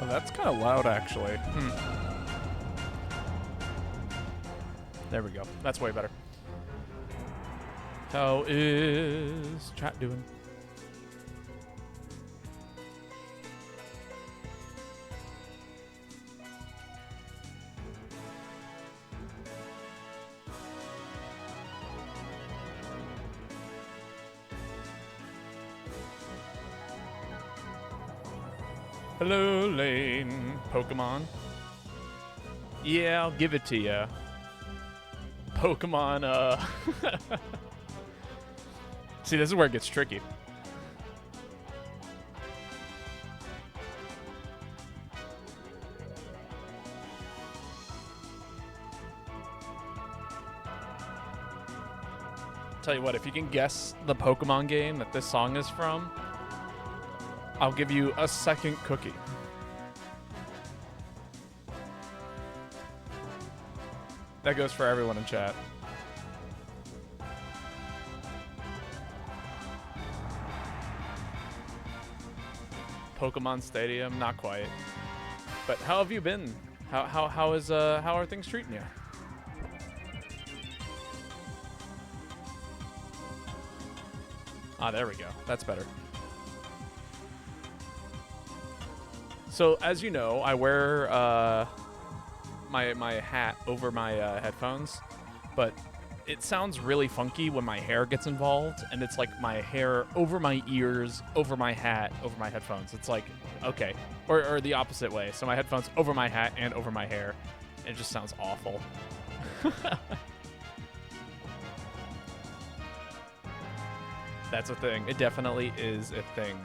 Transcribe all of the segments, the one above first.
Oh, that's kind of loud, actually. There we go. That's way better. How is chat doing? Hello, Lane. Pokemon. Yeah, I'll give it to ya. Pokemon, See, this is where it gets tricky. Tell you what, if you can guess the Pokemon game that this song is from, I'll give you a second cookie. That goes for everyone in chat. Pokemon Stadium, not quite. But how have you been? How are things treating you? Ah, there we go. That's better. So, as you know, I wear my hat over my headphones, but it sounds really funky when my hair gets involved, and it's like my hair over my ears, over my hat, over my headphones. It's like, okay. Or the opposite way. So my headphones over my hat and over my hair. It just sounds awful. That's a thing. It definitely is a thing.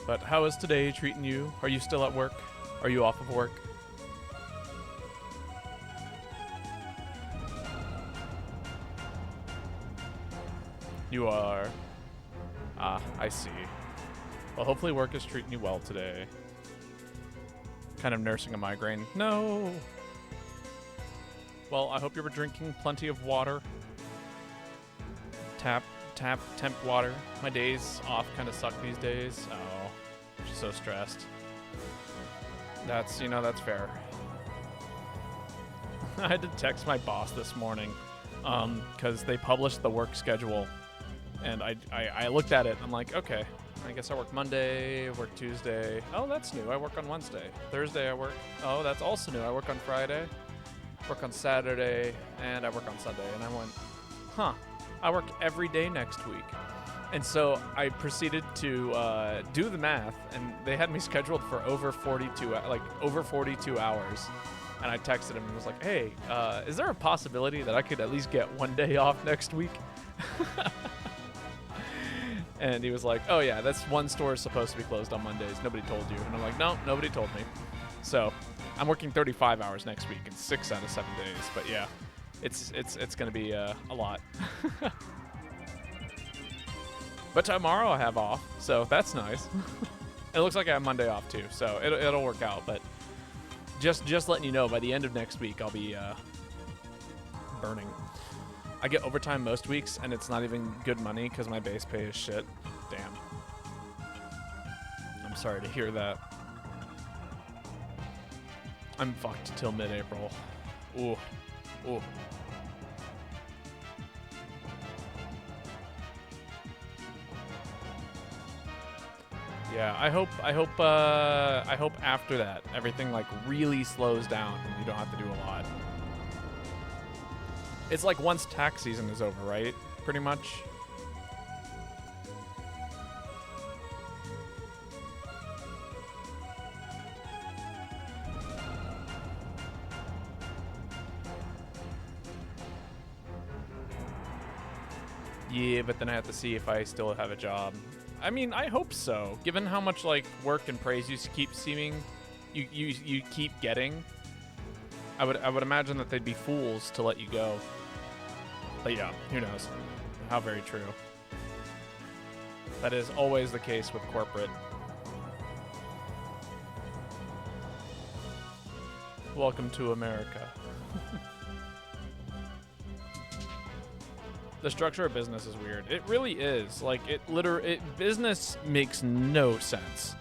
But how is today treating you? Are you still at work? Are you off of work? You are. Ah, I see. Well, hopefully work is treating you well today. Kind of nursing a migraine. No! Well, I hope you were drinking plenty of water. Temp water. My days off kind of suck these days. Oh, I'm just so stressed. That's, that's fair. I had to text my boss this morning because they published the work schedule. And I looked at it. I'm like, okay, I guess I work Monday, work Tuesday. Oh, that's new. I work on Wednesday. Thursday I work. Oh, that's also new. I work on Friday, work on Saturday, and I work on Sunday. And I went, huh, I work every day next week. And so I proceeded to do the math, and they had me scheduled for over 42 hours. And I texted him and was like, hey, is there a possibility that I could at least get one day off next week? And he was like, oh yeah, that's one store is supposed to be closed on Mondays. Nobody told you. And I'm like, no, nobody told me. So I'm working 35 hours next week and 6 out of 7 days. But yeah, it's going to be a lot. But tomorrow I have off, so that's nice. It looks like I have Monday off too, so it'll work out. But just letting you know, by the end of next week, I'll be burning. I get overtime most weeks, and it's not even good money because my base pay is shit. Damn. I'm sorry to hear that. I'm fucked till mid-April. Ooh. Ooh. Yeah, I hope after that everything like really slows down and you don't have to do a lot. It's like once tax season is over, right? Pretty much. Yeah, but then I have to see if I still have a job. I mean, I hope so. Given how much like work and praise you keep getting, I would imagine that they'd be fools to let you go. But yeah, who knows? How very true. That is always the case with corporate. Welcome to America. The structure of business is weird. It really is. Like, business makes no sense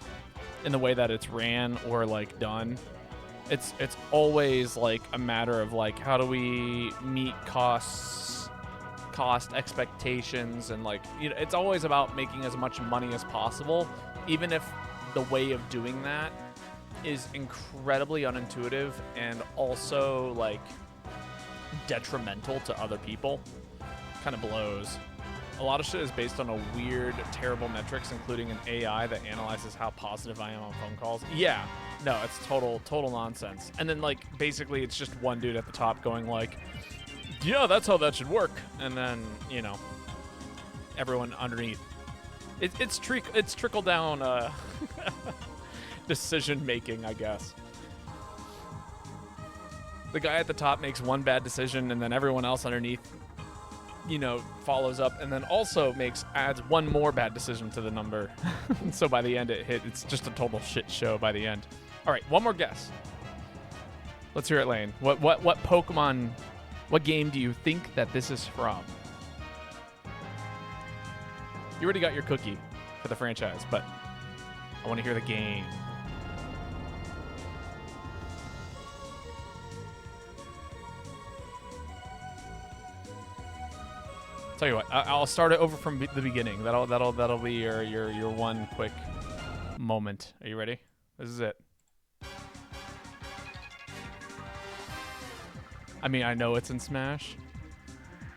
in the way that it's ran or, like, done. It's always, like, a matter of, like, how do we meet cost expectations, and, like, you know, it's always about making as much money as possible, even if the way of doing that is incredibly unintuitive and also, like, detrimental to other people. Kind of blows. A lot of shit is based on a weird, terrible metrics, including an AI that analyzes how positive I am on phone calls. Yeah, no, it's total nonsense. And then, like, basically it's just one dude at the top going like, yeah, that's how that should work. And then, you know, everyone underneath. It's trickle down decision making, I guess. The guy at the top makes one bad decision, and then everyone else underneath, you know, follows up, and then also adds one more bad decision to the number. So by the end it's just a total shit show by the end. All right, one more guess. Let's hear it, Lane. What Pokemon, what game do you think that this is from? You already got your cookie for the franchise, but I want to hear the game. Tell you what, I'll start it over from the beginning. That'll be your one quick moment. Are you ready? This is it. I mean, I know it's in Smash.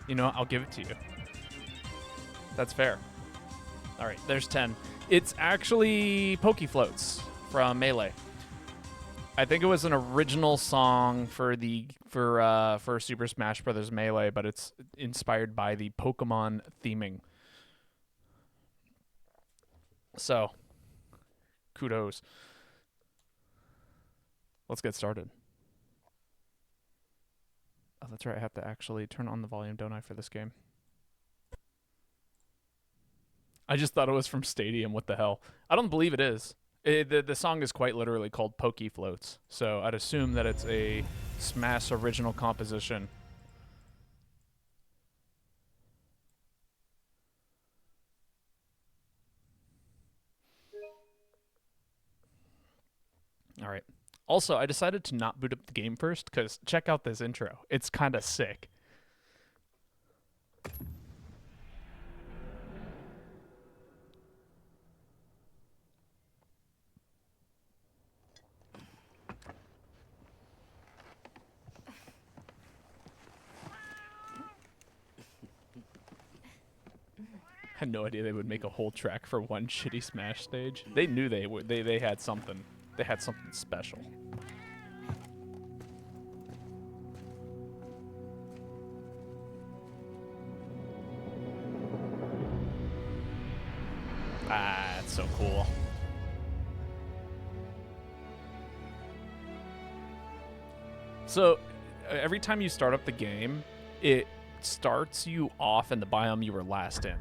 You know what? I'll give it to you. That's fair. All right, there's 10. It's actually Pokefloats from Melee. I think it was an original song for Super Smash Bros. Melee, but it's inspired by the Pokemon theming. So, kudos. Let's get started. Oh, that's right. I have to actually turn on the volume, don't I, for this game? I just thought it was from Stadium. What the hell? I don't believe it is. The song is quite literally called Pokefloats, so I'd assume that it's a Smash original composition. All right. Also, I decided to not boot up the game first, because check out this intro. It's kind of sick. I had no idea they would make a whole track for one shitty Smash stage. They knew they had something. They had something special. Ah, it's so cool. So, every time you start up the game, it starts you off in the biome you were last in.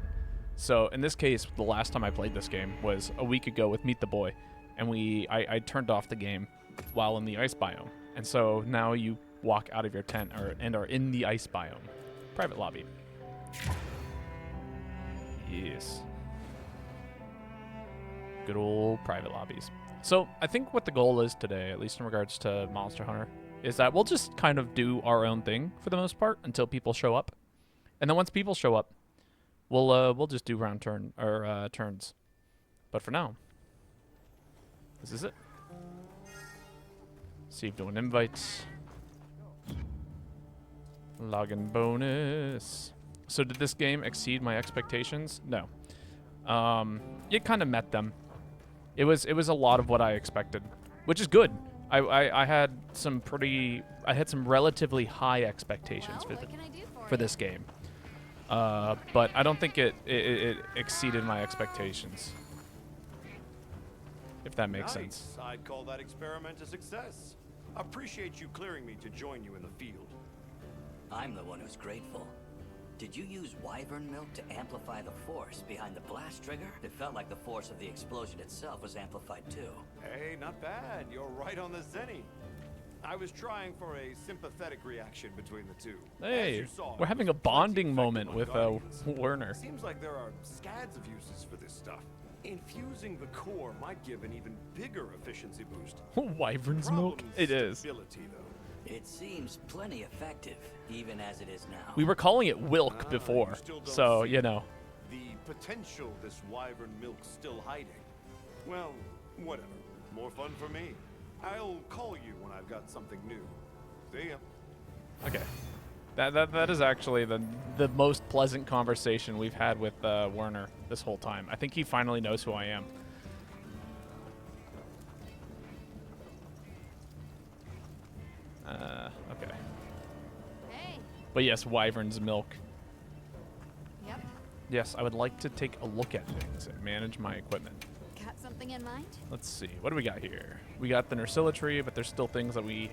So in this case, the last time I played this game was a week ago with Meet the Boy, and I turned off the game while in the ice biome. And so now you walk out of your tent and are in the ice biome. Private lobby. Yes. Good old private lobbies. So I think what the goal is today, at least in regards to Monster Hunter, is that we'll just kind of do our own thing for the most part until people show up. And then once people show up, we'll just do turns. But for now, this is it. Received an invite. Login bonus. So did this game exceed my expectations? No. It kind of met them. It was a lot of what I expected, which is good. I had some relatively high expectations for this game. But I don't think it exceeded my expectations. If that makes sense. I'd call that experiment a success. Appreciate you clearing me to join you in the field. I'm the one who's grateful. Did you use wyvern milk to amplify the force behind the blast trigger? It felt like the force of the explosion itself was amplified too. Hey, not bad. You're right on the zenny. I was trying for a sympathetic reaction between the two. As Hey, you saw, we're it having was a bonding plenty moment effective with on Guardians. Werner. Seems like there are scads of uses for this stuff. Infusing the core might give an even bigger efficiency boost. Wyvern's milk? Problem's It is. stability, though. It seems plenty effective, even as it is now. We were calling it Wilk Ah, before, you still don't so, see you know. the potential this wyvern milk's still hiding. Well, whatever. More fun for me. I'll call you when I've got something new. See ya. Okay. That is actually the most pleasant conversation we've had with Werner this whole time. I think he finally knows who I am. Okay. Hey. But yes, Wyvern's milk. Yep. Yes, I would like to take a look at things and manage my equipment. Got something in mind? Let's see. What do we got here? We got the Nursilla tree, but there's still things that we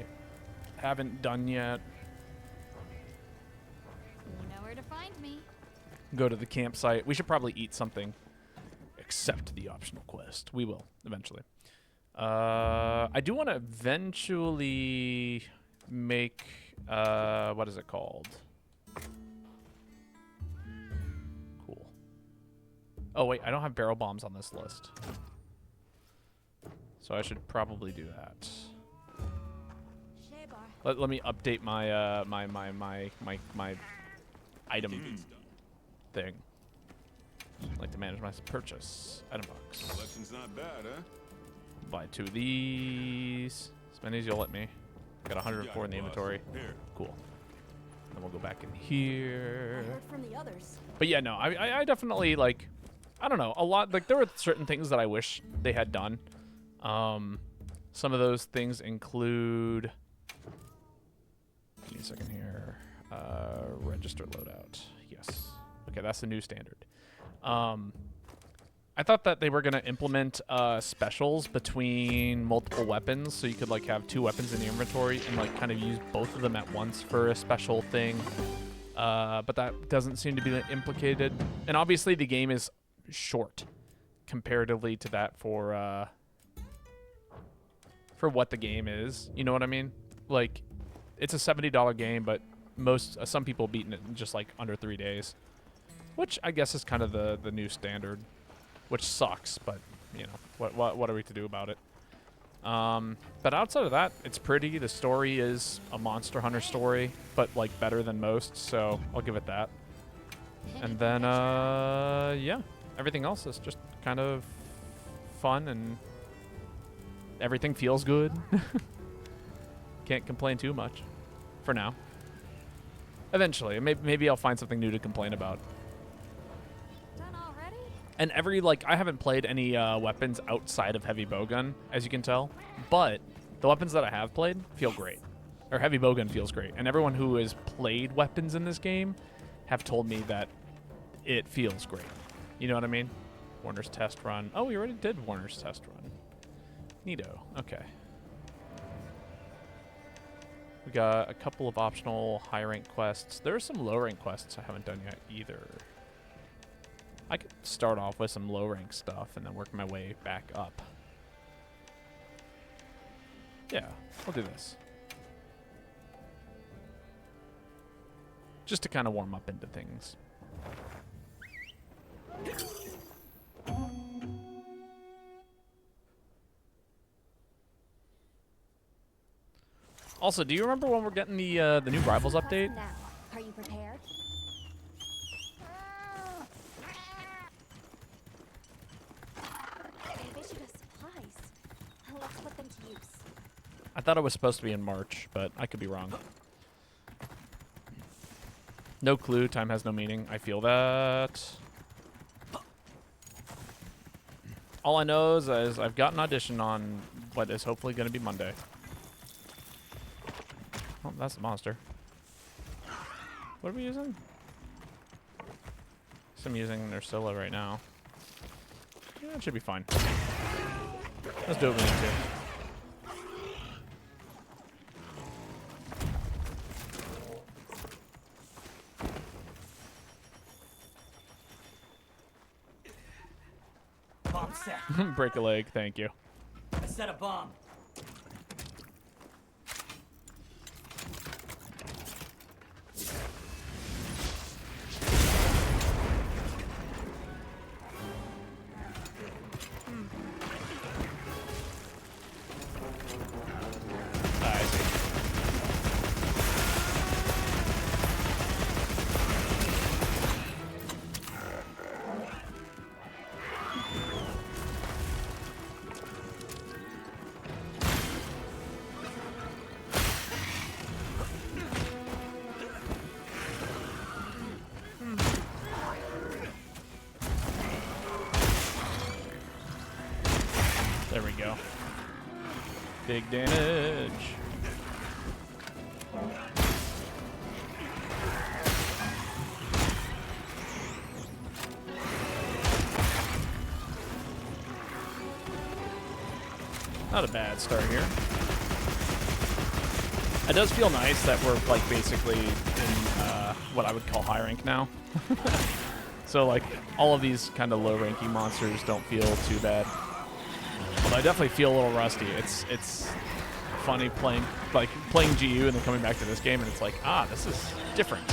haven't done yet. You know where to find me. Go to the campsite. We should probably eat something. Accept the optional quest. We will, eventually. I do want to eventually make, what is it called? Cool. Oh, wait, I don't have barrel bombs on this list. So I should probably do that. Shaybar. Let me update my, my item thing. I'd like to manage my purchase. Item box. Collection's not bad, huh? Buy 2 of these. As many as you'll let me. Got 104 in the inventory. Here. Cool. Then we'll go back in here. I heard from the others. But yeah, no, I definitely, like, I don't know, a lot, like, there were certain things that I wish they had done. Some of those things include, give me a second here, register loadout. Yes. Okay, that's the new standard. I thought that they were going to implement specials between multiple weapons, so you could like have 2 weapons in your inventory and like kind of use both of them at once for a special thing. But that doesn't seem to be implicated. And obviously the game is short comparatively to that for what the game is. You know what I mean? Like, it's a $70 game, but some people beaten it in just like under 3 days, which I guess is kind of the new standard. Which sucks, but, you know, what are we to do about it? But outside of that, it's pretty. The story is a Monster Hunter story, but, like, better than most, so I'll give it that. And then, yeah, everything else is just kind of fun, and everything feels good. Can't complain too much, for now. Eventually, maybe I'll find something new to complain about. And I haven't played any weapons outside of heavy bowgun, as you can tell. But the weapons that I have played feel great. Or heavy bowgun feels great. And everyone who has played weapons in this game have told me that it feels great. You know what I mean? Warner's test run. Oh, we already did Warner's test run. Neato. Okay. We got a couple of optional high rank quests. There are some low rank quests I haven't done yet either. I could start off with some low rank stuff and then work my way back up. Yeah, we'll do this. Just to kind of warm up into things. Also, do you remember when we're getting the new Rivals update? Now, are you prepared? They've issued us supplies. Let's put them to use. I thought it was supposed to be in March, but I could be wrong. No clue. Time has no meaning. I feel that. All I know is I've got an audition on what is hopefully going to be Monday. Oh, that's a monster. What are we using? So I'm using Nursilla right now. Yeah, it should be fine. Let's do what we need to. Bomb set. Break a leg, thank you. I set a bomb. Big damage. Not a bad start here. It does feel nice that we're like basically in what I would call high rank now. So like all of these kind of low ranking monsters don't feel too bad. But I definitely feel a little rusty. It's funny playing GU and then coming back to this game and it's like, ah, this is different.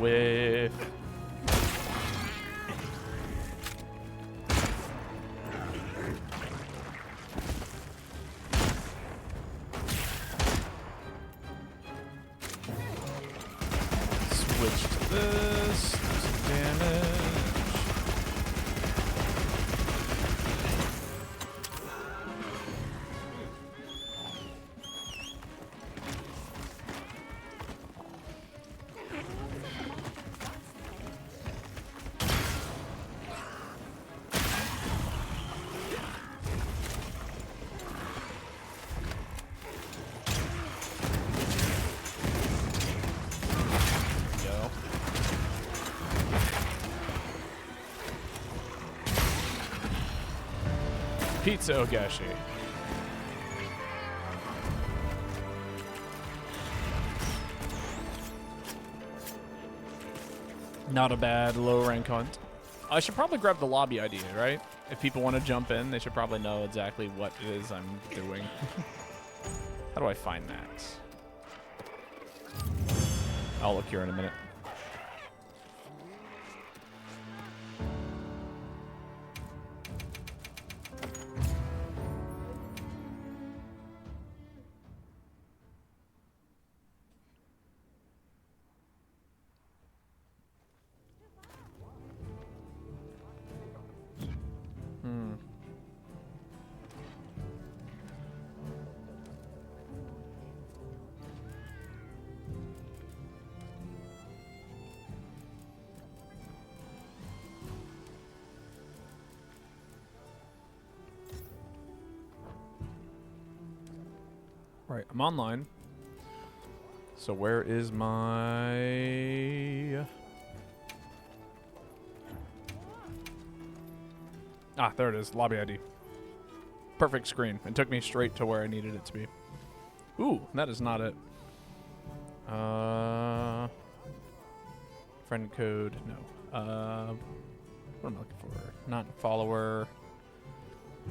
Whiff. Switch to this. Do some damage. Pizza Ogashi. Not a bad low rank hunt. I should probably grab the lobby ID, right? If people want to jump in, they should probably know exactly what it is I'm doing. How do I find that? I'll look here in a minute. Right, I'm online. So where is my... Ah, there it is. Lobby ID. Perfect screen. It took me straight to where I needed it to be. Ooh, that is not it. Friend code, no. What am I looking for? Not follower.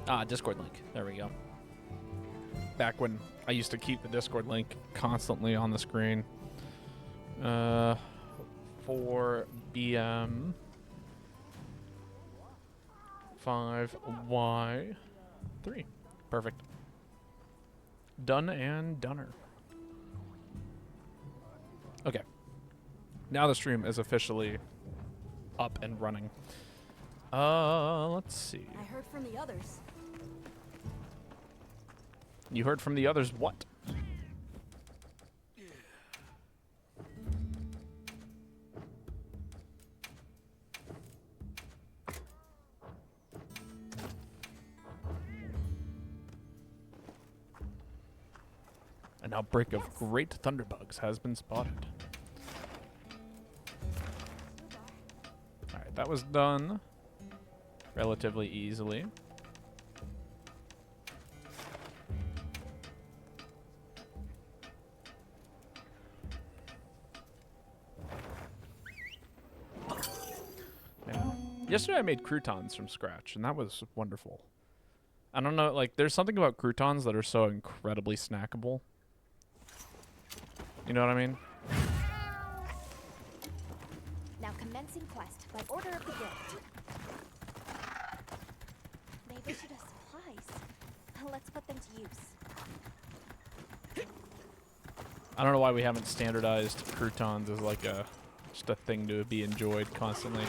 Ah, Discord link. There we go. Back when I used to keep the Discord link constantly on the screen. For BM 5Y3. Perfect. Done and doner. Okay. Now the stream is officially up and running. Let's see. I heard from the others. You heard from the others what? An outbreak of great thunderbugs has been spotted. Alright, that was done relatively easily. Yesterday I made croutons from scratch, and that was wonderful. I don't know, like, there's something about croutons that are so incredibly snackable. You know what I mean? Now commencing quest by order of the guild. They've issued us supplies. Let's put them to use. I don't know why we haven't standardized croutons as like just a thing to be enjoyed constantly.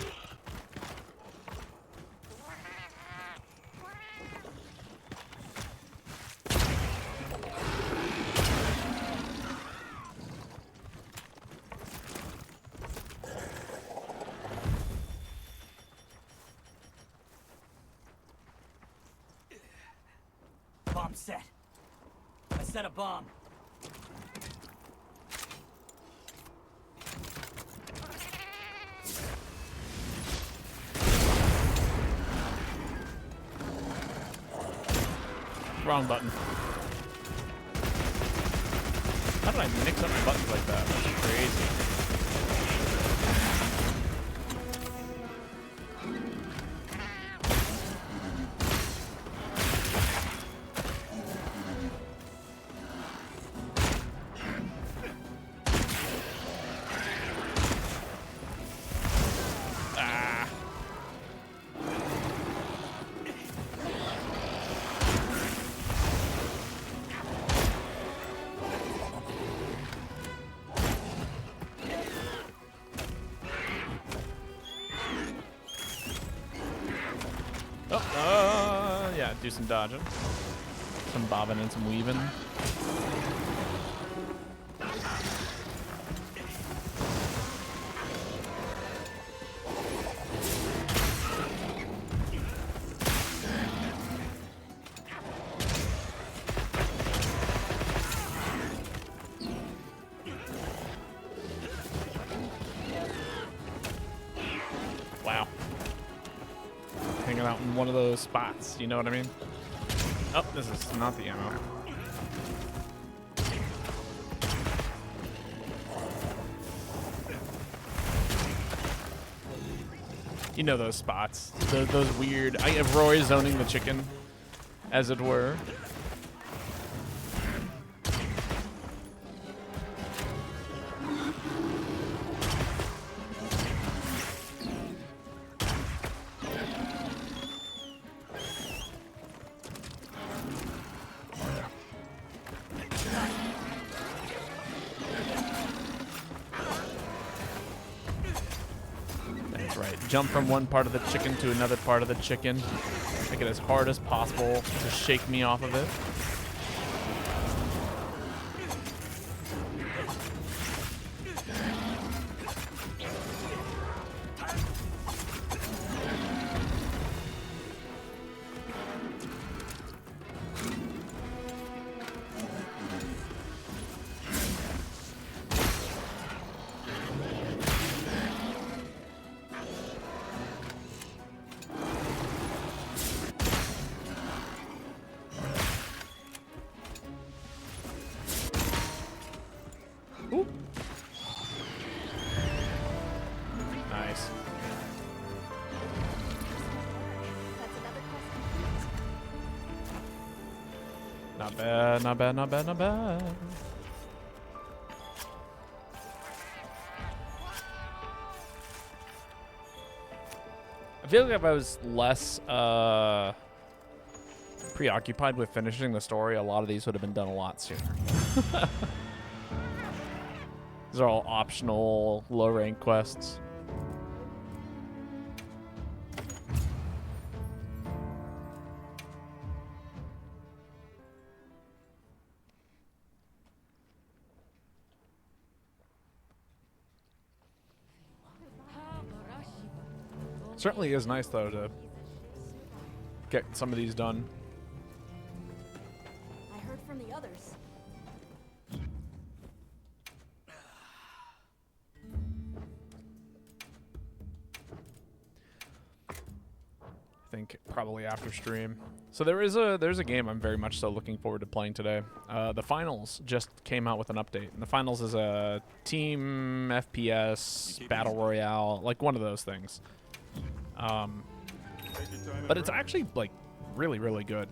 Bomb set. I set a bomb. Wrong button. How did I mix up the buttons like that? That's crazy. Yeah, do some dodging. Some bobbing and some weaving. Wow. Hanging out in one of those spots, you know what I mean? Oh, this is not the ammo. You know those spots. Those weird... I have Roy zoning the chicken, as it were. Jump from one part of the chicken to another part of the chicken. Make it as hard as possible to shake me off of it. Ooh. Nice. That's another quest complete. Not bad, not bad, not bad, not bad. I feel like if I was less preoccupied with finishing the story, a lot of these would have been done a lot sooner. These are all optional, low-rank quests. Certainly is nice, though, to get some of these done. I heard from the others. I think probably after stream. So there's a game I'm very much so looking forward to playing today. The Finals just came out with an update. And the Finals is a team FPS battle royale, like one of those things. But it's actually like really, really good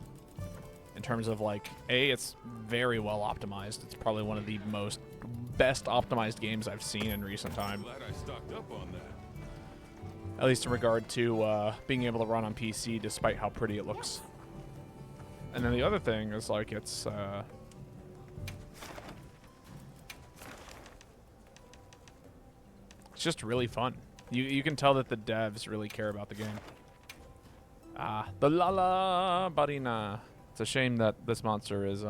in terms of like, it's very well optimized. It's probably one of the best optimized games I've seen in recent time. Glad I stocked up on that. At least in regard to being able to run on PC despite how pretty it looks. And then the other thing is like it's just really fun. You can tell that the devs really care about the game. Ah, the Lala Barina. It's a shame that this monster is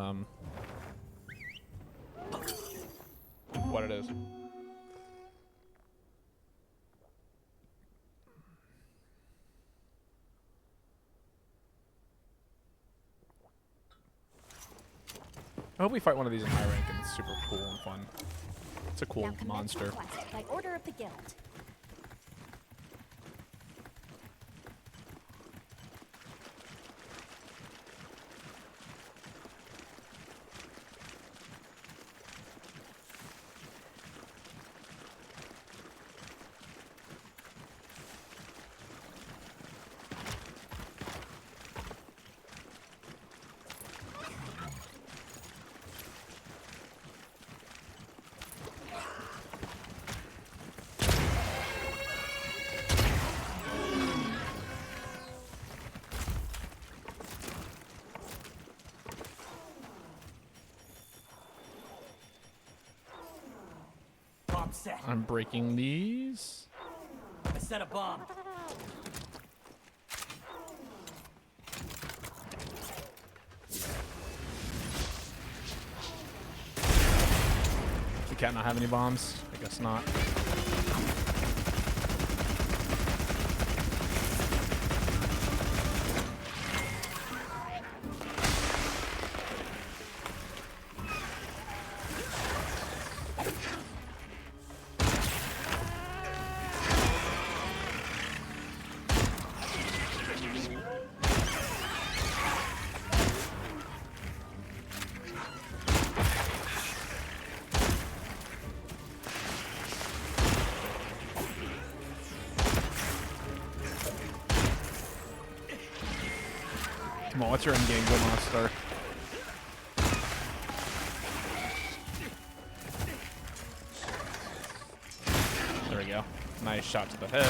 what it is. I hope we fight one of these in high rank and it's super cool and fun. It's a cool Now commence monster. the quest by order of the guild. Bomb set. I'm breaking these. I set a bomb. The cat not have any bombs? I guess not. Come on, what's your endgame, go monster? There we go. Nice shot to the head.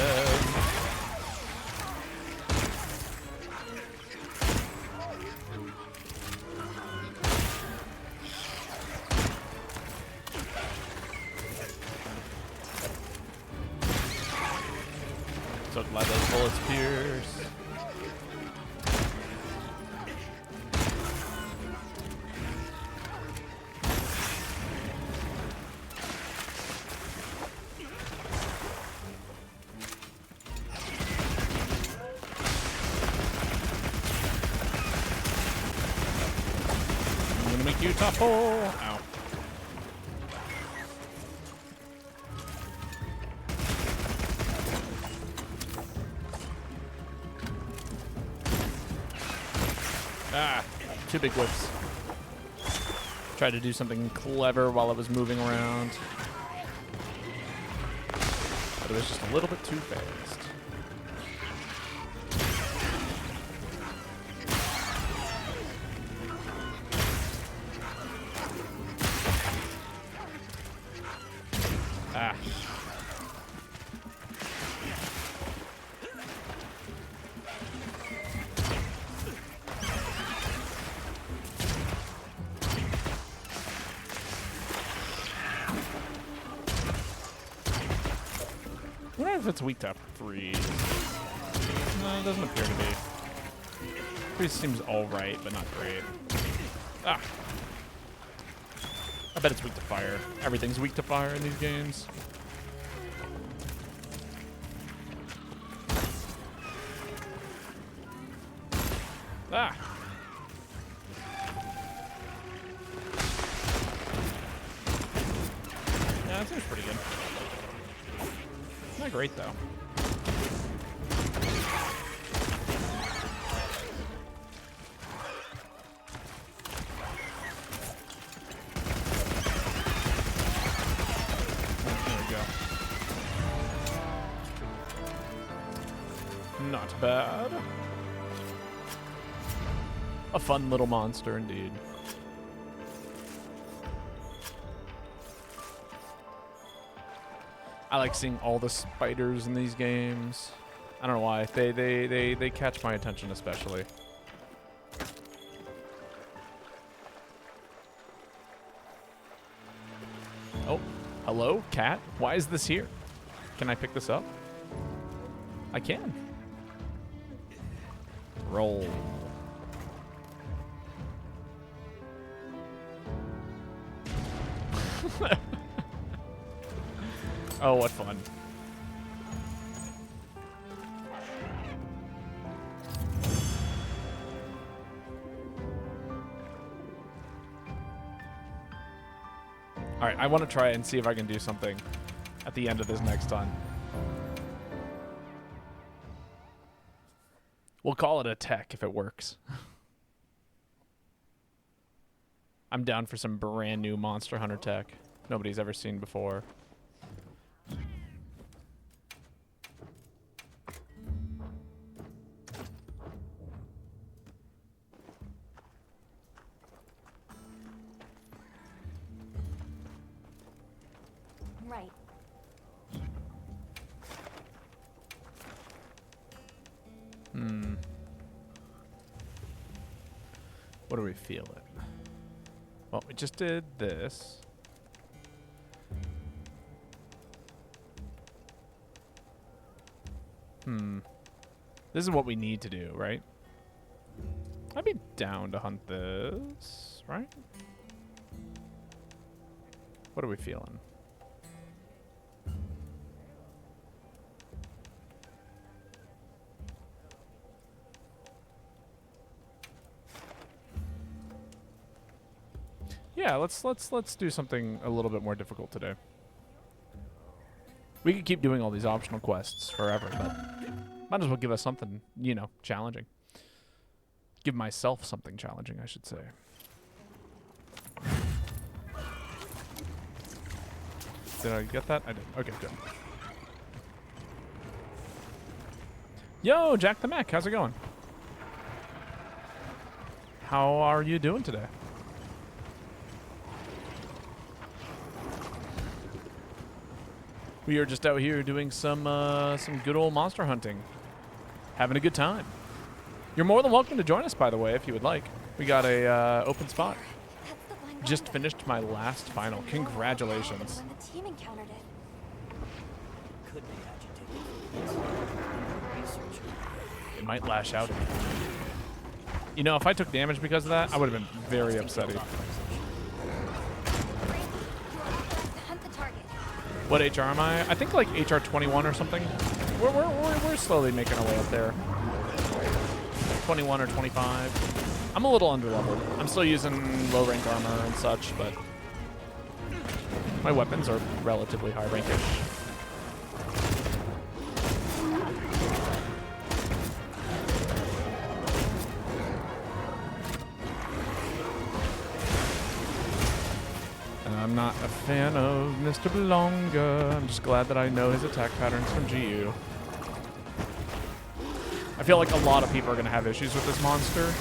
So glad those bullets pierce. I'm gonna make you topple. Ow. Ah, two big whips. Tried to do something clever while I was moving around. But it was just a little bit too fast. Ah. I wonder if it's weak to freeze. No, it doesn't appear to be. Freeze seems alright, but not great. Ah. I bet it's weak to fire. Everything's weak to fire in these games. Ah. Yeah, that seems pretty good. Not great though. There we go. Not bad. A fun little monster indeed. I like seeing all the spiders in these games. I don't know why. They catch my attention especially. Oh, hello, cat? Why is this here? Can I pick this up? I can. Roll. Oh, what fun. All right, I want to try and see if I can do something at the end of this next time. We'll call it a tech if it works. I'm down for some brand new Monster Hunter tech nobody's ever seen before. Right. What are we feeling? Well, we just did this. This is what we need to do, right? I'd be down to hunt this, right? What are we feeling? Yeah, let's do something a little bit more difficult today. We could keep doing all these optional quests forever, but might as well give us something, you know, challenging. Give myself something challenging, I should say. Did I get that? I did. Okay, good. Yo, Jack the Mech, how's it going? How are you doing today? We are just out here doing some good old monster hunting. Having a good time. You're more than welcome to join us, by the way, if you would like. We got a open spot. That's the one Just guy finished my last final. Congratulations. when the team encountered it. Could be agitated. Research. It might lash out at me. You know, if I took damage because of that, I would have been very upsetty. Hunt the target. What HR am I? I think like HR 21 or something. We're slowly making our way up there. 21 or 25. I'm a little underleveled. I'm still using low rank armor and such, but my weapons are relatively high rankish. I'm not a fan of Mr. Belonga. I'm just glad that I know his attack patterns from GU. I feel like a lot of people are going to have issues with this monster.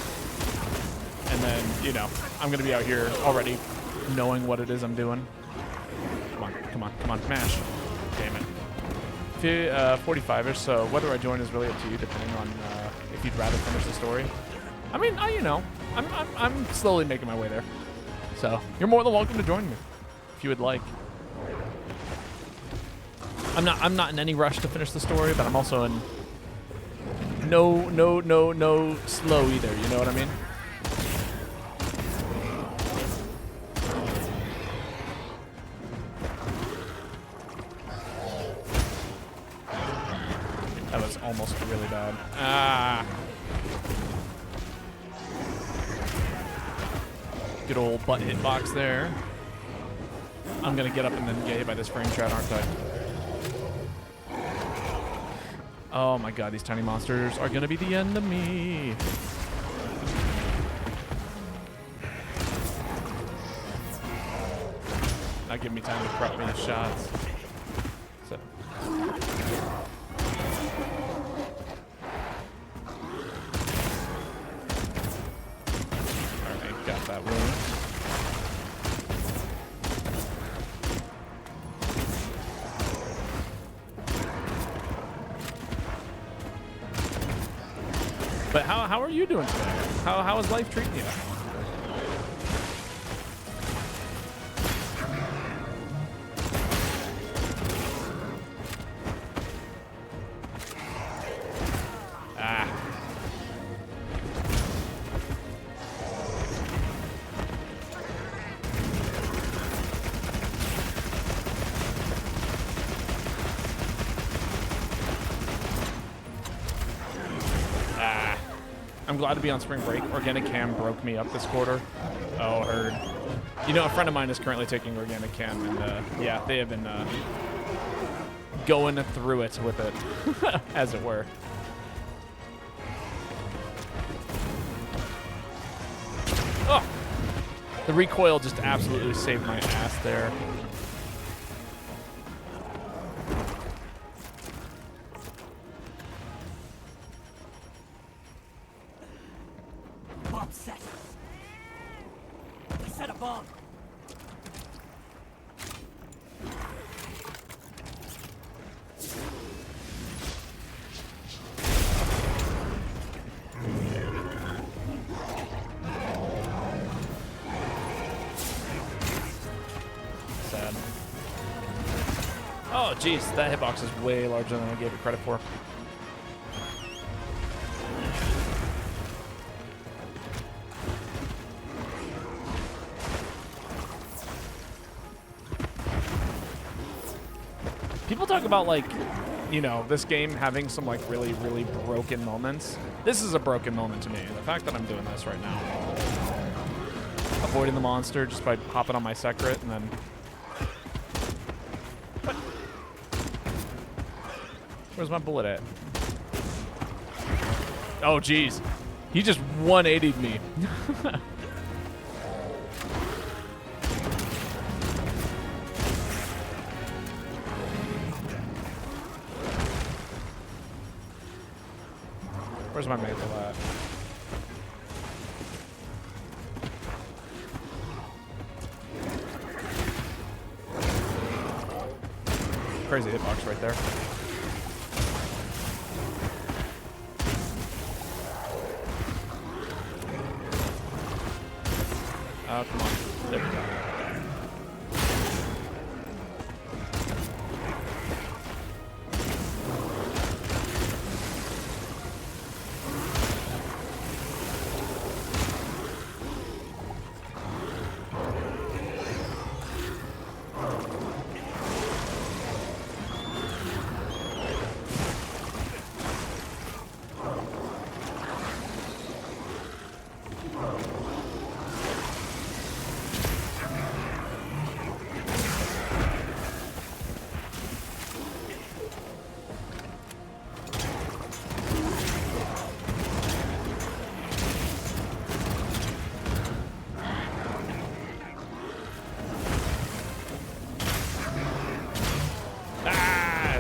And then, you know, I'm going to be out here already knowing what it is I'm doing. Come on, come on, come on, mash. Damn it. 45-ish, so whether I join is really up to you, depending on if you'd rather finish the story. I mean, you know, I'm slowly making my way there. So, you're more than welcome to join me if you would like. I'm not in any rush to finish the story, but I'm also in no slow either, you know what I mean? That was almost really bad. Ah. Good old butt hitbox there. I'm gonna get up and then get hit by this frame trap, aren't I? Oh my god, these tiny monsters are gonna be the enemy. Not giving me time to prep me shots. So. Alright, got that wound. But how are you doing today? How is life treating you? Ah. I'm glad to be on spring break. Organic Cam broke me up this quarter. Oh, heard. You know, a friend of mine is currently taking organic chem, and yeah, they have been going through it with it, as it were. Oh! The recoil just absolutely saved my ass there. Bomb set. I set a bomb. Sad. Oh, jeez, that hitbox is way larger than I gave it credit for. People talk about, like, you know, this game having some, like, really, really broken moments. This is a broken moment to me. The fact that I'm doing this right now. Avoiding the monster just by hopping on my secret and then... What? Where's my bullet at? Oh, jeez. He just 180'd me. Where's my mantle at? Crazy hitbox right there. Oh, come on. There we go.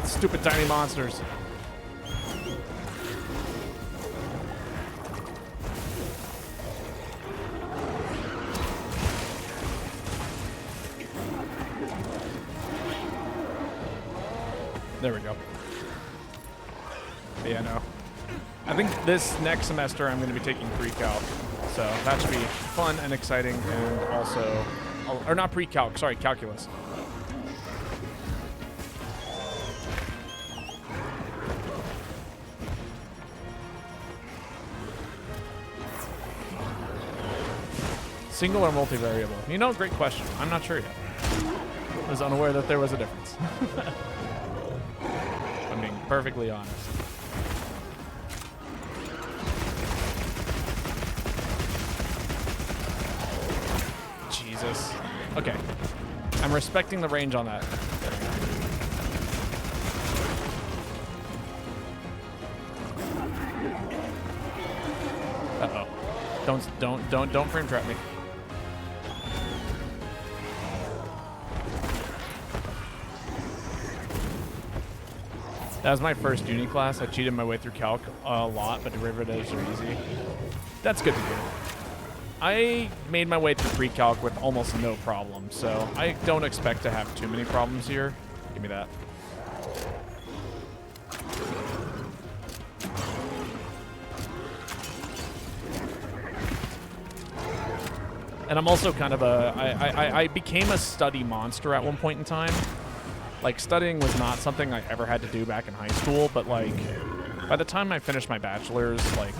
Stupid tiny monsters. There we go. But yeah, no. I think this next semester I'm going to be taking pre-calc. So that should be fun and exciting, and also... Or not pre-calc, sorry, calculus. Single or multivariable? You know, great question. I'm not sure yet. I was unaware that there was a difference. I'm being perfectly honest. Jesus. Okay. I'm respecting the range on that. Uh-oh. Don't frame trap me. That was my first uni class. I cheated my way through calc a lot, but derivatives are easy. That's good to do. I made my way through pre-calc with almost no problem, so I don't expect to have too many problems here. Give me that. And I'm also kind of a... I became a study monster at one point in time. Like, studying was not something I ever had to do back in high school, but, like, by the time I finished my bachelor's, like,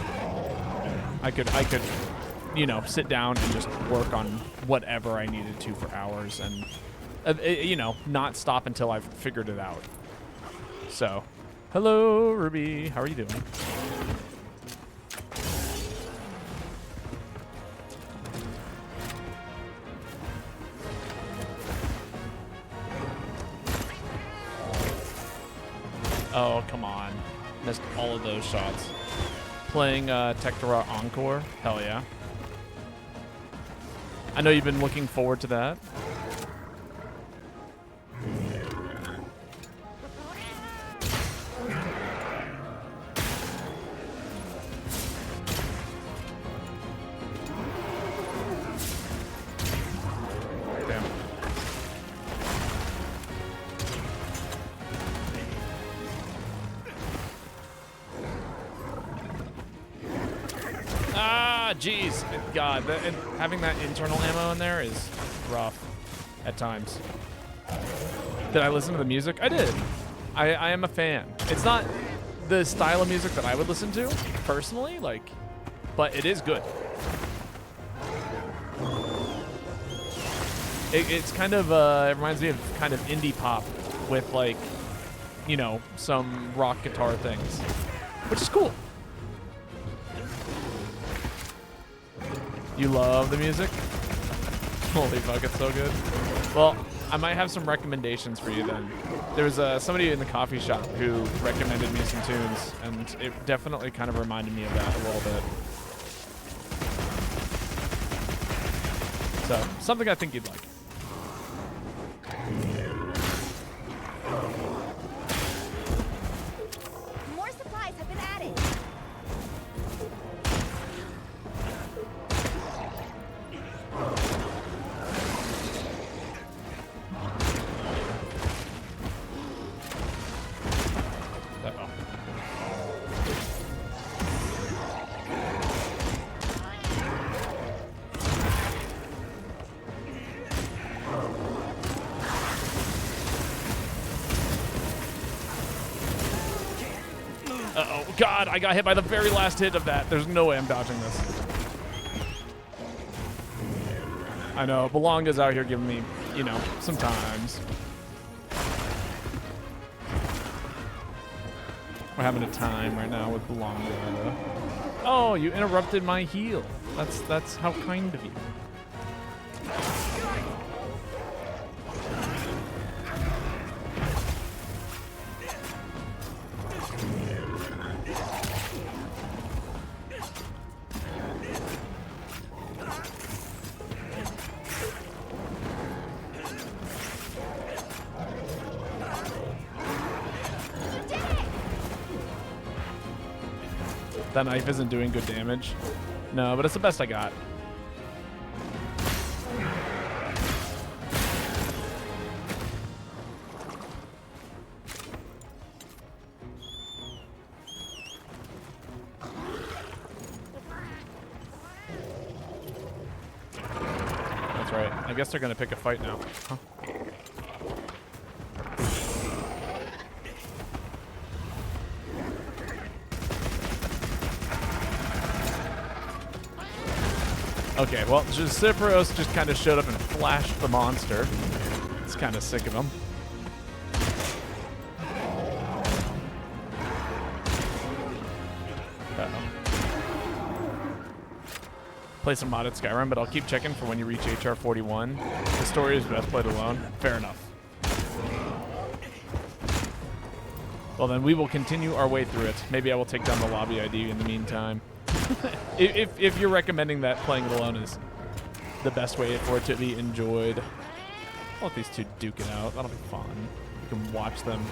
I could, you know, sit down and just work on whatever I needed to for hours and, you know, not stop until I've figured it out. So, hello, Ruby. How are you doing? Oh, come on. Missed all of those shots. Playing Tectora Encore. Hell yeah. I know you've been looking forward to that. Damn. Ah, jeez. God, and having that internal ammo in there is rough at times. Did I listen to the music? I did. I am a fan. It's not the style of music that I would listen to, personally, like, but it is good. It's kind of, it reminds me of kind of indie pop with, like, you know, some rock guitar things, which is cool. You love the music? Holy fuck, it's so good. Well, I might have some recommendations for you then. There was somebody in the coffee shop who recommended me some tunes, and it definitely kind of reminded me of that a little bit. So, something I think you'd like. More supplies have been added. Uh-oh. Uh-oh. God, I got hit by the very last hit of that. There's no way I'm dodging this. I know. Belonga's out here giving me, you know, sometimes. We're having a time right now with Belonga. Oh, you interrupted my heal. That's how kind of you. That knife isn't doing good damage. No, but it's the best I got. That's right. I guess they're gonna pick a fight now. Huh? Okay, well, Juciferos just kind of showed up and flashed the monster. It's kind of sick of him. Uh-oh. Play some modded Skyrim, but I'll keep checking for when you reach HR 41. The story is best played alone. Fair enough. Well, then we will continue our way through it. Maybe I will take down the lobby ID in the meantime. if you're recommending that playing it alone is the best way for it to be enjoyed, I'll let these two duke it out. That'll be fun. You can watch them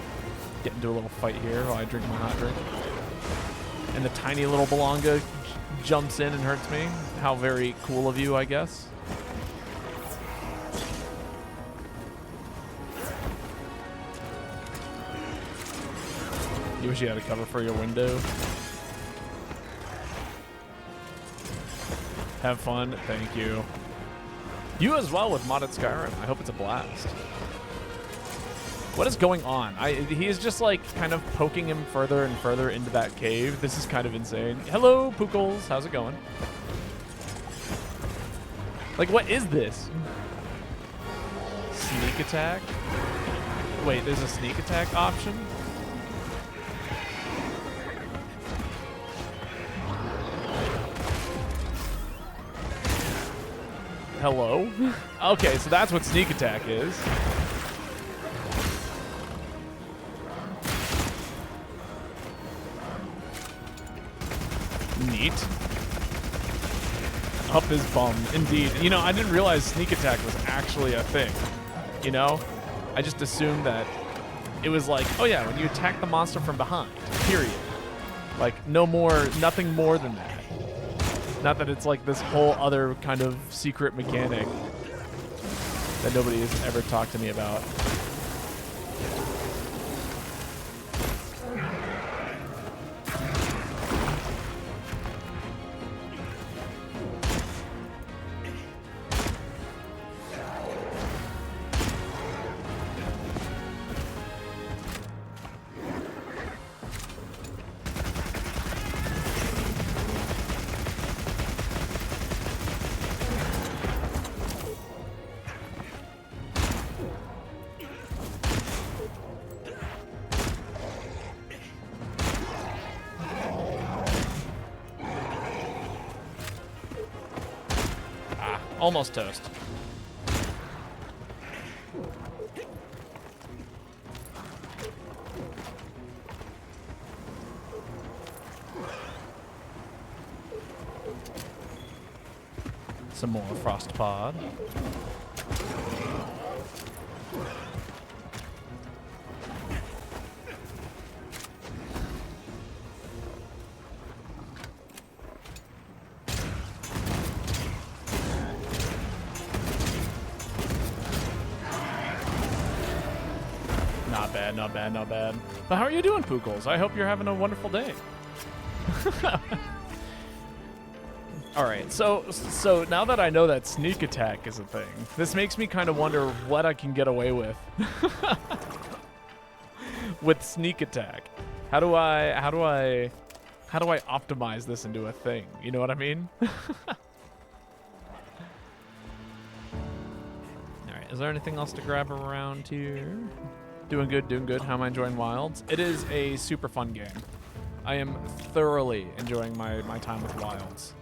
get into a little fight here while I drink my hot drink. And the tiny little Belonga jumps in and hurts me. How very cool of you, I guess. You wish you had a cover for your window. Have fun. Thank you. You as well with modded Skyrim. I hope it's a blast. What is going on? He is just like kind of poking him further and further into that cave. This is kind of insane. Hello, Pookles. How's it going? Like, what is this? Sneak attack? Wait, there's a sneak attack option? Hello? Okay, so that's what sneak attack is. Neat. Up his bum, indeed. You know, I didn't realize sneak attack was actually a thing. You know? I just assumed that it was like, oh yeah, when you attack the monster from behind, period. Like, nothing more than that. Not that it's like this whole other kind of secret mechanic that nobody has ever talked to me about. Almost toast. Some more frost pod. Not bad, not bad, not bad. But how are you doing, Pookles? I hope you're having a wonderful day. All right, so now that I know that sneak attack is a thing, this makes me kind of wonder what I can get away with with sneak attack. How do I optimize this into a thing? You know what I mean? All right, is there anything else to grab around here? Doing good, doing good. How am I enjoying Wilds? It is a super fun game. I am thoroughly enjoying my time with Wilds.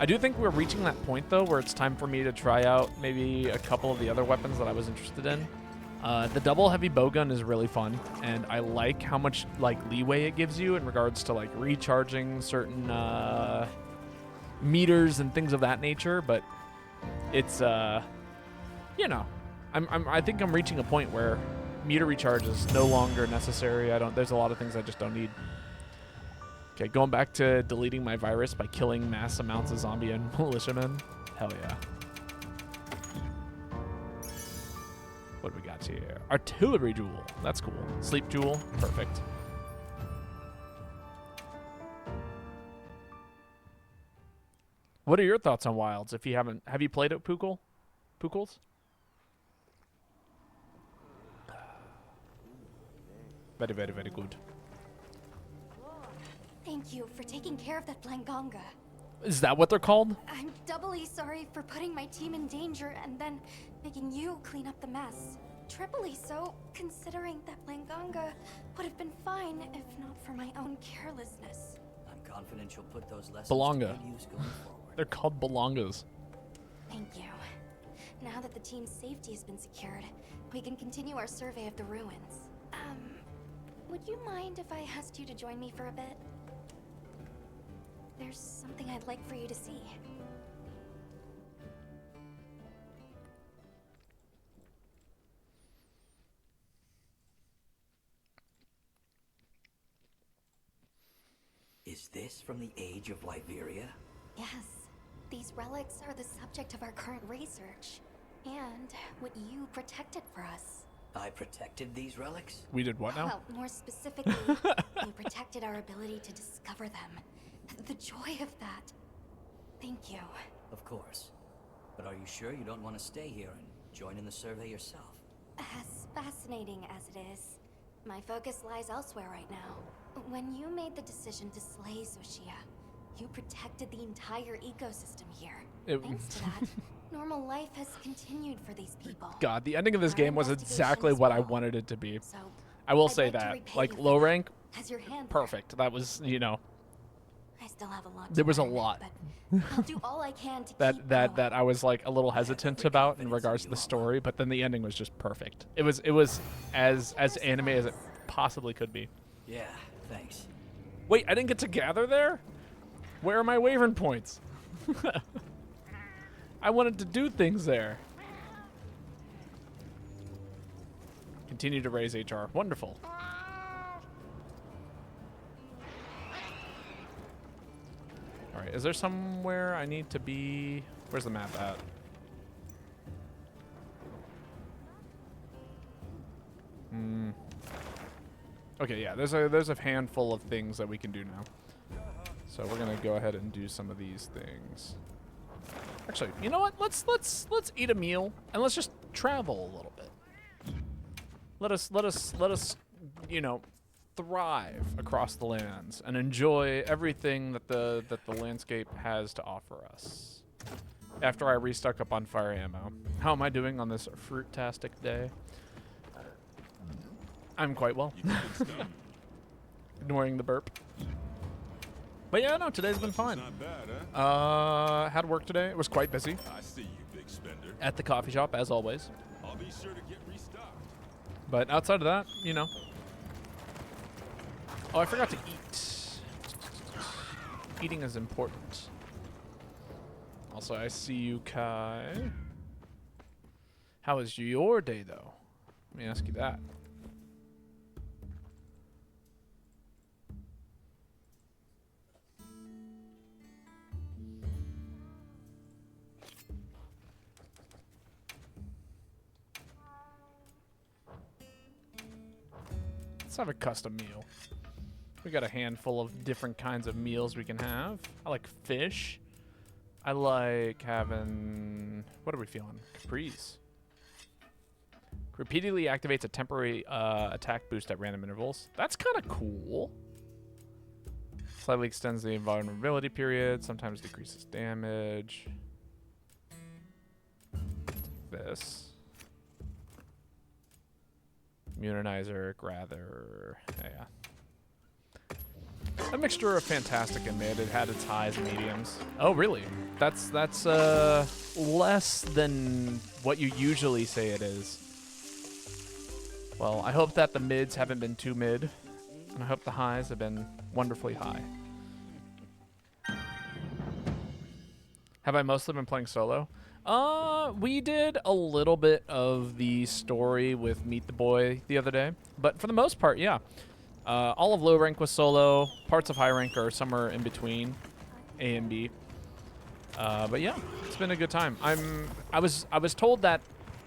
I do think we're reaching that point, though, where it's time for me to try out maybe a couple of the other weapons that I was interested in. The double heavy bowgun is really fun, and I like how much like leeway it gives you in regards to like recharging certain meters and things of that nature. But it's you know, I think I'm reaching a point where meter recharge is no longer necessary. There's a lot of things I just don't need. Okay, going back to deleting my virus by killing mass amounts of zombie and militiamen. Hell yeah. What do we got here? Artillery jewel. That's cool. Sleep jewel. Perfect. What are your thoughts on Wilds? If you haven't, have you played it, Pookles? Very, very, very good. Thank you for taking care of that Blanganga. Is that what they're called? I'm doubly sorry for putting my team in danger and then making you clean up the mess. Triply so, considering that Blanganga would have been fine if not for my own carelessness. I'm confident you'll put those lessons Belonga. to good use going forward. They're called Belongas. Thank you. Now that the team's safety has been secured, we can continue our survey of the ruins. Would you mind if I asked you to join me for a bit? There's something I'd like for you to see. Is this from the age of Wyveria? Yes. These relics are the subject of our current research. And what you protected for us. I protected these relics? We did what now? Well, more specifically, you protected our ability to discover them. The joy of that. Thank you. Of course. But are you sure you don't want to stay here and join in the survey yourself? As fascinating as it is, my focus lies elsewhere right now. When you made the decision to slay Xochitl, you protected the entire ecosystem here. Thanks to that, normal life has continued for these people. God, the ending of this Our game was exactly what I investigation as wanted it to be. So, I will I'd say like to that. repay Like, you for low that. rank, As your hand perfect. That was, you know, I still have a lot to there was a learn, lot but I'll do all I can to keep going. that I was like a little hesitant every about in confidence in regards to you, the Alma. story, but then the ending was just perfect. It was as anime as it possibly could be. Yeah, thanks. Wait, I didn't get to gather there? Where are my Wyvern points? I wanted to do things there. Continue to raise HR. Wonderful. All right, is there somewhere I need to be? Where's the map at? Okay, yeah, there's a handful of things that we can do now. So we're gonna go ahead and do some of these things. Actually, you know what? Let's eat a meal and let's just travel a little bit. Let us, you know, thrive across the lands and enjoy everything that the landscape has to offer us. After I restock up on fire ammo. How am I doing on this fruit-tastic day? I'm quite well. Ignoring the burp. But yeah, no, today's been fine. Not bad, huh? Had work today. It was quite busy. I see you, big spender. At the coffee shop, as always. I'll be sure to get restocked. But outside of that, you know. Oh, I forgot to eat. Eating is important. Also, I see you, Kai. How was your day, though? Let me ask you that. Let's have a custom meal. We got a handful of different kinds of meals we can have. I like fish. I like having... What are we feeling? Capris. Repeatedly activates a temporary attack boost at random intervals. That's kind of cool. Slightly extends the invulnerability period. Sometimes decreases damage. This. Immunizer, rather, yeah. A mixture of fantastic and mid. It had its highs and mediums. Oh, really? That's less than what you usually say it is. Well, I hope that the mids haven't been too mid, and I hope the highs have been wonderfully high. Have I mostly been playing solo? We did a little bit of the story with Meet the Boy the other day, but for the most part, yeah. All of low rank was solo. Parts of high rank are somewhere in between A and B. But yeah, it's been a good time. I was told that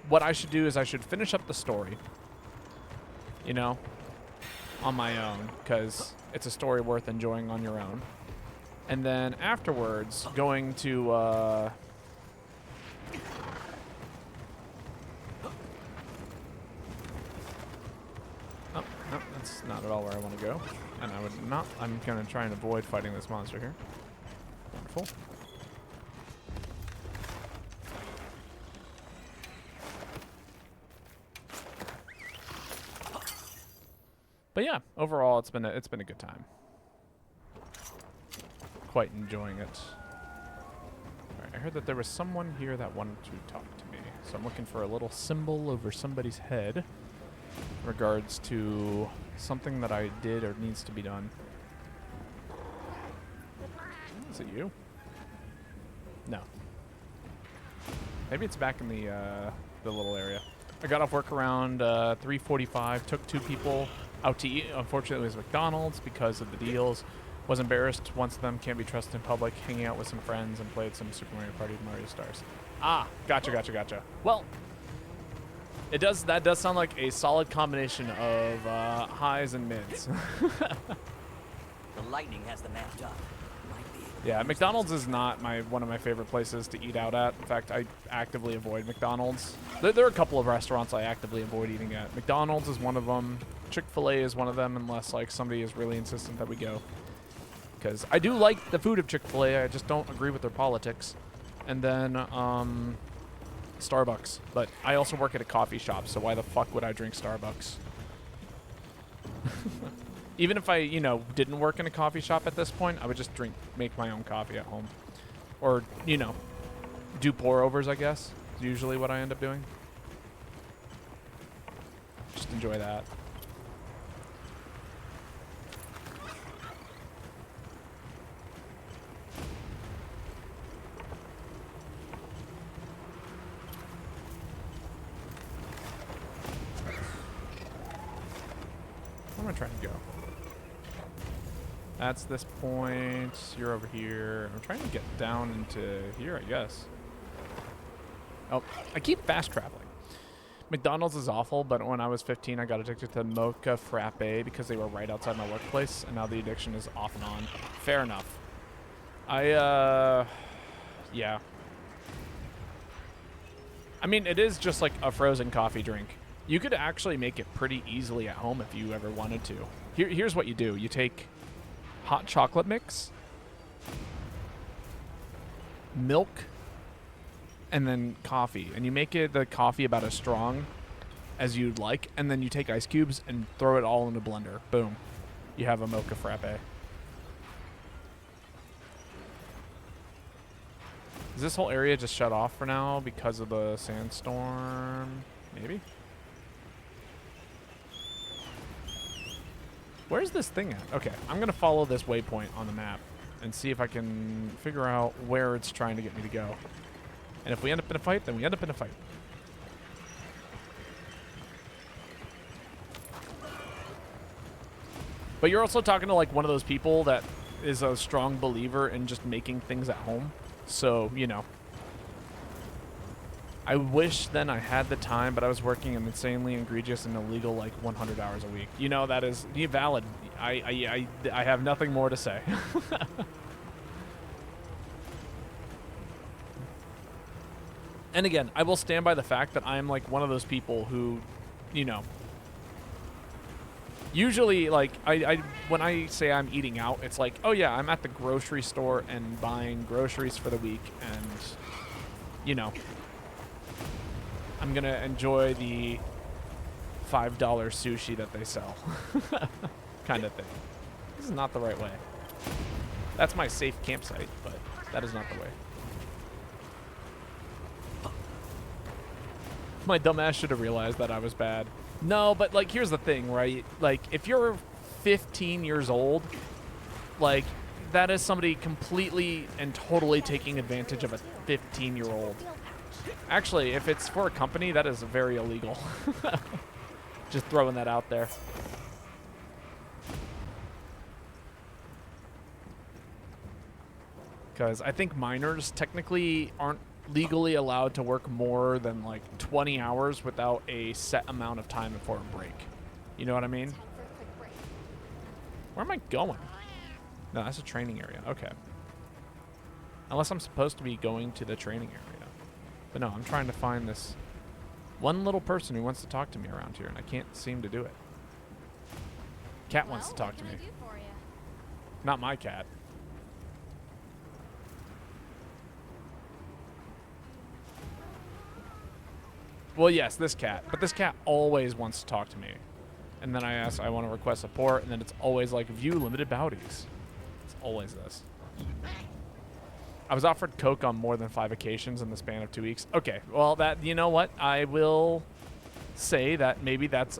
what I should do is I should finish up the story, you know, on my own, because it's a story worth enjoying on your own. And then afterwards, going to oh, no, that's not at all where I want to go. And I would not, I'm going to try and avoid fighting this monster here. Wonderful. But yeah, overall it's been a good time. Quite enjoying it. Alright, I heard that there was someone here that wanted to talk to me. So I'm looking for a little symbol over somebody's head in regards to something that I did or needs to be done. Is it you? No. Maybe it's back in the little area. I got off work around 3:45, took 2 people out to eat. Unfortunately, it was McDonald's because of the deals. Was embarrassed. Once of them can't be trusted in public. Hanging out with some friends and played some Super Mario Party Mario Stars. Ah, gotcha. Well, that does sound like a solid combination of highs and mids. The lightning has them amped up. Might be. Yeah, McDonald's is not one of my favorite places to eat out at. In fact, I actively avoid McDonald's. There are a couple of restaurants I actively avoid eating at. McDonald's is one of them. Chick-fil-A is one of them, unless like somebody is really insistent that we go. Because I do like the food of Chick-fil-A, I just don't agree with their politics. And then Starbucks. But I also work at a coffee shop, so why the fuck would I drink Starbucks? Even if I, you know, didn't work in a coffee shop at this point, I would just make my own coffee at home. Or, you know, do pour-overs, I guess. Is usually what I end up doing. Just enjoy that. am I trying to go? That's this point. You're over here. I'm trying to get down into here, I guess. Oh, I keep fast traveling. McDonald's is awful, but when I was 15, I got addicted to Mocha Frappe because they were right outside my workplace, and now the addiction is off and on. Fair enough. Yeah. I mean, it is just like a frozen coffee drink. You could actually make it pretty easily at home if you ever wanted to. Here's what you do. You take hot chocolate mix, milk, and then coffee, and you make the coffee about as strong as you'd like, and then you take ice cubes and throw it all in a blender. Boom. You have a Mocha Frappe. Is this whole area just shut off for now because of the sandstorm? Maybe? Where's this thing at? Okay, I'm going to follow this waypoint on the map and see if I can figure out where it's trying to get me to go. And if we end up in a fight, then we end up in a fight. But you're also talking to like one of those people that is a strong believer in just making things at home. So, you know. I wish then I had the time, but I was working an insanely egregious and illegal like 100 hours a week. You know, that is valid. I have nothing more to say. And again, I will stand by the fact that I am like one of those people who, you know, usually like when I say I'm eating out, it's like, oh yeah, I'm at the grocery store and buying groceries for the week, and you know, I'm gonna enjoy the $5 sushi that they sell, kind of thing. This is not the right way. That's my safe campsite, but that is not the way. My dumbass should have realized that I was bad. No, but like, here's the thing, right? Like, if you're 15 years old, like, that is somebody completely and totally taking advantage of a 15-year-old. Actually, if it's for a company, that is very illegal. Just throwing that out there. Because I think minors technically aren't legally allowed to work more than like 20 hours without a set amount of time before a break. You know what I mean? Where am I going? No, that's a training area. Okay. Unless I'm supposed to be going to the training area. But no, I'm trying to find this one little person who wants to talk to me around here, and I can't seem to do it. Cat wants to talk to me. Not my cat. Well, yes, this cat. But this cat always wants to talk to me. And then I want to request support, and then it's always like, view limited bounties. It's always this. I was offered Coke on more than 5 occasions in the span of 2 weeks. Okay, well, that, you know what? I will say that maybe that's,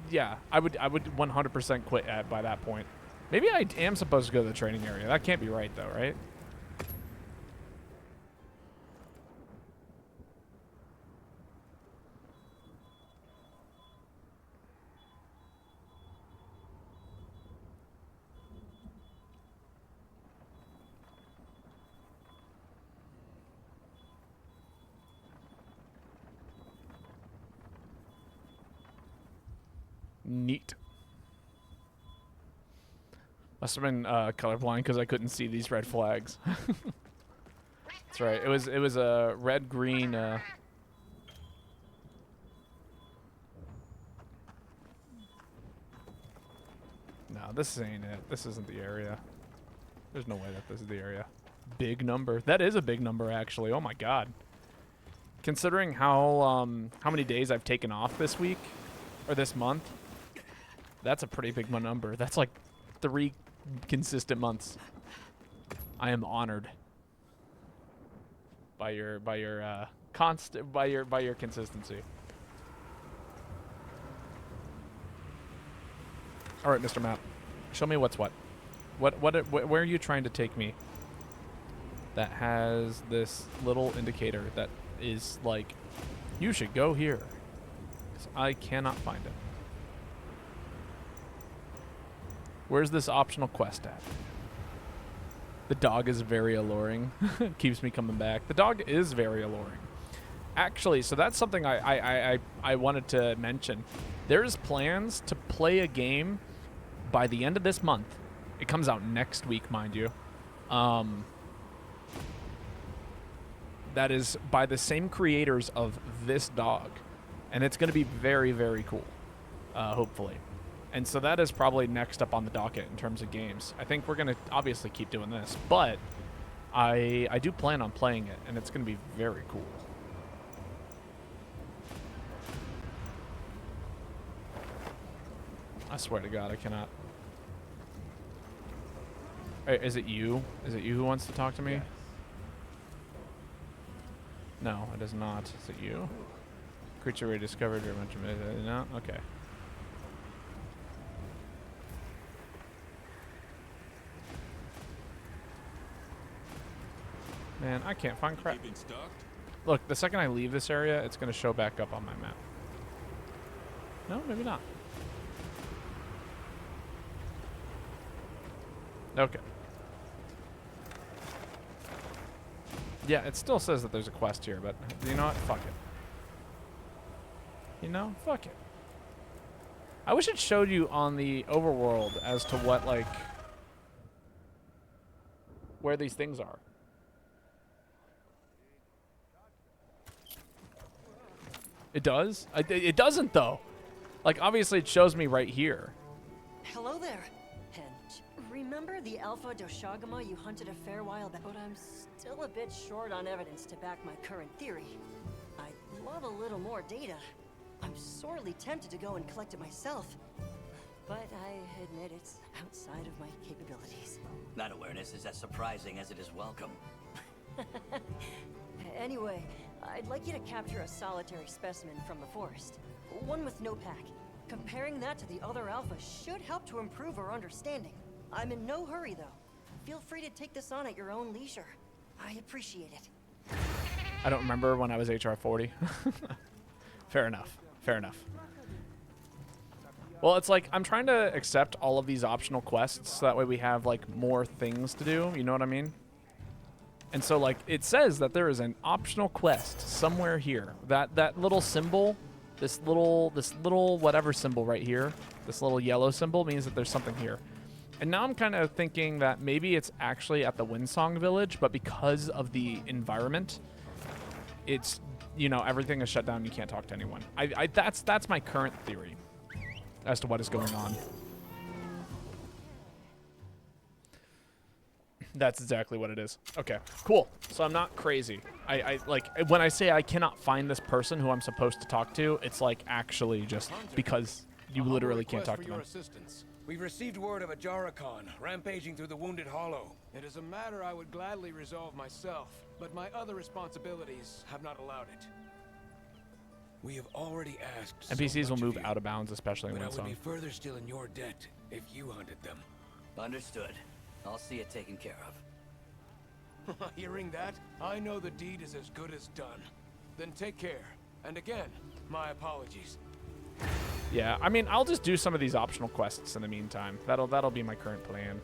yeah, I would 100% quit by that point. Maybe I am supposed to go to the training area. That can't be right, though, right? Neat. Must have been colorblind because I couldn't see these red flags. That's right. It was a red, green. No, this ain't it. This isn't the area. There's no way that this is the area. Big number. That is a big number, actually. Oh my god. Considering how many days I've taken off this week or this month. That's a pretty big number. That's like 3 consistent months. I am honored by your consistency. All right, Mr. Map. Show me what's what. Where are you trying to take me? That has this little indicator that is like, you should go here. 'Cause I cannot find it. Where's this optional quest at? The dog is very alluring. Keeps me coming back. The dog is very alluring. Actually, so that's something I wanted to mention. There's plans to play a game by the end of this month. It comes out next week, mind you. That is by the same creators of this dog. And it's going to be very, very cool, hopefully. And so that is probably next up on the docket in terms of games. I think we're going to obviously keep doing this, but I do plan on playing it, and it's going to be very cool. I swear to God, I cannot. Hey, is it you? Is it you who wants to talk to me? Yes. No, it is not. Is it you? Creature rediscovered or mentioned? No? Okay. Man, I can't find crap. Keeping stocked? Look, the second I leave this area, it's going to show back up on my map. No, maybe not. Okay. Yeah, it still says that there's a quest here, but you know what? Fuck it. You know? Fuck it. I wish it showed you on the overworld as to what, like, where these things are. It does? It doesn't, though. Like, obviously, it shows me right here. Hello there. And remember the Alpha Doshagama you hunted a fair while back? But I'm still a bit short on evidence to back my current theory. I'd love a little more data. I'm sorely tempted to go and collect it myself. But I admit it's outside of my capabilities. That awareness is as surprising as it is welcome. Anyway, I'd like you to capture a solitary specimen from the forest. One with no pack. Comparing that to the other alphas should help to improve our understanding. I'm in no hurry, though. Feel free to take this on at your own leisure. I appreciate it. I don't remember when I was HR 40. Fair enough. Fair enough. Well, it's like I'm trying to accept all of these optional quests so that way we have like more things to do, you know what I mean? And so like it says that there is an optional quest somewhere here. That little symbol, this little whatever symbol right here, this little yellow symbol means that there's something here. And now I'm kind of thinking that maybe it's actually at the Windsong Village, but because of the environment, it's, you know, everything is shut down. You can't talk to anyone. That's my current theory as to what is going on. That's exactly what it is. Okay, cool. So I'm not crazy. I like when I say I cannot find this person who I'm supposed to talk to, it's like actually just because you literally can't talk to them. We've received word of a Jarakan rampaging through the Wounded Hollow. It is a matter I would gladly resolve myself, but my other responsibilities have not allowed it. We have already asked. NPCs will move out of bounds, especially in but I would Windsong. be further still in your debt if you hunted them. Understood. I'll see it taken care of. Hearing that, I know the deed is as good as done. Then take care. And again, my apologies. Yeah, I mean, I'll just do some of these optional quests in the meantime. That'll be my current plan.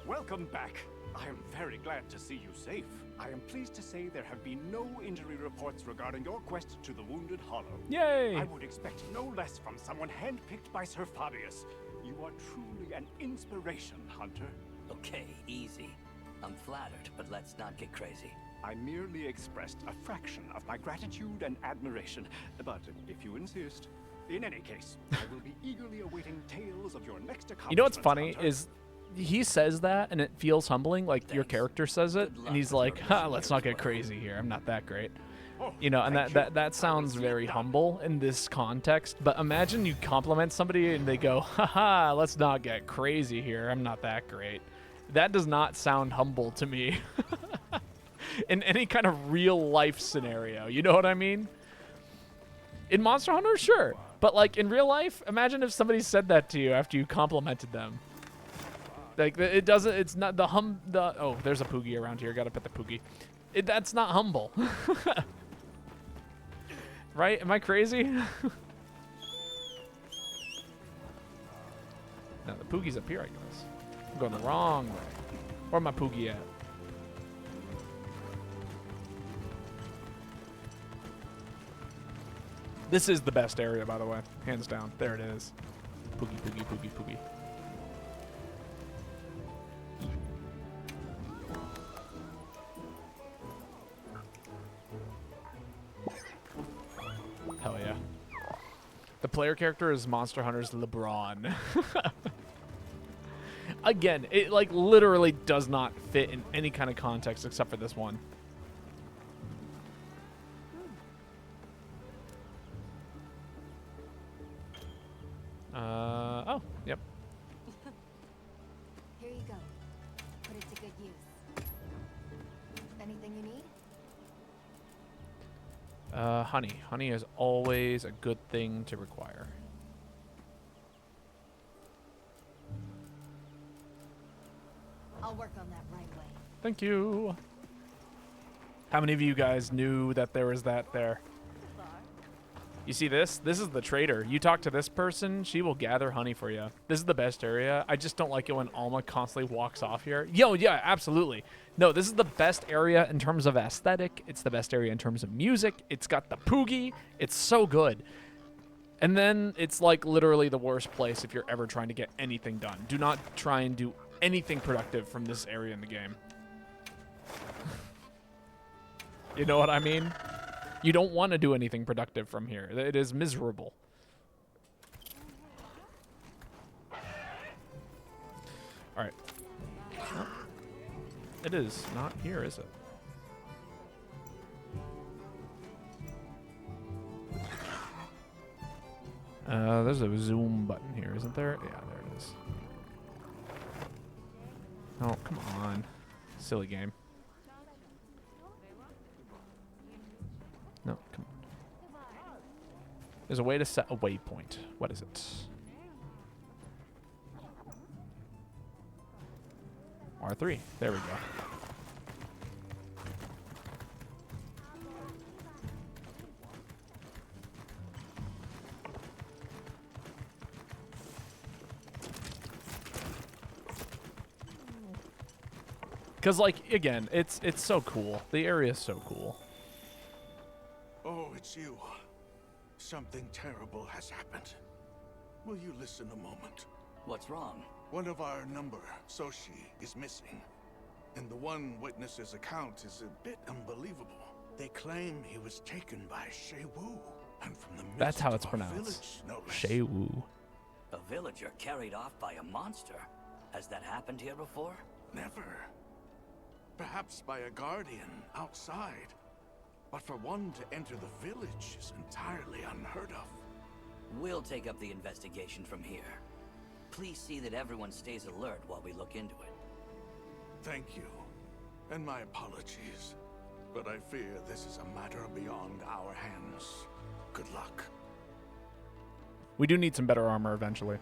Welcome back. I am very glad to see you safe. I am pleased to say there have been no injury reports regarding your quest to the Wounded Hollow. Yay! I would expect no less from someone handpicked by Sir Fabius. You are truly an inspiration, Hunter. Okay, easy. I'm flattered, but let's not get crazy. I merely expressed a fraction of my gratitude and admiration, but if you insist. In any case, I will be eagerly awaiting tales of your next accomplishments. You know what's funny Hunter. is he says that and it feels humbling, like your character says it, and he's like, "Ha, let's not get crazy here. I'm not that great." Oh, You know, and thank you. that sounds very humble in this context. But imagine you compliment somebody and they go, "Haha, let's not get crazy here. I'm not that great." That does not sound humble to me. In any kind of real life scenario, you know what I mean? In Monster Hunter, sure. But like in real life, imagine if somebody said that to you after you complimented them. Like it doesn't. It's not the oh, there's a Poogie around here. Got to pet the Poogie. That's not humble. Right? Am I crazy? No, the Poogie's up here, I guess. I'm going the wrong way. Where my Poogie at? This is the best area, by the way. Hands down. There it is. Poogie, Poogie, Poogie, Poogie. Hell yeah. The player character is Monster Hunter's LeBron. Again, it like literally does not fit in any kind of context except for this one. Oh, yep. Here you go. Put it to good use. Anything you need? Honey. Honey is always a good thing to require. I'll work on that right away. Thank you. How many of you guys knew that there was that there? You see this? This is the trader. You talk to this person, she will gather honey for you. This is the best area. I just don't like it when Alma constantly walks off here. Yo, yeah, absolutely. No, this is the best area in terms of aesthetic. It's the best area in terms of music. It's got the Poogie. It's so good. And then it's like literally the worst place if you're ever trying to get anything done. Do not try and do anything productive from this area in the game. You know what I mean? You don't want to do anything productive from here. It is miserable. All right. Oh. It is not here, is it? There's a zoom button here, isn't there? Yeah, there it is. Oh, come on. Silly game. No, come on. There's a way to set a waypoint. What is it? R3. There we go. Because, like, again, it's so cool. The area is so cool. Oh, it's you. Something terrible has happened. Will you listen a moment? What's wrong? One of our number, Soshi, is missing. And the one witness's account is a bit unbelievable. They claim he was taken by Shei Wu. And from the That's how it's midst of our pronounced. village, no less. Shei Wu. A villager carried off by a monster. Has that happened here before? Never. Perhaps by a guardian outside. But for one to enter the village is entirely unheard of. We'll take up the investigation from here. Please see that everyone stays alert while we look into it. Thank you. And my apologies. But I fear this is a matter beyond our hands. Good luck. We do need some better armor eventually.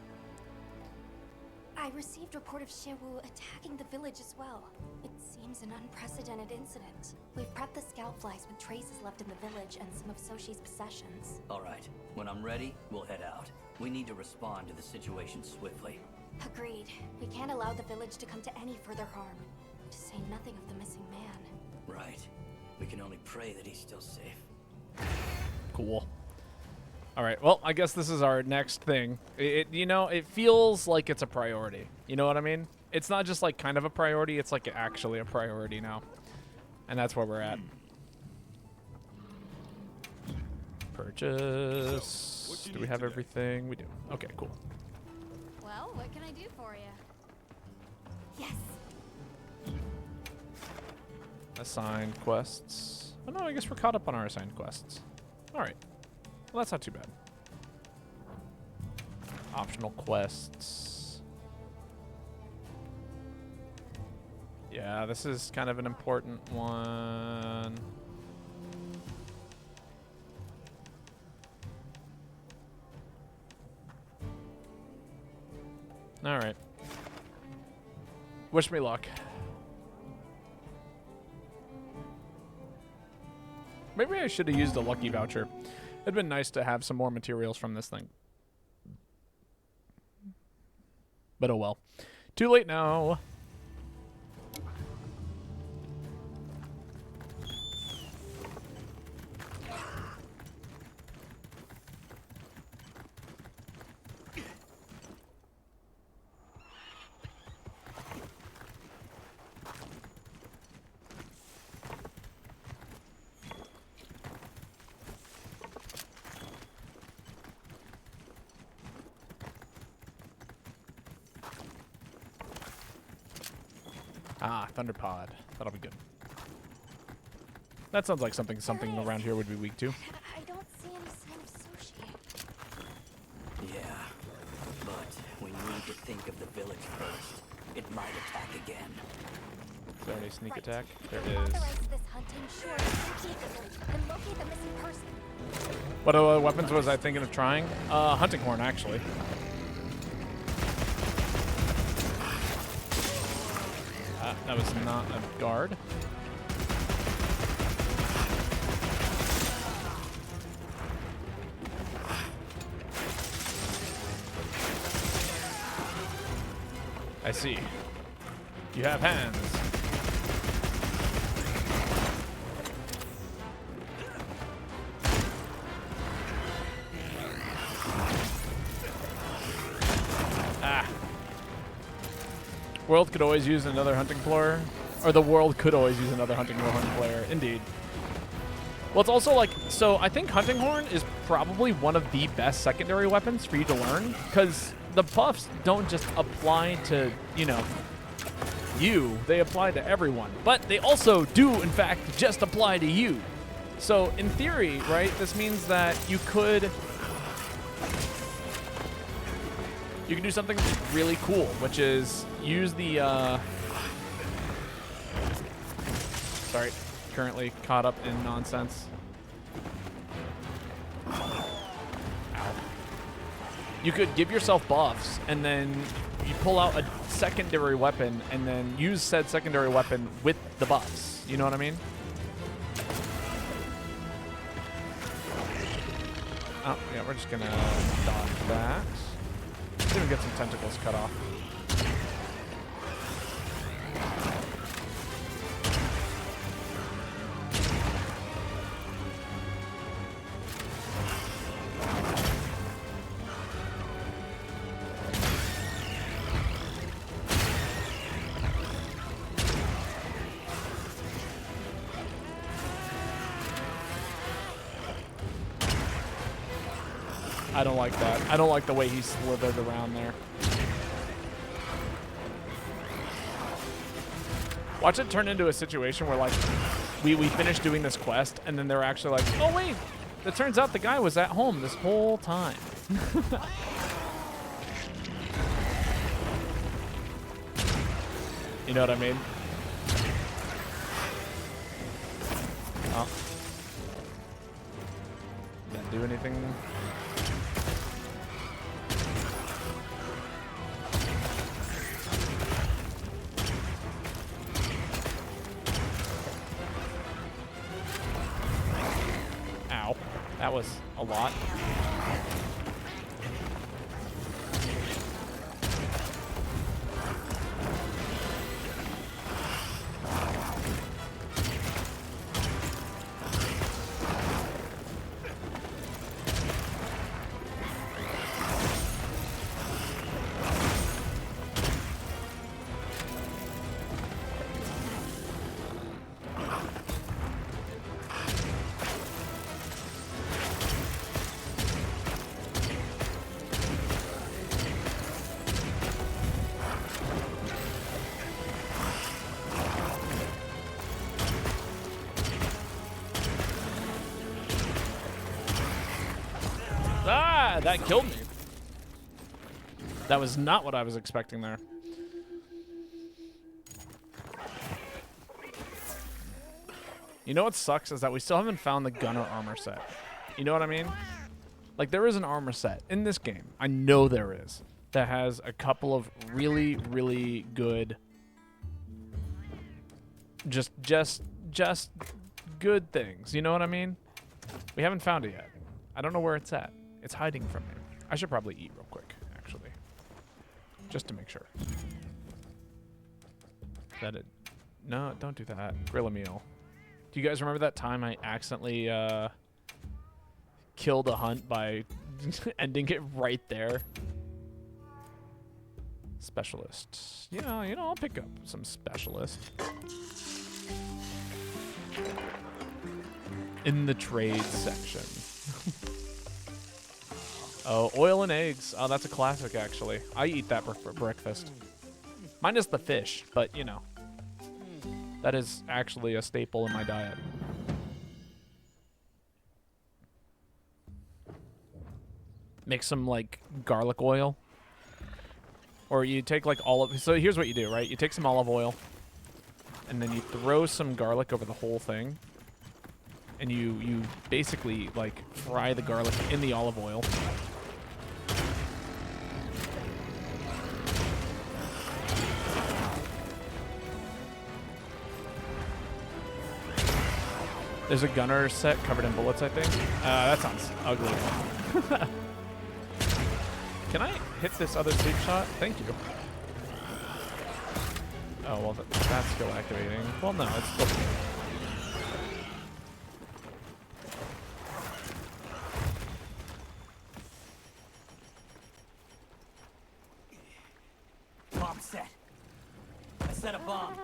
I received report of Shewu attacking the village as well. It seems an unprecedented incident. We've prepped the scout flags with traces left in the village and some of Soshi's possessions. All right. When I'm ready, we'll head out. We need to respond to the situation swiftly. Agreed. We can't allow the village to come to any further harm. To say nothing of the missing man. Right. We can only pray that he's still safe. Cool. All right. Well, I guess this is our next thing. You know, it feels like it's a priority. You know what I mean? It's not just like kind of a priority. It's like actually a priority now. And that's where we're at. Purchase. Do we have everything? We do. Okay, cool. Well, what can I do for you? Yes. Assigned quests. Oh no, I guess we're caught up on our assigned quests. All right. Well, that's not too bad. Optional quests. Yeah, this is kind of an important one. All right. Wish me luck. Maybe I should have used a lucky voucher. It'd been nice to have some more materials from this thing. But oh well. Too late now. Ah, Thunderpod. That'll be good. That sounds like something around here would be weak to. I don't see any sign of sushi. Yeah, but we need to think of the village first. It might attack again. Is there any sneak attack? There If we is. authorize this hunting, sure, locate the village and locate the missing person. What other weapons was I thinking of trying? Hunting horn, actually. That was not a guard. I see. You have hands. World could always use another hunting player. Or the world could always use another hunting horn player. Indeed. Well, it's also like, so I think hunting horn is probably one of the best secondary weapons for you to learn, because the buffs don't just apply to, you know, you. They apply to everyone. But they also do, in fact, just apply to you. So in theory, right, this means that you could do something really cool, which is use the, sorry, currently caught up in nonsense. Ow. You could give yourself buffs, and then you pull out a secondary weapon, and then use said secondary weapon with the buffs. You know what I mean? Oh, yeah, we're just gonna dodge that. Let's even get some tentacles cut off. I don't like that. I don't like the way he slithered around there. Watch it turn into a situation where, like, we finish doing this quest, and then they're actually like, oh, wait, it turns out the guy was at home this whole time. You know what I mean? Oh. Didn't do anything. Ow. That was a lot. Ah, that killed me. That was not what I was expecting there. You know what sucks is that we still haven't found the gunner armor set. You know what I mean? Like, there is an armor set in this game. I know there is. That has a couple of really, really good, just good things. You know what I mean? We haven't found it yet. I don't know where it's at. It's hiding from me. I should probably eat real quick, actually. just to make sure. That it. No, don't do that. Grill a meal. Do you guys remember that time I accidentally killed a hunt by ending it right there? Specialist. Yeah, you know, I'll pick up some specialist. In the trade section. Oh, oil and eggs. Oh, that's a classic, actually. I eat that for breakfast. Minus the fish, but, you know. That is actually a staple in my diet. Make some, like, garlic oil. Or you take, like, olive... So here's what you do, right? You take some olive oil. And then you throw some garlic over the whole thing. And you basically, like, fry the garlic in the olive oil. There's a gunner set covered in bullets, I think. That sounds ugly. Can I hit this other sleep shot? Thank you. Oh, well, that's still activating. Well, no, it's still... Bomb set. I set a bomb.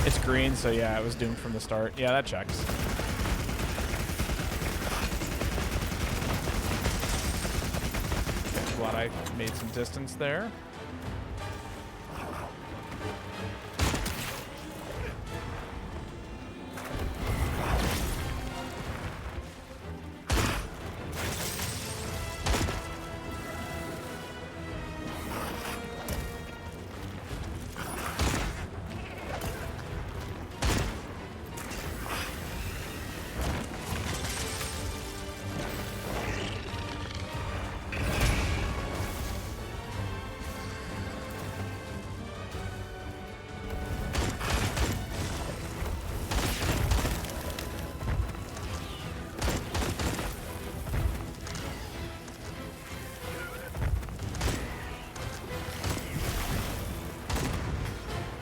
It's green, so yeah, it was doomed from the start. Yeah, that checks. Glad I made some distance there.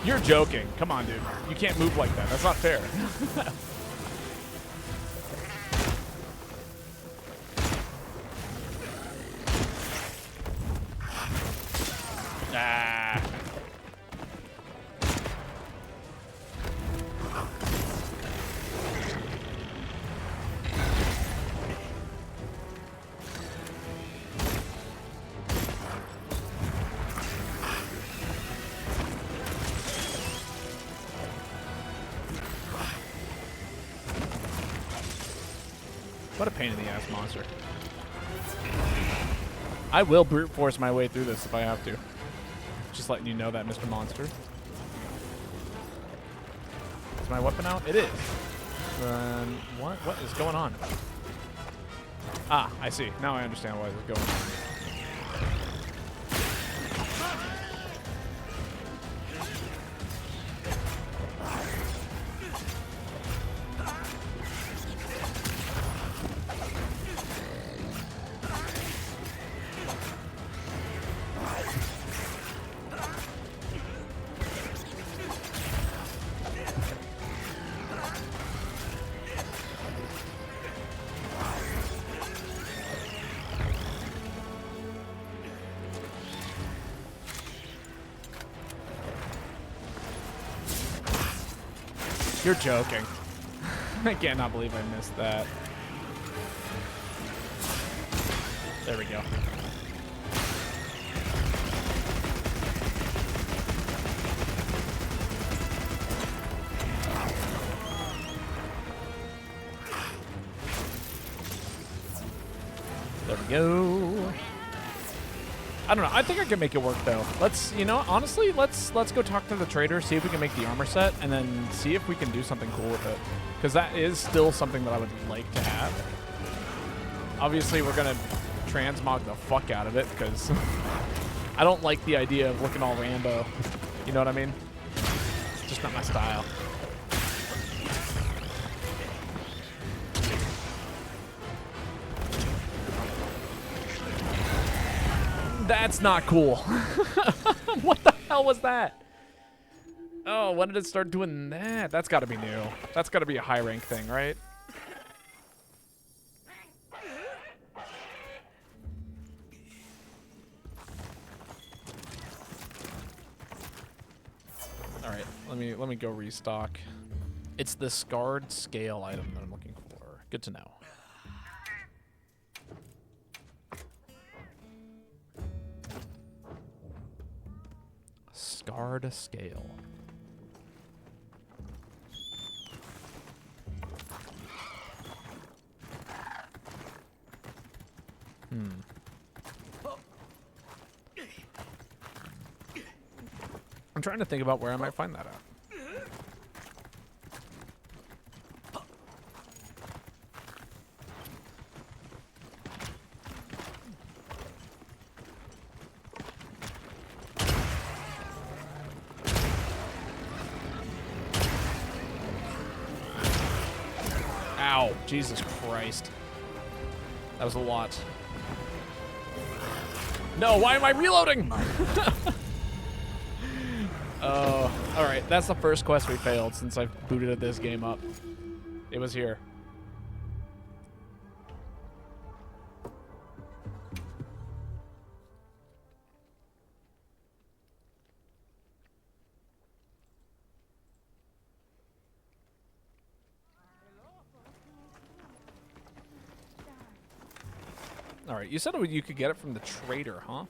You're joking. Come on, dude. You can't move like that. That's not fair. Ah. What a pain in the ass monster. I will brute force my way through this if I have to. Just letting you know that, Mr. Monster. Is my weapon out? It is. What is going on? Ah, I see. Now I understand why it's going on. You're joking. I cannot believe I missed that. There we go. There we go. I don't know. I think I can make it work though. Let's, you know, honestly, let's go talk to the trader, see if we can make the armor set, and then see if we can do something cool with it. Because that is still something that I would like to have. Obviously, we're gonna transmog the fuck out of it because I don't like the idea of looking all Rambo. You know what I mean? It's just not my style. That's not cool. What the hell was that? Oh, when did it start doing that? That's got to be new. That's got to be a high rank thing, right? All right, let me go restock. It's the scarred scale item that I'm looking for. Good to know. Scarred scale. I'm trying to think about where I might find that at. Ow, Jesus Christ. That was a lot. No, why am I reloading? Oh, all right. That's the first quest we failed since I've booted this game up. It was here. All right, you said you could get it from the trader, huh?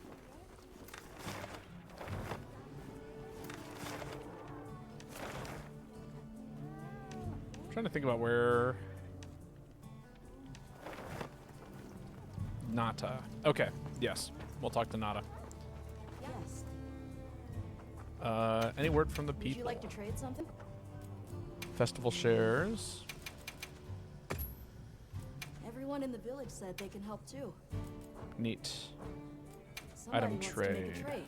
I'm trying to think about where... Nata. Okay, yes. We'll talk to Nata. Yes. Any word from the people? Would you like to trade something? Festival shares. Everyone in the village said they can help too. Neat. Somebody Item wants to make a trade. trade.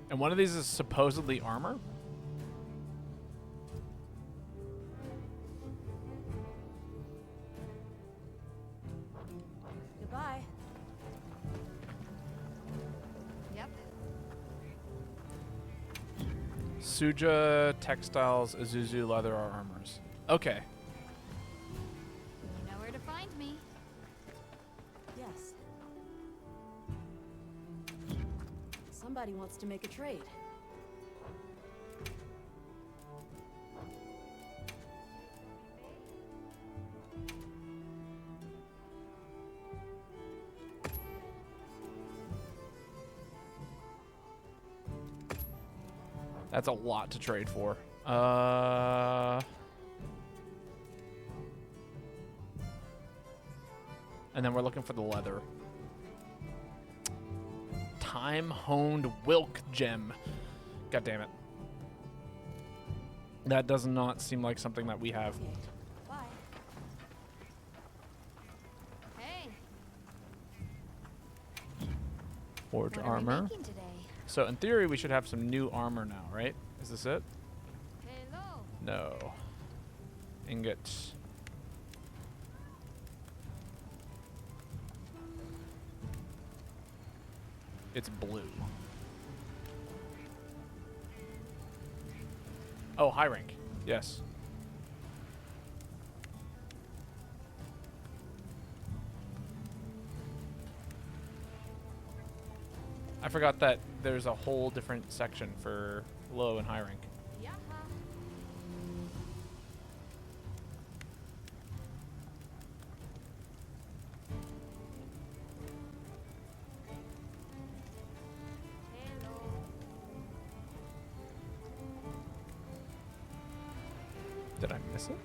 And one of these is supposedly armor? Goodbye. Yep. Suja, textiles, Azuzu, leather, or armors. Okay. You know where to find me. Yes. Somebody wants to make a trade. That's a lot to trade for. And then we're looking for the leather. Time-honed Wilk gem. God damn it. That does not seem like something that we have. Okay. Bye. Hey. Forge What are we armor. making today? So in theory, we should have some new armor now, right? Is this it? Hello. No. Ingot. It's blue. Oh, high rank. Yes. I forgot that there's a whole different section for low and high rank. Yaha. Hello. Did I miss it?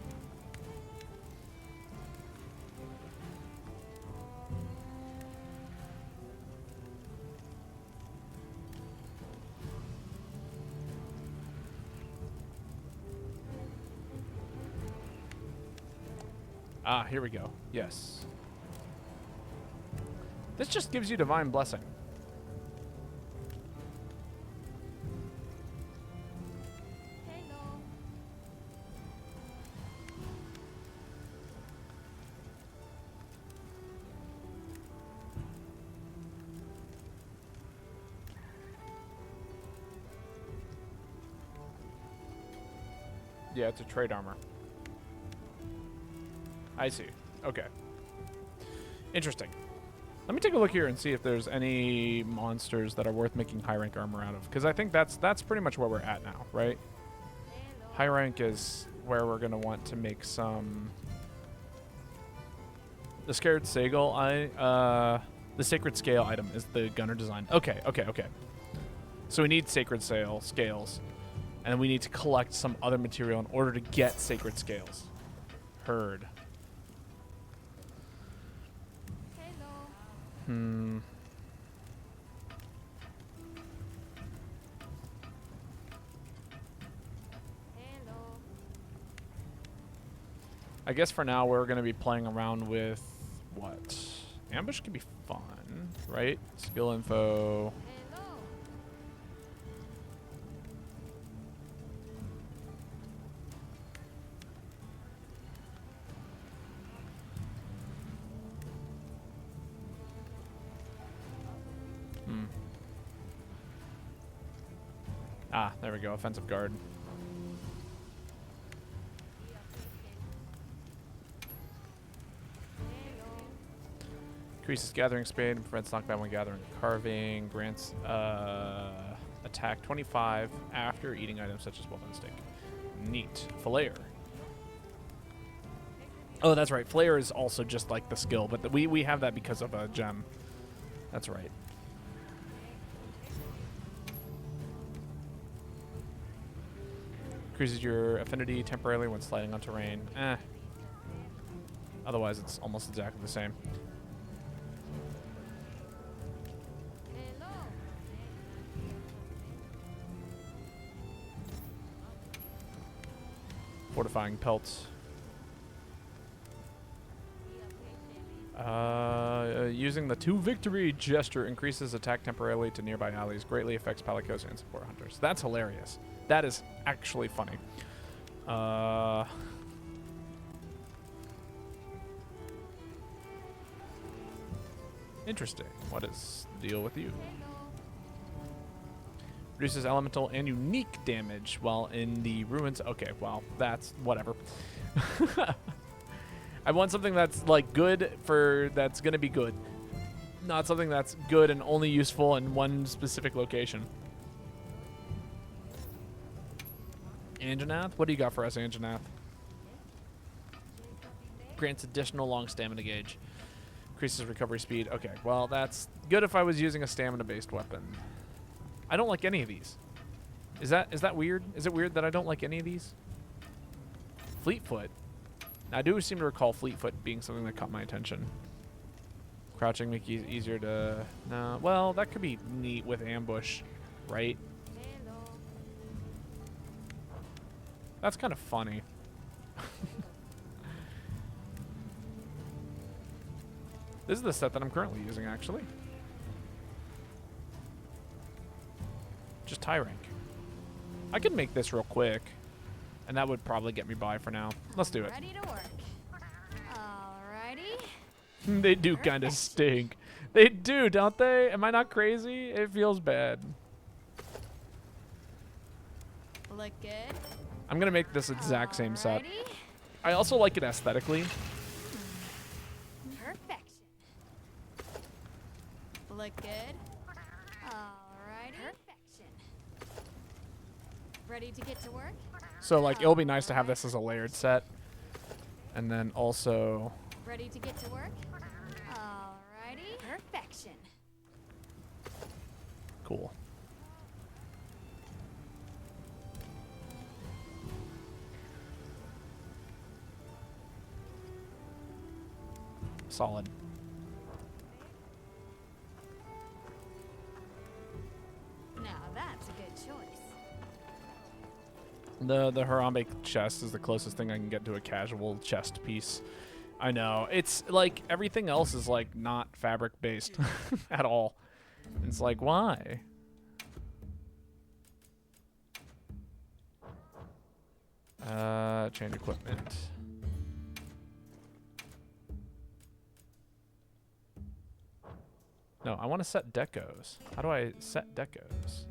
Ah, here we go. Yes. This just gives you divine blessing. Yeah, it's a trade armor. I see. Okay. Interesting. Let me take a look here and see if there's any monsters that are worth making high rank armor out of, because I think that's pretty much where we're at now, right? High rank is where we're gonna want to make some. The scared Seagull, the sacred scale item is the gunner design. Okay. So we need sacred scales, and we need to collect some other material in order to get sacred scales. Heard. I guess for now we're going to be playing around with what? Ambush could be fun, right? Skill info. Ah, there we go. Offensive guard. Increases gathering speed and prevents knockback when gathering carving. Grants attack 25 after eating items such as weapon stick. Neat. Flair. Oh, that's right. Flair is also just like the skill, but we have that because of a gem. That's right. Increases your affinity temporarily when sliding on terrain. Otherwise, it's almost exactly the same. Fortifying pelts. Using the 2 victory gesture increases attack temporarily to nearby allies. Greatly affects palicos and support hunters. That's hilarious. That is actually funny. Interesting. What is the deal with you? Reduces elemental and unique damage while in the ruins. Okay, well, that's whatever. I want something that's like good that's gonna be good. Not something that's good and only useful in one specific location. Anjanath? What do you got for us, Anjanath? Grants additional long stamina gauge. Increases recovery speed. Okay, well, that's good if I was using a stamina-based weapon. I don't like any of these. Is that weird? Is it weird that I don't like any of these? Fleetfoot. I do seem to recall Fleetfoot being something that caught my attention. Crouching make it easier to... No, well, that could be neat with ambush, right? That's kind of funny. This is the set that I'm currently using, actually. Just high rank. I could make this real quick, and that would probably get me by for now. Let's do it. Ready to work. Alrighty. They do kind of stink. They do, don't they? Am I not crazy? It feels bad. Look good. I'm gonna make this exact same set. Alrighty. I also like it aesthetically. Perfection. Look good. Alrighty. Perfection. Ready to get to work? So like, it'll be nice to have this as a layered set, and then also. Ready to get to work? Alrighty. Perfection. Cool. Solid. Now that's a good choice. The Harambe chest is the closest thing I can get to a casual chest piece. I know. It's like everything else is like not fabric based at all. It's like, why? Change equipment. No, I want to set decos. How do I set decos?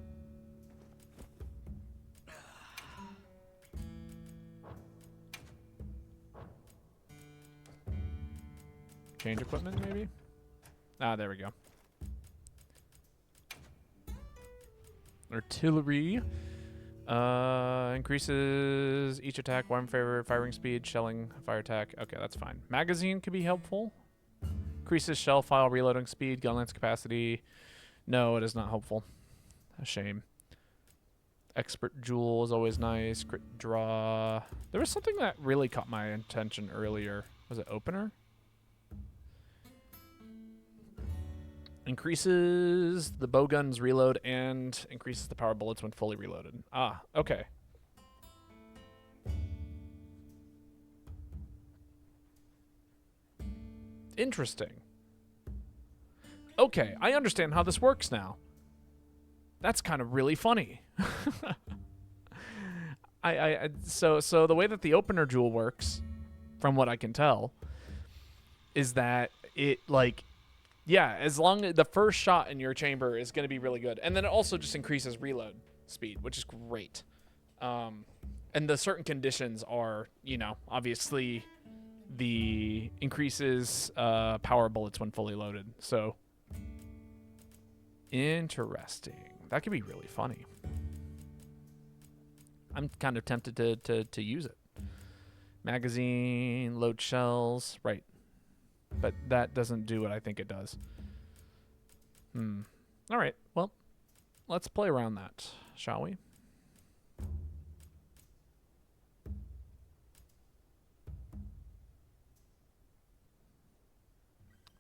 Change equipment, maybe? Ah, there we go. Artillery. Increases each attack, one favor, firing speed, shelling, fire attack. Okay, that's fine. Magazine could be helpful. Increases shell file reloading speed, gun lance capacity. No, it is not helpful. A shame. Expert Jewel is always nice. Crit draw. There was something that really caught my attention earlier. Was it opener? Increases the bowgun's reload and increases the power bullets when fully reloaded. Ah, okay. Interesting. Okay, I understand how this works now. That's kind of really funny. So the way that the opener jewel works, from what I can tell, is that it like, yeah, as long as the first shot in your chamber is going to be really good, and then it also just increases reload speed, which is great. And the certain conditions are, you know, obviously the increases power bullets when fully loaded. So interesting. That could be really funny. I'm kind of tempted to use it. Magazine, load shells, right. But that doesn't do what I think it does. All right, well, let's play around that, shall we?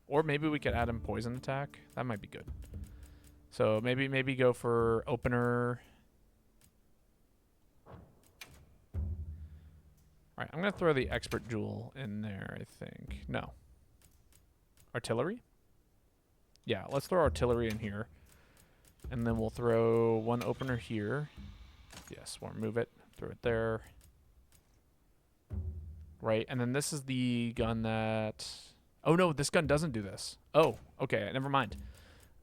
Or maybe we could add in poison attack. That might be good. So maybe go for opener. All right, I'm going to throw the expert jewel in there, I think. No. Artillery? Yeah, let's throw artillery in here. And then we'll throw one opener here. Yes, we'll remove it. Throw it there. Right, and then this is the gun that... Oh, no, this gun doesn't do this. Oh, okay, never mind.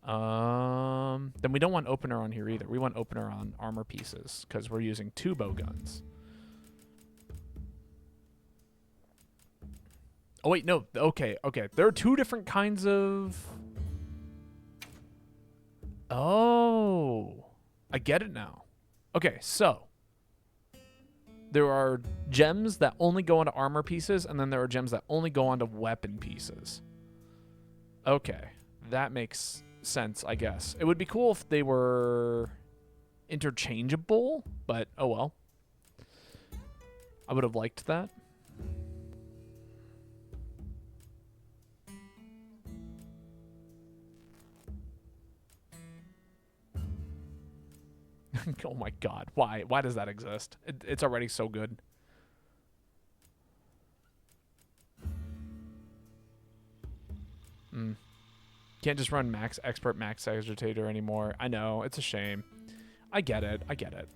Then we don't want opener on here either. We want opener on armor pieces because we're using 2 bow guns. Oh, wait, no. Okay. There are 2 different kinds of... Oh. I get it now. Okay, so. There are gems that only go onto armor pieces, and then there are gems that only go onto weapon pieces. Okay. That makes sense, I guess. It would be cool if they were interchangeable, but oh well. I would have liked that. Oh my god. Why? Why does that exist? It's already so good. Can't just run max expert max agitator anymore. I know, it's a shame. I get it. I get it.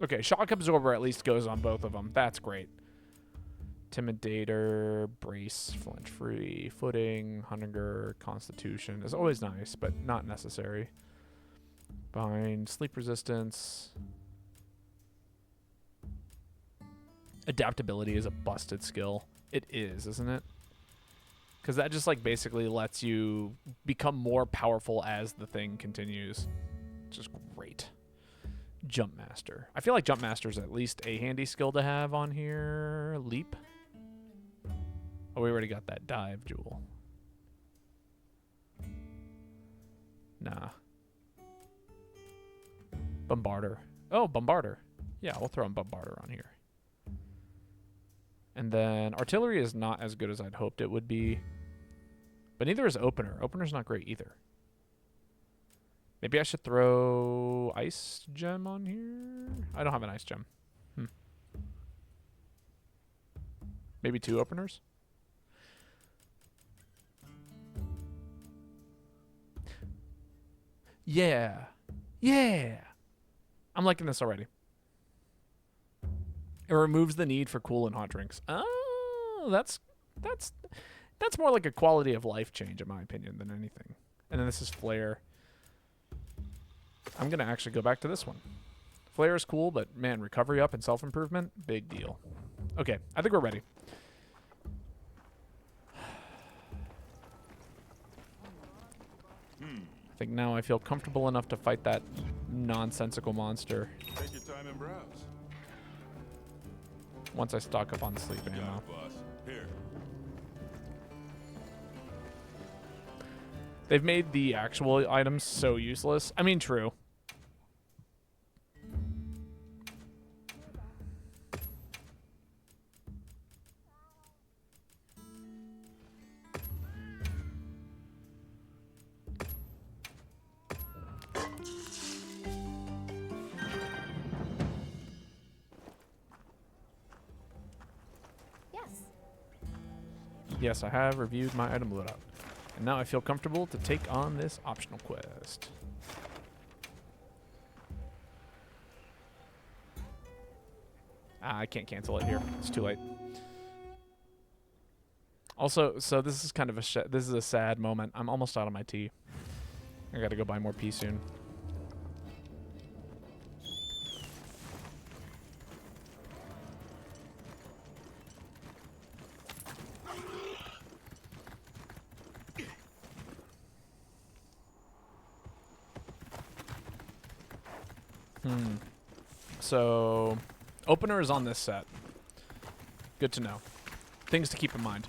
Okay, shock absorber at least goes on both of them. That's great. Intimidator, brace, flinch free, footing, hunger, constitution is always nice, but not necessary. Bind, sleep resistance. Adaptability is a busted skill. It is, isn't it? Because that just like basically lets you become more powerful as the thing continues. Which is great. Jump Master. I feel like Jump Master is at least a handy skill to have on here. Leap. Oh, we already got that dive jewel. Nah. Bombarder. Oh, Bombarder. Yeah, we'll throw in Bombarder on here. And then artillery is not as good as I'd hoped it would be. But neither is opener. Opener's not great either. Maybe I should throw ice gem on here? I don't have an ice gem. Maybe 2 openers? Yeah. Yeah. I'm liking this already. It removes the need for cool and hot drinks. Oh, that's more like a quality of life change in my opinion than anything. And then this is flare. I'm going to actually go back to this one. Flare is cool, but man, recovery up and self-improvement, big deal. Okay, I think we're ready. I think now I feel comfortable enough to fight that nonsensical monster. Take your time and browse. Once I stock up on sleep Got ammo. it, boss. Here. They've made the actual items so useless. I mean, true. Yes, I have reviewed my item loadout. And now I feel comfortable to take on this optional quest. I can't cancel it here. It's too late. Also, so this is kind of this is a sad moment. I'm almost out of my tea. I gotta go buy more pee soon. So, opener is on this set. Good to know. Things to keep in mind.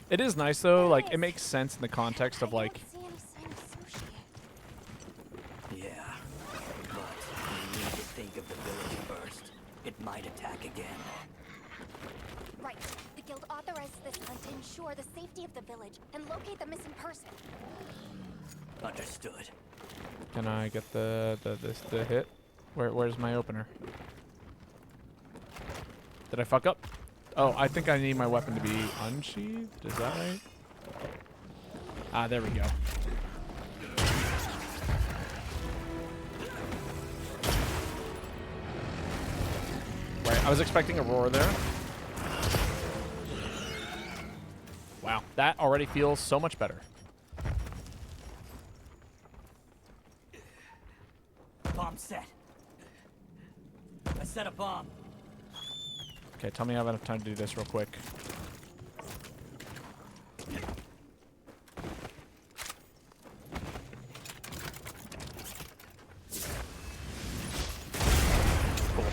It is nice though, like it makes sense in the context of like yeah, but we need to think of the village first. It might attack again. Right. The guild authorized this hunt to ensure the safety of the village and locate the missing person. Understood. Can I get the hit? Where's my opener? Did I fuck up? Oh, I think I need my weapon to be unsheathed. Is that right? Ah, there we go. Right, I was expecting a roar there. Wow, that already feels so much better. Bomb set. I set a bomb. Okay, tell me I have enough time to do this real quick. Cool.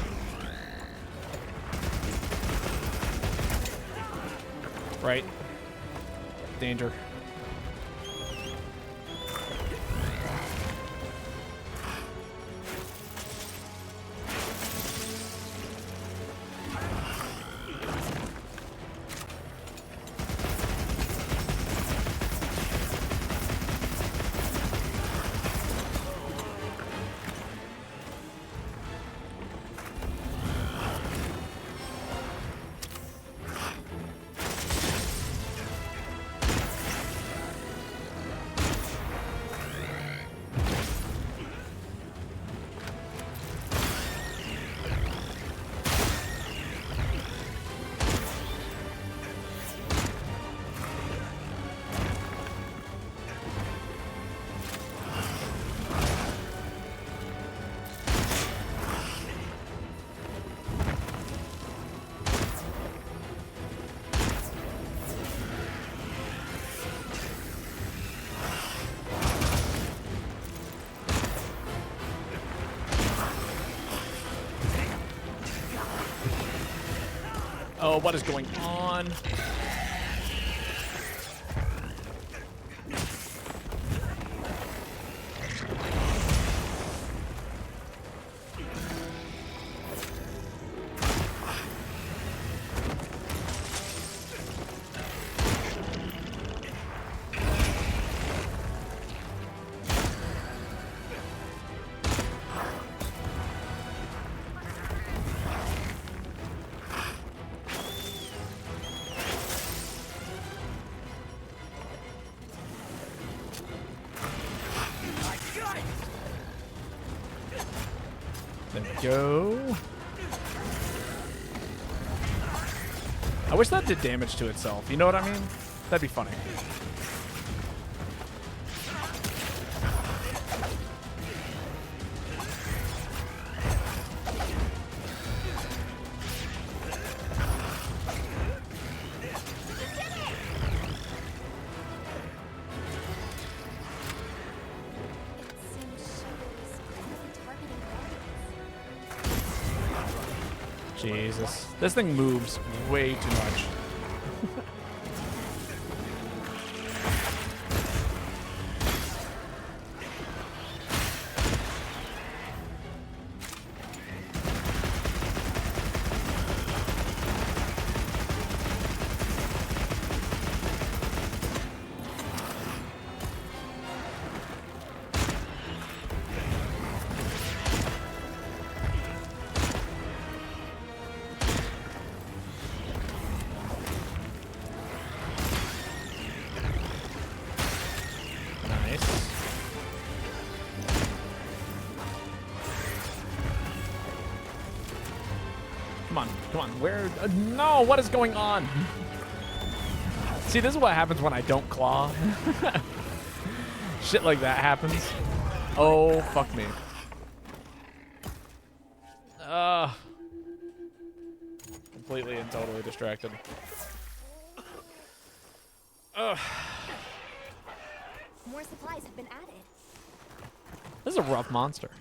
Right. Danger. Oh, what is going on? There we go. wish that did damage to itself. You know what I mean? That'd be funny. Jesus. This thing moves way too much. Come on, where? No, what is going on? See, this is what happens when I don't claw. Shit like that happens. Oh, fuck me. Completely and totally distracted. More supplies have been added. This is a rough monster.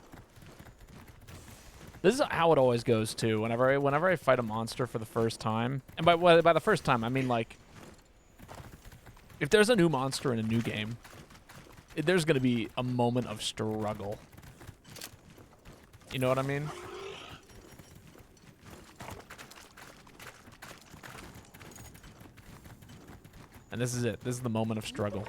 This is how it always goes too. Whenever I fight a monster for the first time, and by the first time I mean like, if there's a new monster in a new game, there's gonna be a moment of struggle. You know what I mean? And this is it. This is the moment of struggle.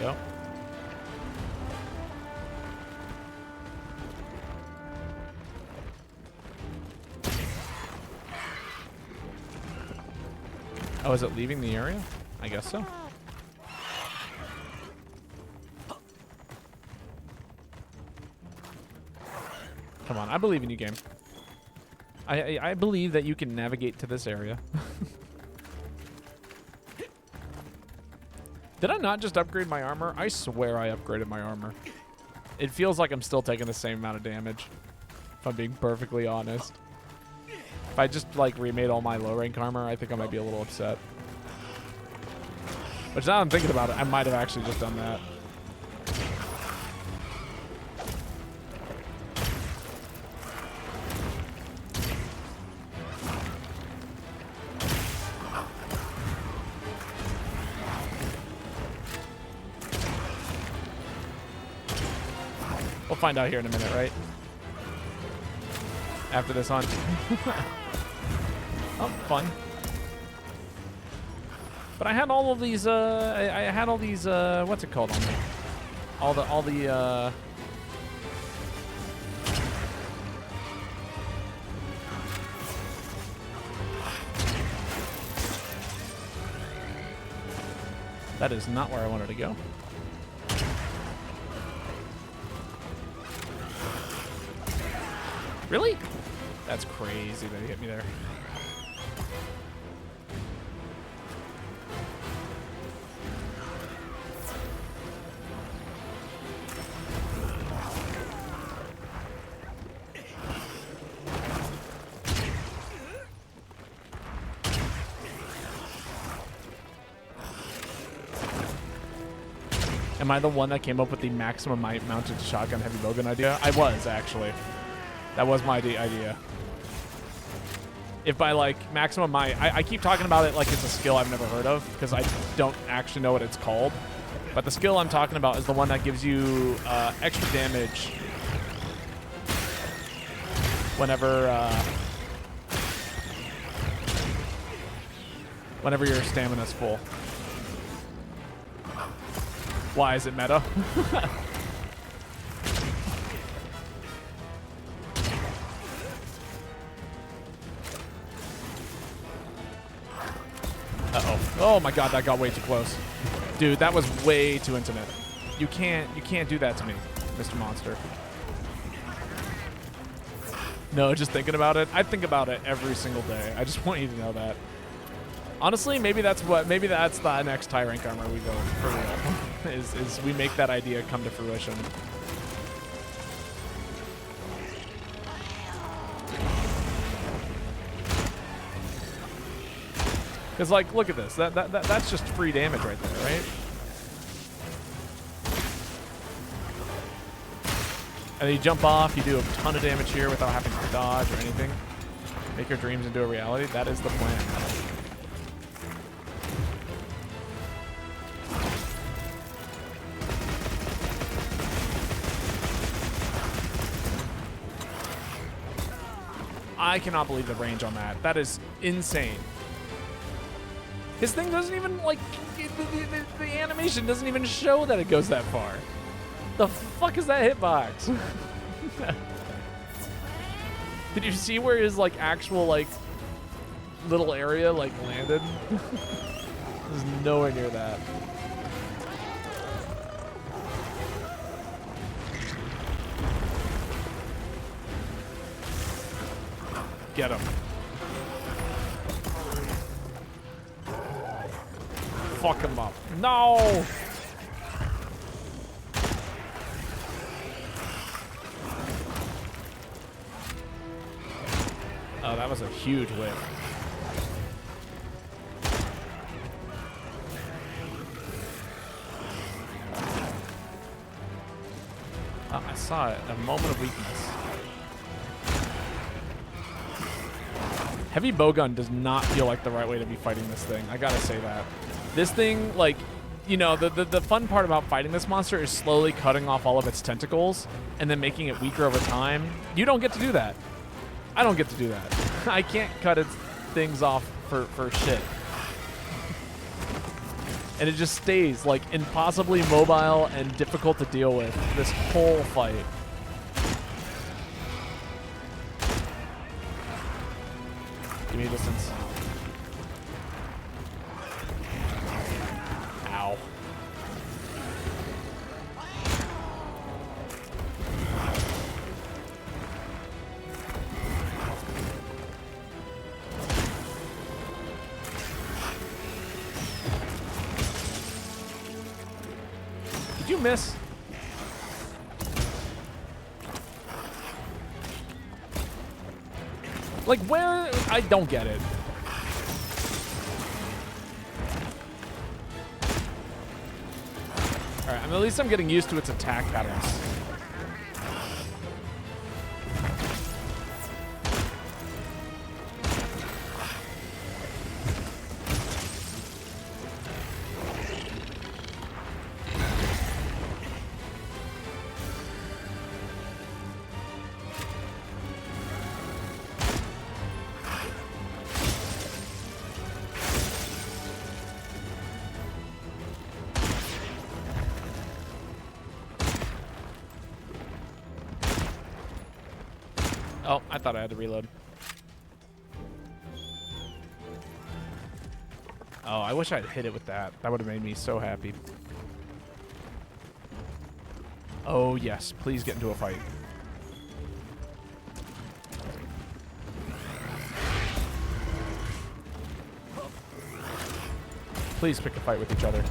Go. Oh, is it leaving the area? I guess so. Come on, I believe in you, game. I believe that you can navigate to this area. Did I not just upgrade my armor? I swear I upgraded my armor. It feels like I'm still taking the same amount of damage, if I'm being perfectly honest. If I just, like, remade all my low-rank armor, I think I might be a little upset. But now I'm thinking about it, I might have actually just done that. We'll find out here in a minute, right? After this hunt. Oh, fun. But I had all of these, I had all these, what's it called on me? All the, that is not where I wanted to go. Really? That's crazy that he hit me there. Am I the one that came up with the maximum mounted shotgun heavy bowgun idea? I was, actually. That was my idea. If by, like, maximum I keep talking about it like it's a skill I've never heard of, because I don't actually know what it's called. But the skill I'm talking about is the one that gives you extra damage whenever your stamina's full. Why is it meta? Uh-oh. Oh my god, that got way too close. Dude, that was way too intimate. You can't do that to me, Mr. Monster. No, just thinking about it. I think about it every single day. I just want you to know that. Honestly, maybe that's the next tie rank armor we go for real. is we make that idea come to fruition. Because, like, look at this. That's just free damage right there, right? And then you jump off, you do a ton of damage here without having to dodge or anything. Make your dreams into a reality. That is the plan. I cannot believe the range on that. That is insane. His thing doesn't even, like, the animation doesn't even show that it goes that far. The fuck is that hitbox? Did you see where his, like, actual, like, little area, like, landed? There's nowhere near that. Get him. Fuck him up. No! Oh, that was a huge whip. Oh, I saw it. A moment of weakness. Heavy bowgun does not feel like the right way to be fighting this thing. I gotta say that. This thing, like, you know, the fun part about fighting this monster is slowly cutting off all of its tentacles and then making it weaker over time. You don't get to do that. I don't get to do that. I can't cut its things off for shit. And it just stays, like, impossibly mobile and difficult to deal with this whole fight. Give me distance. Ow. Did you miss? Like, where? I don't get it. Alright, I mean, at least I'm getting used to its attack patterns. Oh, I thought I had to reload. Oh, I wish I'd hit it with that. That would have made me so happy. Oh, yes. Please get into a fight. Please pick a fight with each other.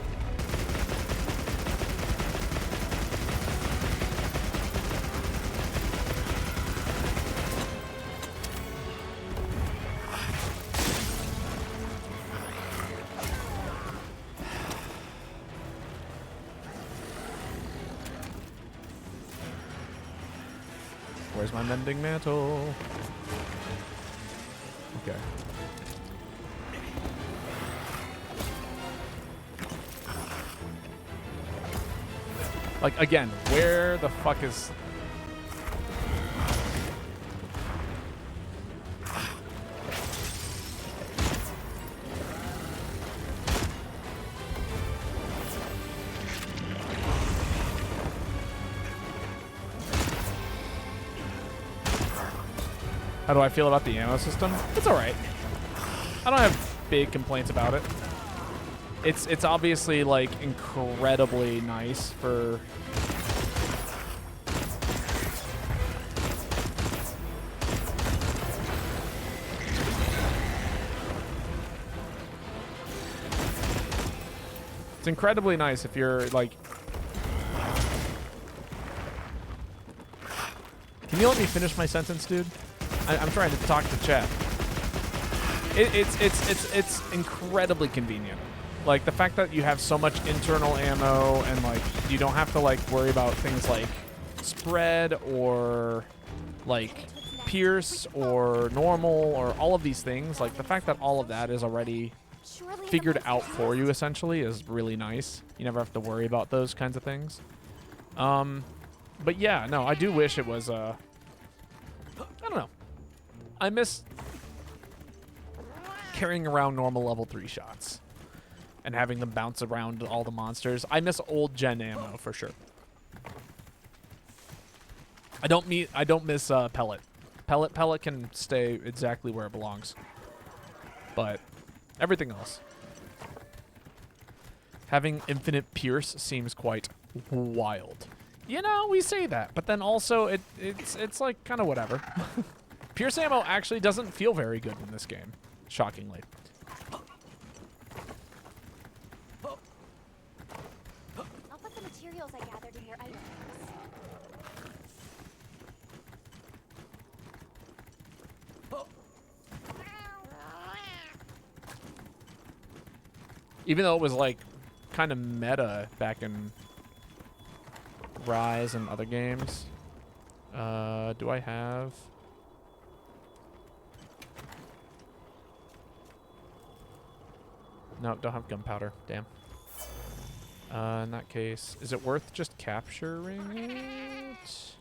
Where's my mending mantle? Okay. Like, again, where the fuck is... How do I feel about the ammo system? It's alright. I don't have big complaints about it. It's obviously like incredibly nice for it's incredibly nice if you're like. Can you let me finish my sentence, dude? I'm trying to talk to chat. It's incredibly convenient. Like the fact that you have so much internal ammo and like you don't have to like worry about things like spread or like pierce or normal or all of these things. Like the fact that all of that is already figured out for you essentially is really nice. You never have to worry about those kinds of things. But yeah, no, I do wish it was, I don't know. I miss carrying around normal level 3 shots and having them bounce around all the monsters. I miss old gen ammo for sure. I don't miss pellet. Pellet can stay exactly where it belongs. But everything else. Having infinite pierce seems quite wild. You know, we say that, but then also it's like kind of whatever. Pierce ammo actually doesn't feel very good in this game, shockingly. I'll put the materials I gathered in your items. Even though it was like kind of meta back in Rise and other games. Do I have? No, don't have gunpowder. Damn. In that case, is it worth just capturing it?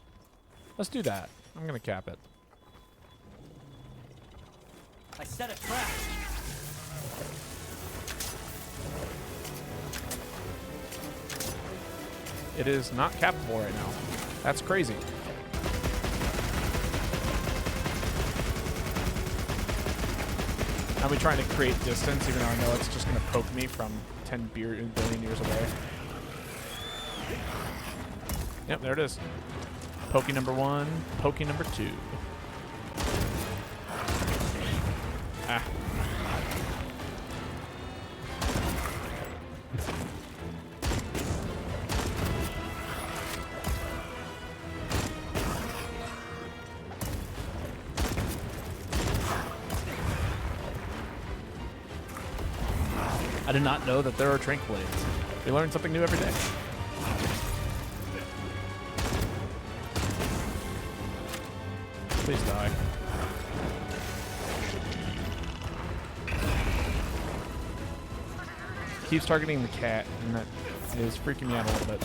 Let's do that. I'm gonna cap it. I set a trap. It is not capable right now. That's crazy. I'll be trying to create distance, even though I know it's just going to poke me from 10 billion years away. Yep, there it is. Pokey number 1, pokey number 2. Ah. I did not know that there are trank blades. We learn something new every day. Please die. Keeps targeting the cat, and that is freaking me out a little bit.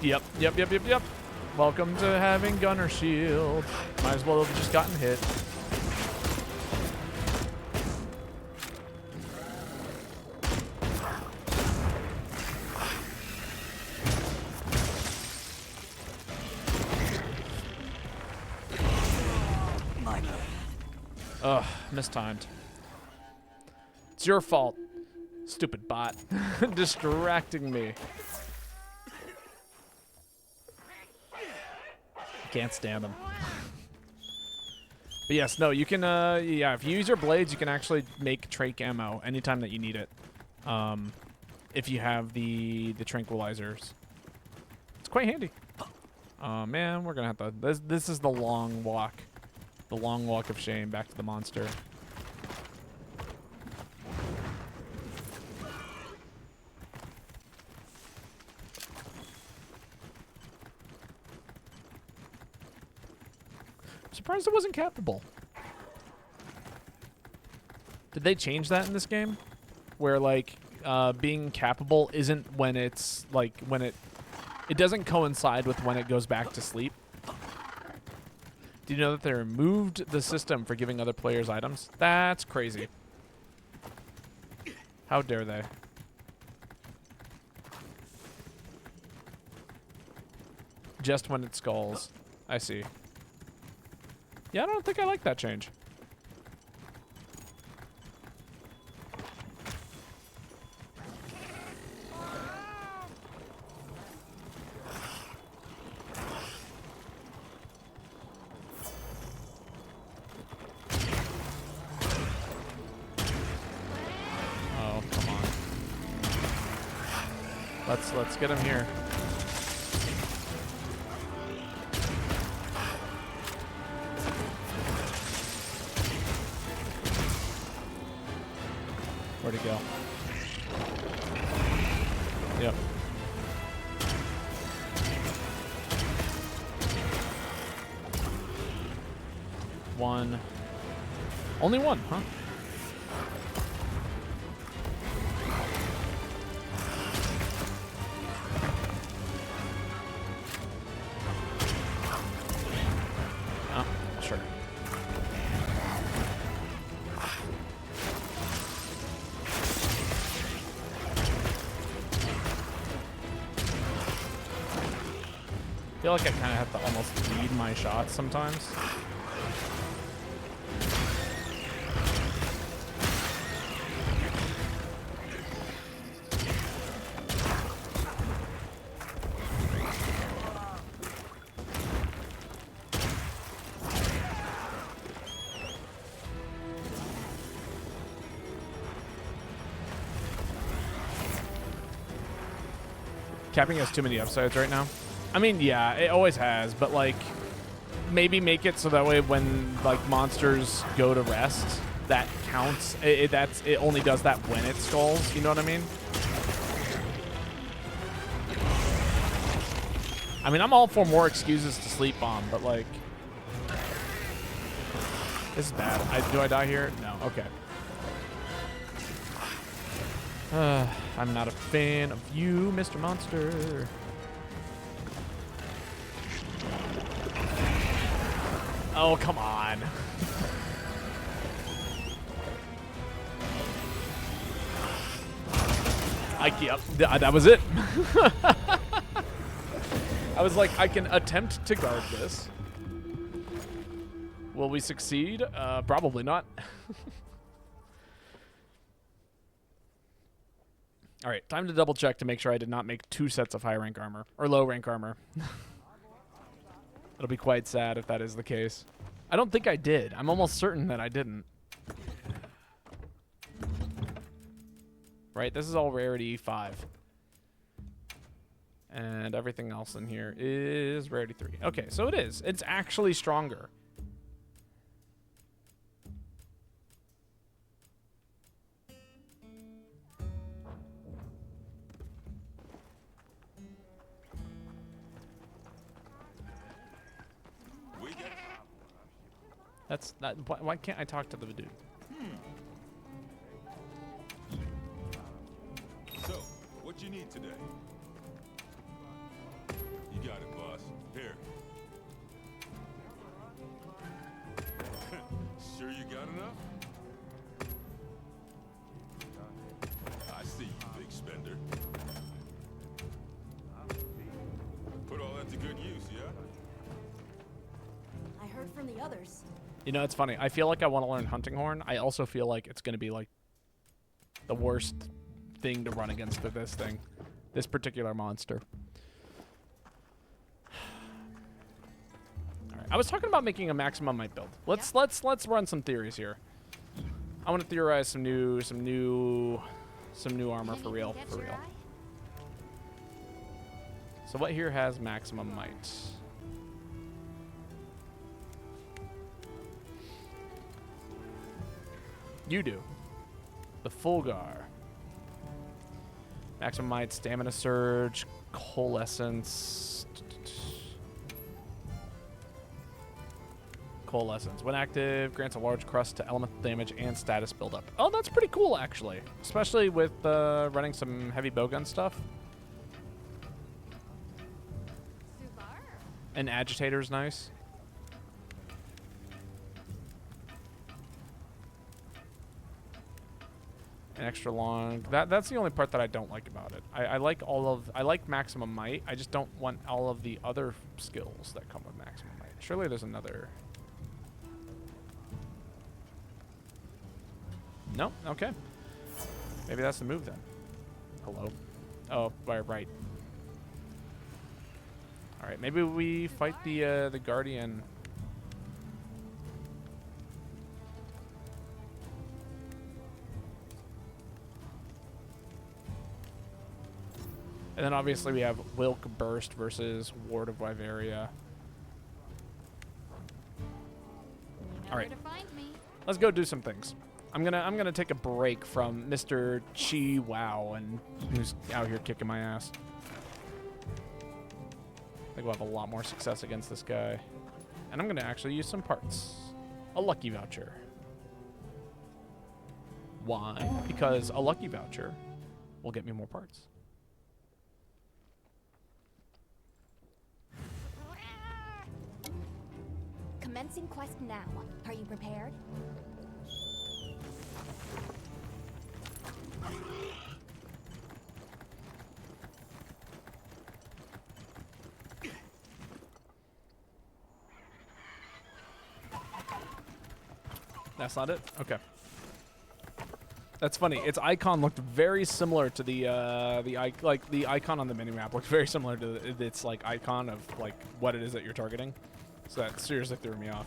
Yep. Welcome to having gunner shield. Might as well have just gotten hit. Ugh, mistimed. It's your fault, stupid bot. Distracting me. Can't stand them. But yes, no, you can, yeah, if you use your blades, you can actually make trach ammo anytime that you need it. If you have the tranquilizers. It's quite handy. Oh, man, we're gonna have to, this is the long walk. The long walk of shame back to the monster. I'm surprised it wasn't capable. Did they change that in this game? Where like being capable isn't when it's like when it doesn't coincide with when it goes back to sleep. Do you know that they removed the system for giving other players items? That's crazy. How dare they? Just when it skulls. I see. Yeah, I don't think I like that change. Let's get him here. Where'd he go? Yep. One. Only one, huh? Oh, sure. I feel like I kind of have to almost lead my shots sometimes. Capping has too many upsides right now. I mean, yeah, it always has, but like, maybe make it so that way when like monsters go to rest, that counts. It only does that when it skulls. You know what I mean? I mean, I'm all for more excuses to sleep on, but like, this is bad. Do I die here? No. Okay. I'm not a fan of you, Mr. Monster. Oh, come on. Yep, that was it. I was like, I can attempt to guard this. Will we succeed? Probably not. All right, time to double check to make sure I did not make 2 sets of high rank armor or low rank armor. It'll be quite sad if that is the case. I don't think I did. I'm almost certain that I didn't. Right, this is all rarity 5. And everything else in here is rarity 3. Okay, so it is. It's actually stronger. That's that. Why can't I talk to the dude? So, what you need today? You got it, boss. Here. Sure you got enough? I see you, big spender. Put all that to good use, yeah? I heard from the others. You know, it's funny. I feel like I want to learn Hunting Horn. I also feel like it's going to be like the worst thing to run against with this thing, this particular monster. All right, I was talking about making a maximum might build. Let's run some theories here. I want to theorize some new armor for real, So what here has maximum might? You do. The Fulgar. Maximum might, stamina surge, coalescence. Coalescence. When active, grants a large crust to elemental damage and status buildup. Oh, that's pretty cool, actually. Especially with running some heavy bowgun stuff. An agitator's nice. An extra long. That's the only part that I don't like about it. I like maximum might. I just don't want all of the other skills that come with maximum might. Surely there's another. No? Okay. Maybe that's the move then. Hello. Oh, right. All right. Maybe we fight the Guardian. And then obviously we have Wilk Burst versus Ward of Wyveria. All right, to find me. let's go do some things. I'm gonna take a break from Mr. Chi Wow and who's out here kicking my ass. I think we'll have a lot more success against this guy. And I'm gonna actually use some parts. A lucky voucher. Why? Because a lucky voucher will get me more parts. Commencing quest now. Are you prepared? That's not it? Okay. That's funny. Its icon looked very similar to the icon on the minimap looked very similar to its like icon of like what it is that you're targeting. So that seriously threw me off.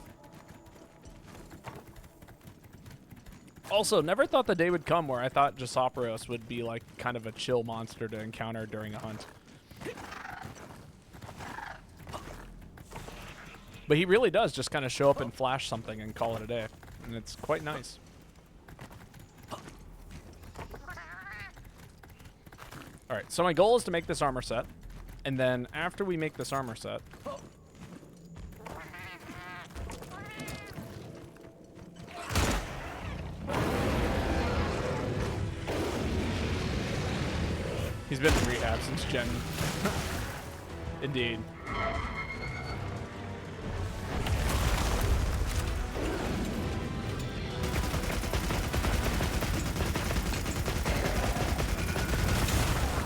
Also, never thought the day would come where I thought Jasopros would be like kind of a chill monster to encounter during a hunt. But he really does just kind of show up and flash something and call it a day. And it's quite nice. Alright, so my goal is to make this armor set. And then after we make this armor set... He's been in rehab since Gen. Indeed.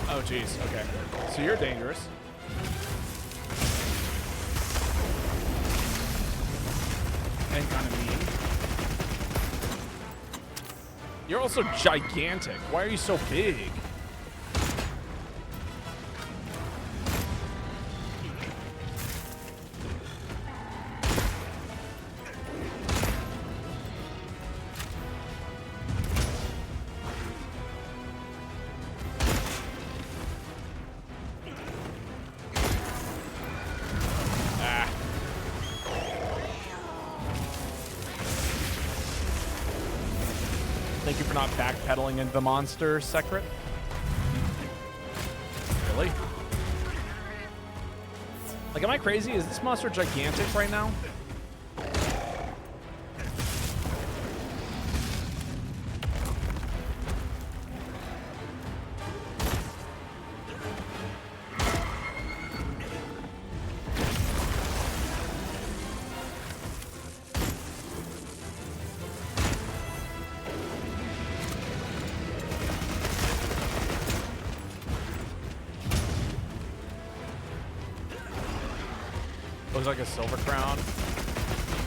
Oh, jeez. Okay. So you're dangerous. And kind of mean. You're also gigantic. Why are you so big? Thank you for not backpedaling into the monster secret. Really? Like, am I crazy? Is this monster gigantic right now? Looks like a silver crown.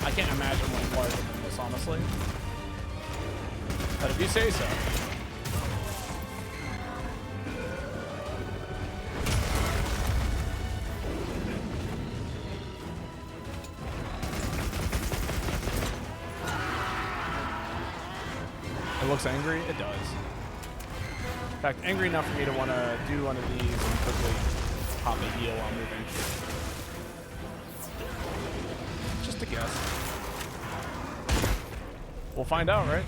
I can't imagine one larger than this, honestly. But if you say so. It looks angry? It does. In fact, angry enough for me to want to do one of these and quickly pop a heal while moving. Just a guess. We'll find out, right?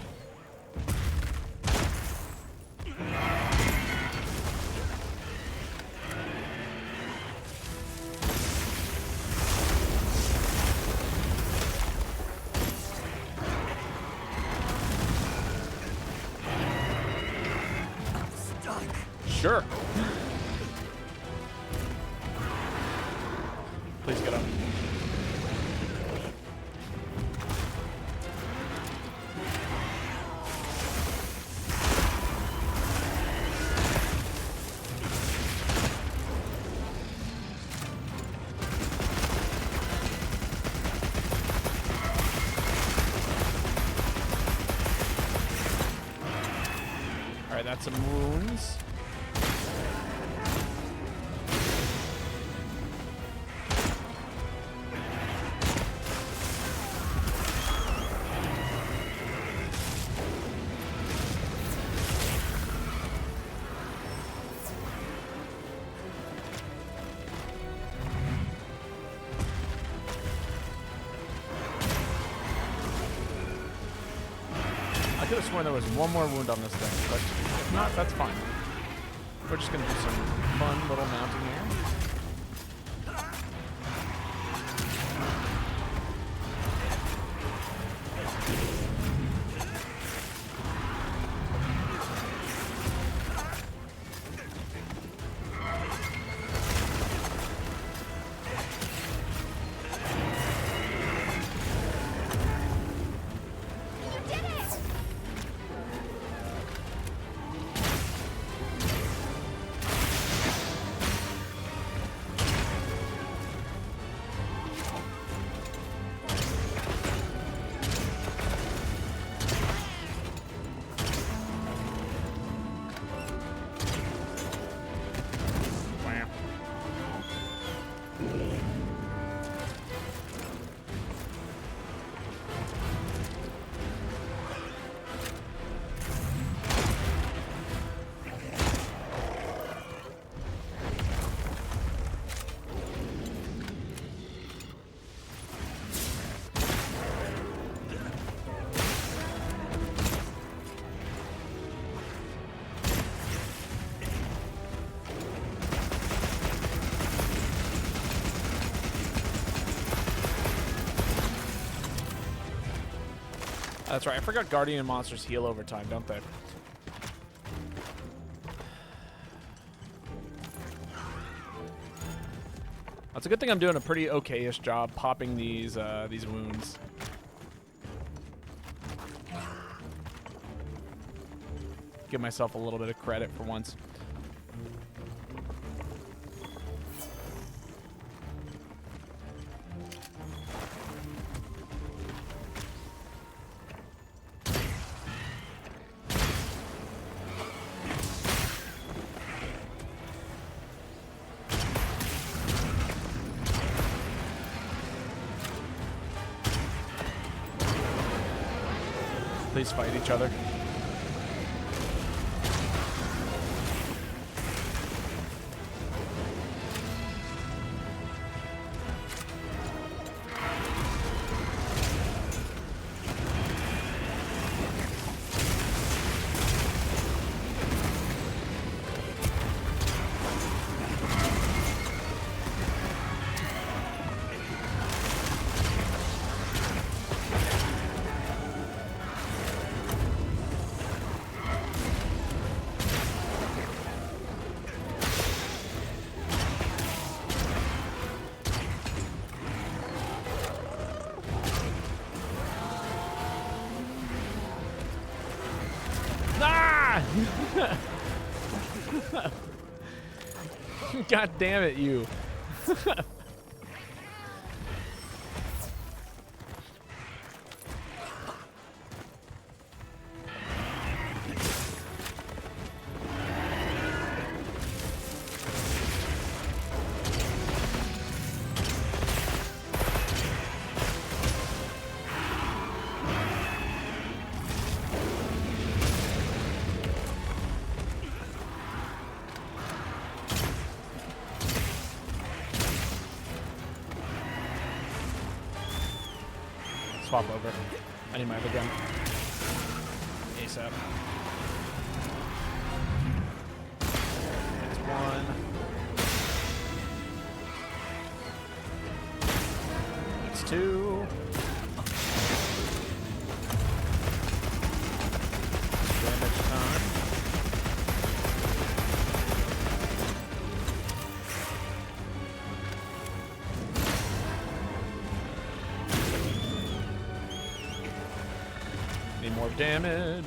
Sure. Please get up. All right, that's some wounds. could have sworn there was one more wound on this thing, but if not, that's fine. We're just gonna do some fun little mounting here. That's right. I forgot Guardian monsters heal over time, don't they? That's a good thing I'm doing a pretty okay-ish job popping these wounds. Give myself a little bit of credit for once. Please fight each other. God damn it, you. Swap over. I need my other gun. ASAP. That's one. That's two. Damage time. Need more damage.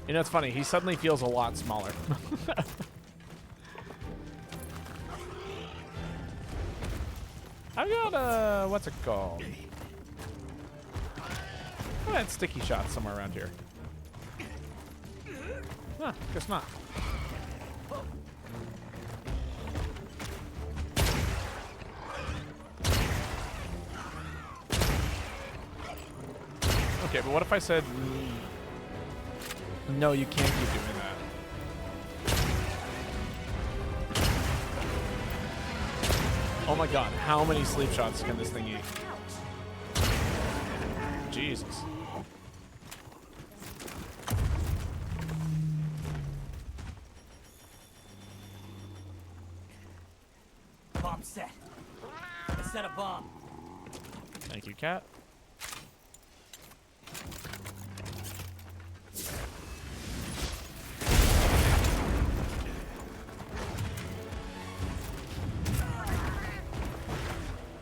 You know, it's funny. He suddenly feels a lot smaller. I got what's it called? I had sticky shots somewhere around here. Huh, guess not. Okay, but what if I said, no, you can't keep doing that? Oh my god, how many sleep shots can this thing eat? Jesus. Bomb set. I set a bomb. Thank you, cat.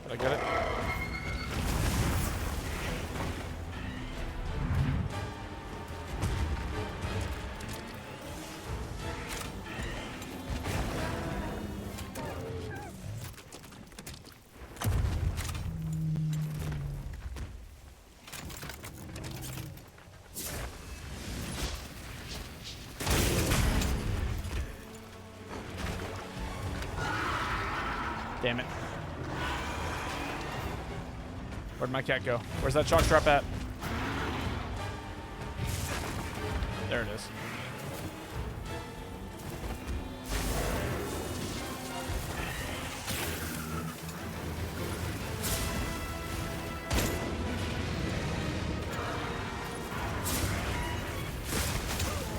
Did I get it? Damn it. Where'd my cat go? Where's that shock trap at? There it is.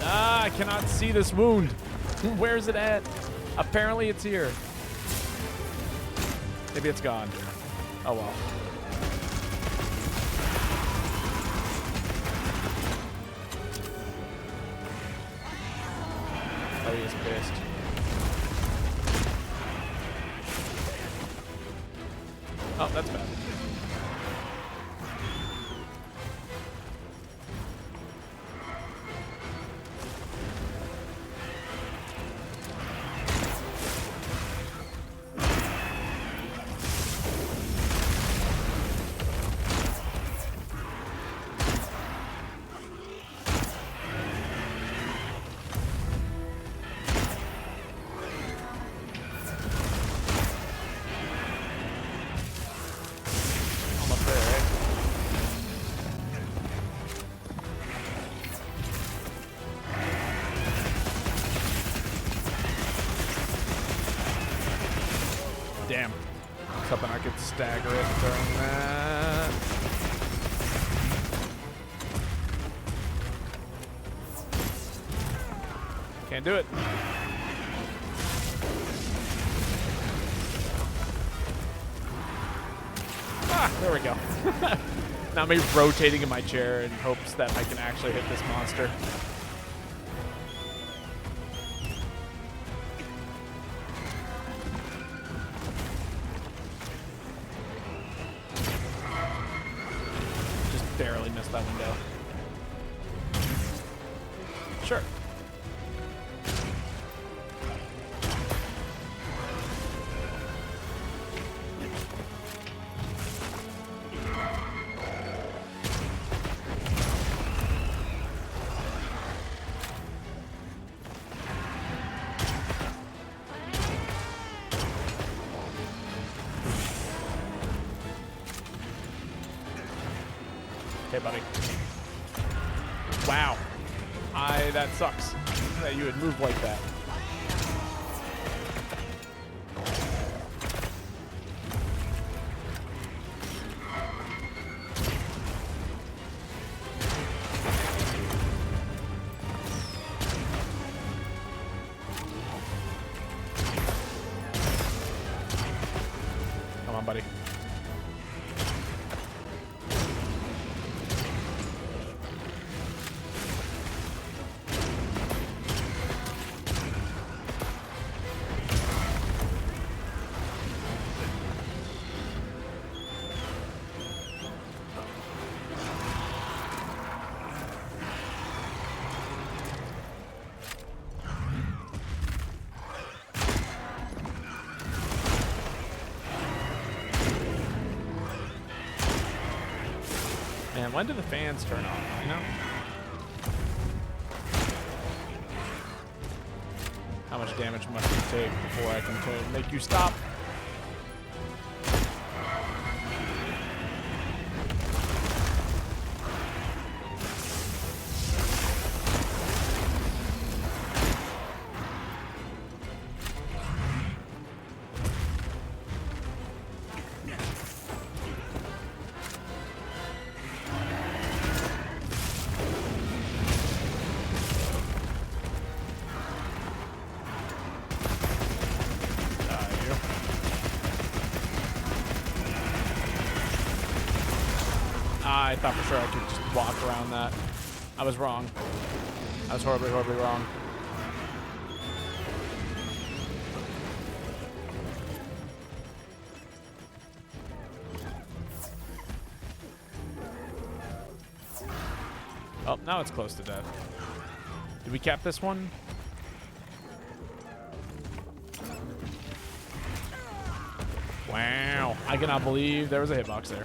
Ah, I cannot see this wound. Where's it at? Apparently it's here. Maybe it's gone. Oh well. Oh, he is pissed. Oh, that's bad. Damn. I was hoping I could stagger it during that. Can't do it. Ah, there we go. Now me rotating in my chair in hopes that I can actually hit this monster. Barely missed that window. Sure. Okay, buddy. Wow. That sucks that you would move like that. Come on, buddy. When do the fans turn on? You know? How much damage must you take before I can make you stop? I thought for sure I could just walk around that. I was wrong. I was horribly, horribly wrong. Oh, now it's close to death. Did we cap this one? Wow. I cannot believe there was a hitbox there.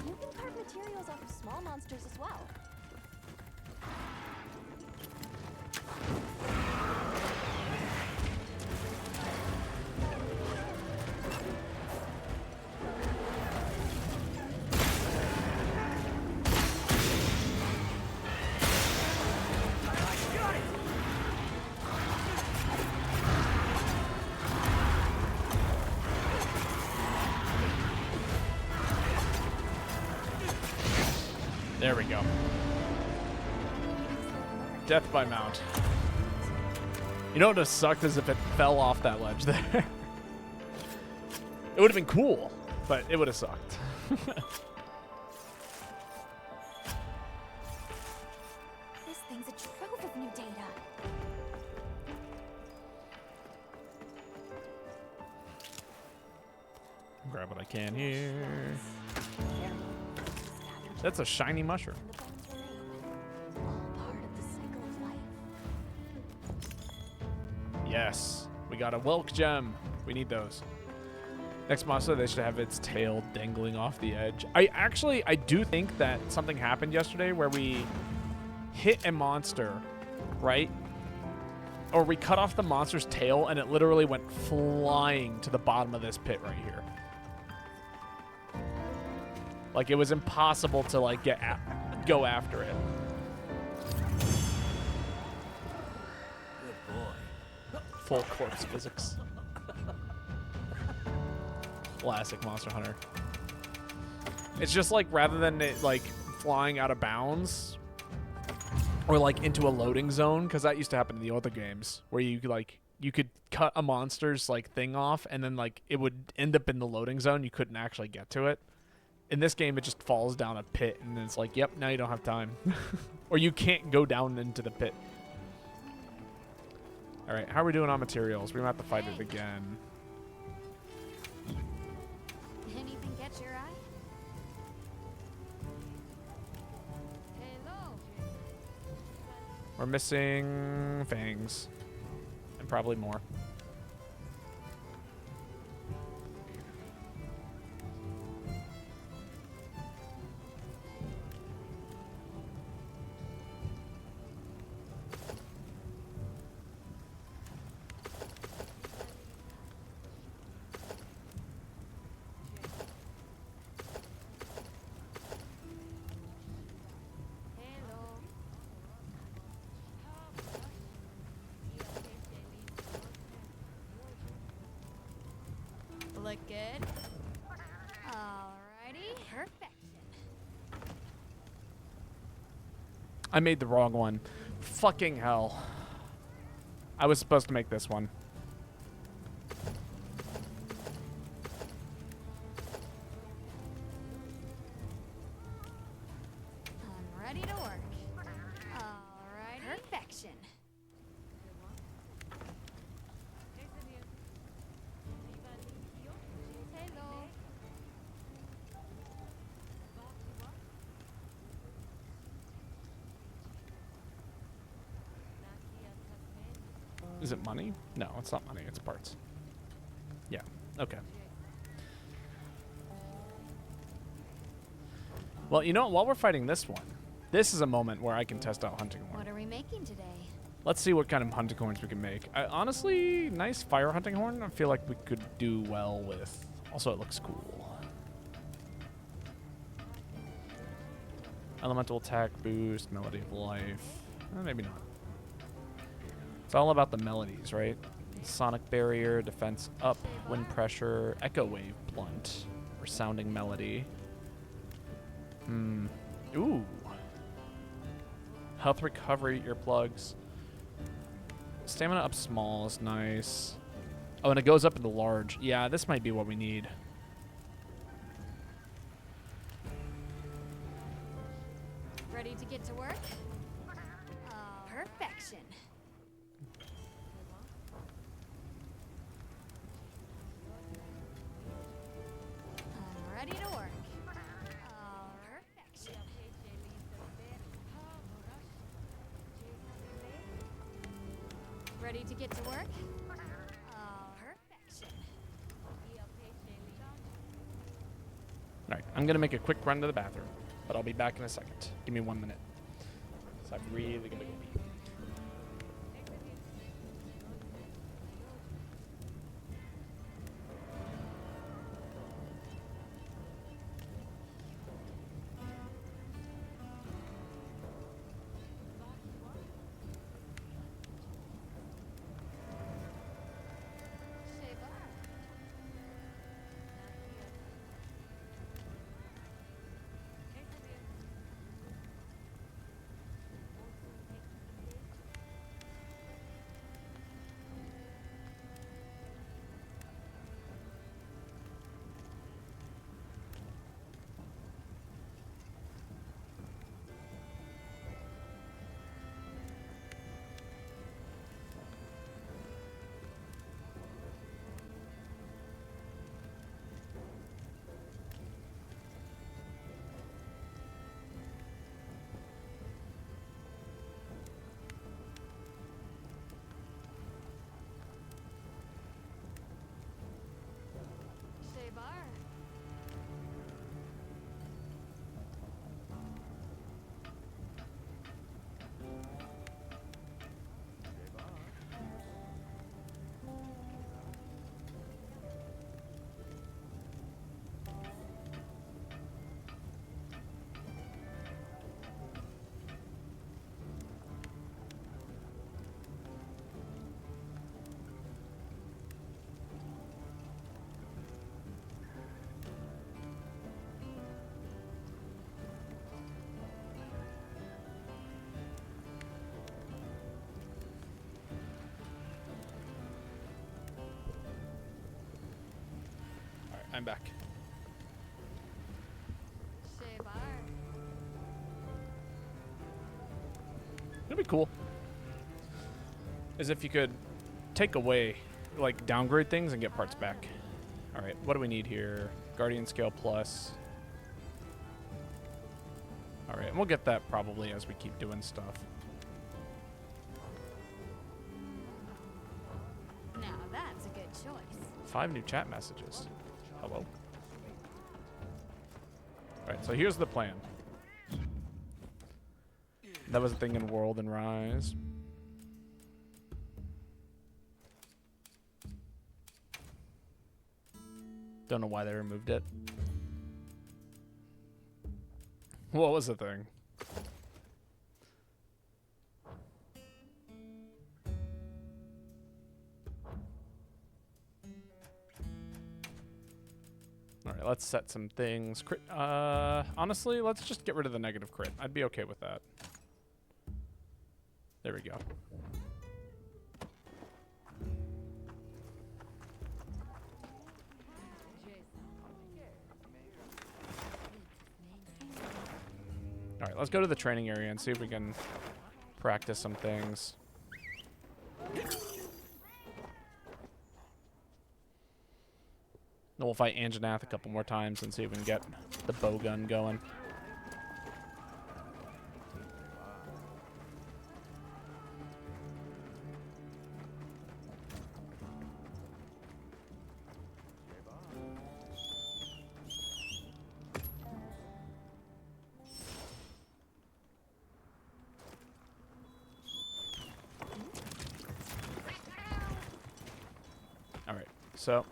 You can carve materials off of small monsters as well. There we go. Death by mount. You know what would have sucked is if it fell off that ledge there. It would have been cool, but it would have sucked. This thing's a trove of new data. Grab what I can here. That's a shiny mushroom. Yes, we got a Welk gem. We need those. Next monster, they should have its tail dangling off the edge. I do think that something happened yesterday where we hit a monster, right? Or we cut off the monster's tail and it literally went flying to the bottom of this pit right here. Like, it was impossible to, like, go after it. Good boy. Full corpse physics. Classic Monster Hunter. It's just, like, rather than it, like, flying out of bounds or, like, into a loading zone, because that used to happen in the other games, where you, like, you could cut a monster's, like, thing off, and then, like, it would end up in the loading zone. You couldn't actually get to it. In this game, it just falls down a pit, and it's like, yep, now you don't have time. Or you can't go down into the pit. All right, how are we doing on materials? We might have to fight it again. Anything catch your eye? Hello. We're missing fangs. And probably more. Look good. Alrighty. Perfection. I made the wrong one. Fucking hell. I was supposed to make this one. I'm ready to work. Alrighty. Perfection. Hello. Is it money? No, it's not money. It's parts. Yeah. Okay. Well, you know what? While we're fighting this one, this is a moment where I can test out hunting horn. What are we making today? Let's see what kind of hunting horns we can make. Honestly, nice fire hunting horn. I feel like we could do well with. Also, it looks cool. Elemental attack boost, melody of life. Maybe not. It's all about the melodies, right? Sonic barrier, defense up, wind pressure, echo wave blunt, resounding melody. Ooh. Health recovery earplugs. Stamina up small is nice. Oh, and it goes up into large. Yeah, this might be what we need. Ready to get to work? Perfection. I'm ready to work. Perfection. Ready to get to work? Perfection. Alright, I'm going to make a quick run to the bathroom, but I'll be back in a second. Give me 1 minute. So I'm really going to go pee. I'm back. It'd be cool. As if you could take away, like, downgrade things and get parts back. All right, what do we need here? Guardian Scale Plus. All right, and we'll get that probably as we keep doing stuff. Now that's a good choice. 5 new chat messages. Hello. Alright, so here's the plan. That was a thing in World and Rise. Don't know why they removed it. What was the thing? Alright, let's set some things. Crit, honestly, let's just get rid of the negative crit. I'd be okay with that. There we go. Alright, let's go to the training area and see if we can practice some things. Then we'll fight Anjanath a couple more times and see if we can get the bow gun going. All right, so.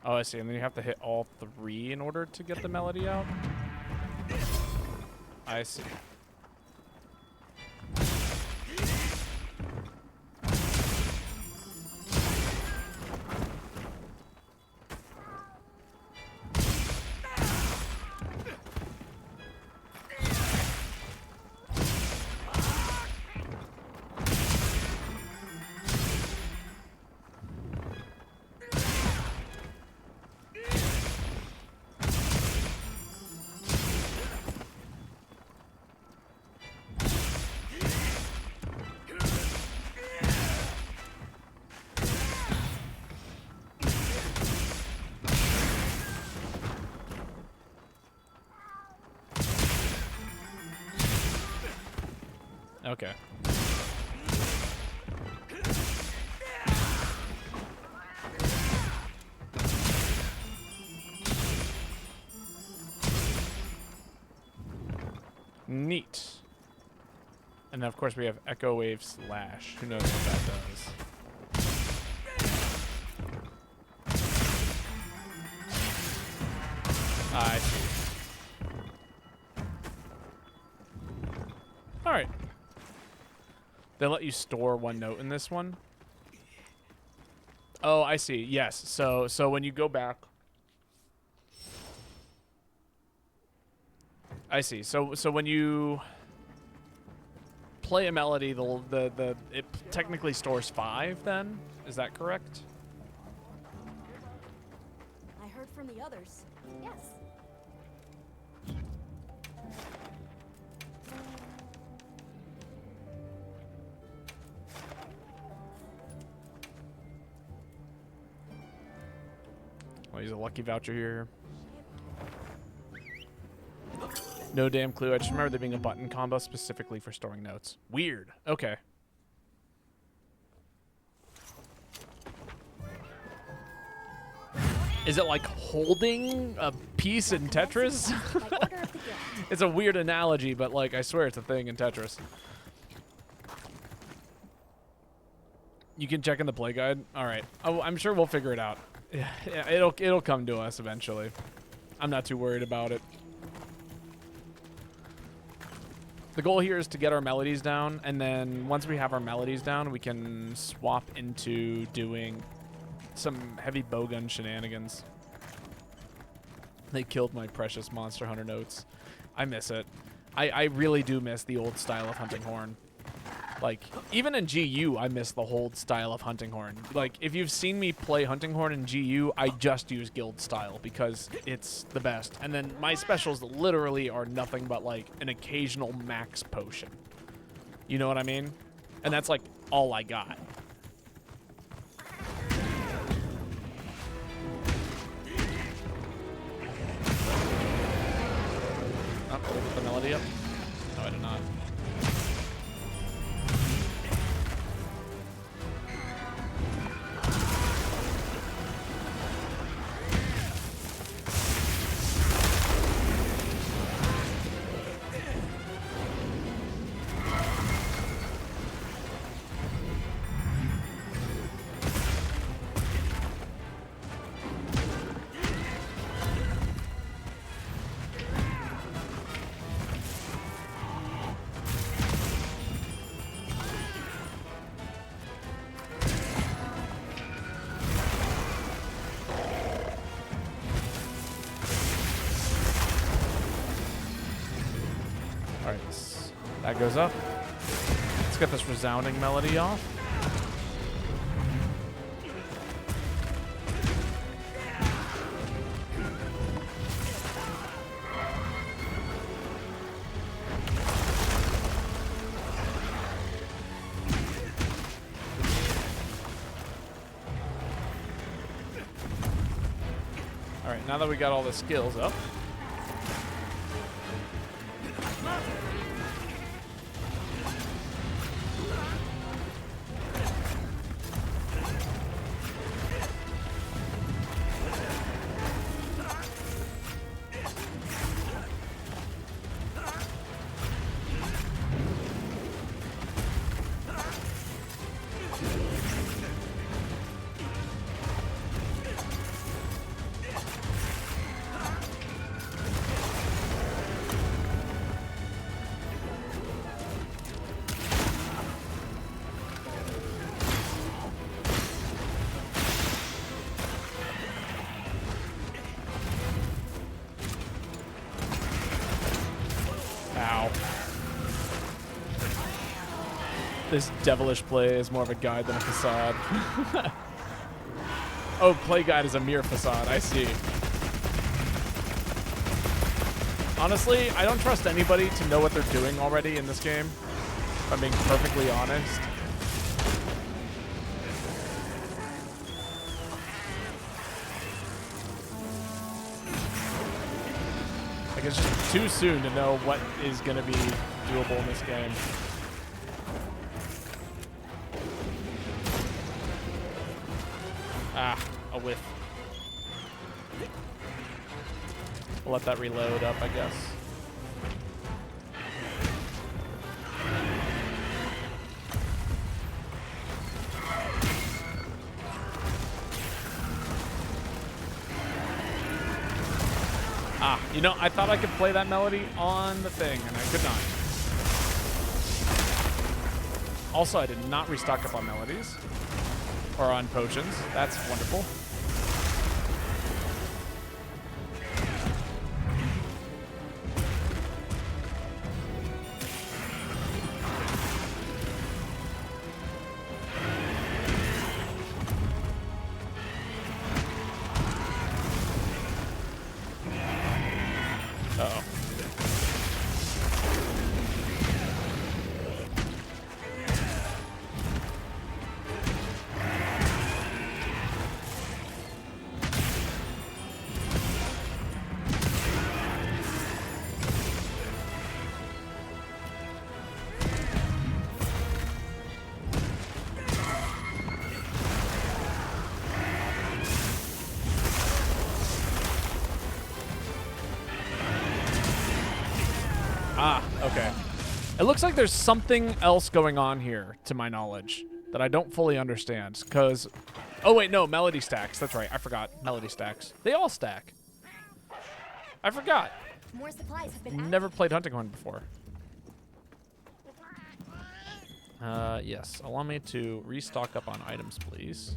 Oh, I see. And then you have to hit all 3 in order to get the melody out? I see. Okay. Neat. And then of course we have Echo Wave Slash. Who knows what that does? I see. All right. They let you store 1 note in this one. Oh, I see. Yes. So when you go back, I see. So when you play a melody, it technically stores 5. Then is that correct? I heard from the others. Yes. Well, he's a lucky voucher here. No damn clue. I just remember there being a button combo specifically for storing notes. Weird. Okay. Is it like holding a piece in Tetris? It's a weird analogy, but like I swear it's a thing in Tetris. You can check in the play guide. All right. Oh, I'm sure we'll figure it out. Yeah, it'll come to us eventually. I'm not too worried about it. The goal here is to get our melodies down, and then once we have our melodies down, we can swap into doing some heavy bowgun shenanigans. They killed my precious Monster Hunter notes. I miss it. I really do miss the old style of hunting horn. Like, even in GU, I miss the whole style of hunting horn. Like, if you've seen me play hunting horn in GU, I just use guild style because it's the best. And then my specials literally are nothing but, like, an occasional max potion. You know what I mean? And that's, like, all I got. Oh, did I get the melody up? No, I did not. That goes up. Let's get this resounding melody off. All right, now that we got all the skills up, This devilish play is more of a guide than a facade. Oh, play guide is a mere facade. I see. Honestly, I don't trust anybody to know what they're doing already in this game, if I'm being perfectly honest. Like, it's just too soon to know what is going to be doable in this game. Ah, a whiff. We'll let that reload up, I guess. Ah, you know, I thought I could play that melody on the thing, and I could not. Also, I did not restock up on melodies. Or on potions. That's wonderful. Uh-oh. Ah, okay. It looks like there's something else going on here, to my knowledge, that I don't fully understand. Because, oh wait, no, melody stacks. That's right, I forgot. Melody stacks. They all stack. I forgot. More supplies have been added. Never played Hunting Horn before. Yes, allow me to restock up on items, please.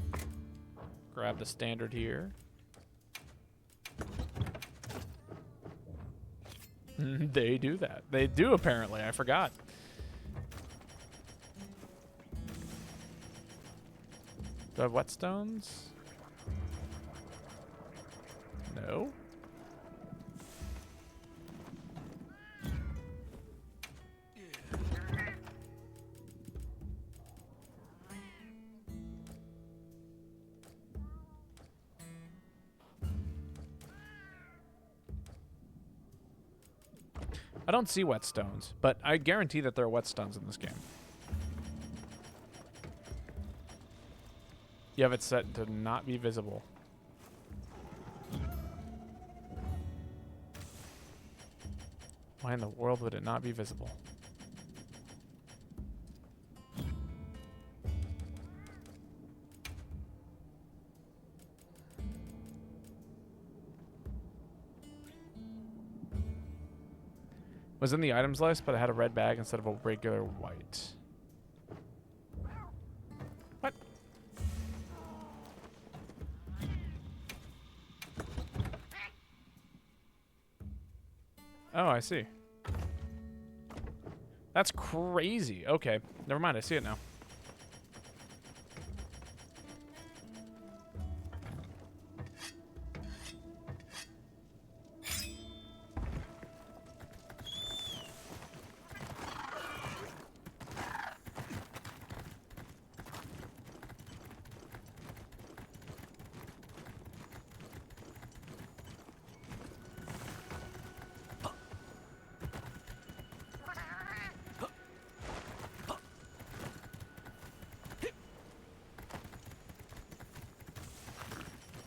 Grab the standard here. They do that. They do, apparently. I forgot. Do I have whetstones? No. I don't see whetstones, but I guarantee that there are whetstones in this game. You have it set to not be visible. Why in the world would it not be visible? Was in the items list, but I had a red bag instead of a regular white. What? Oh, I see. That's crazy. Okay, never mind. I see it now.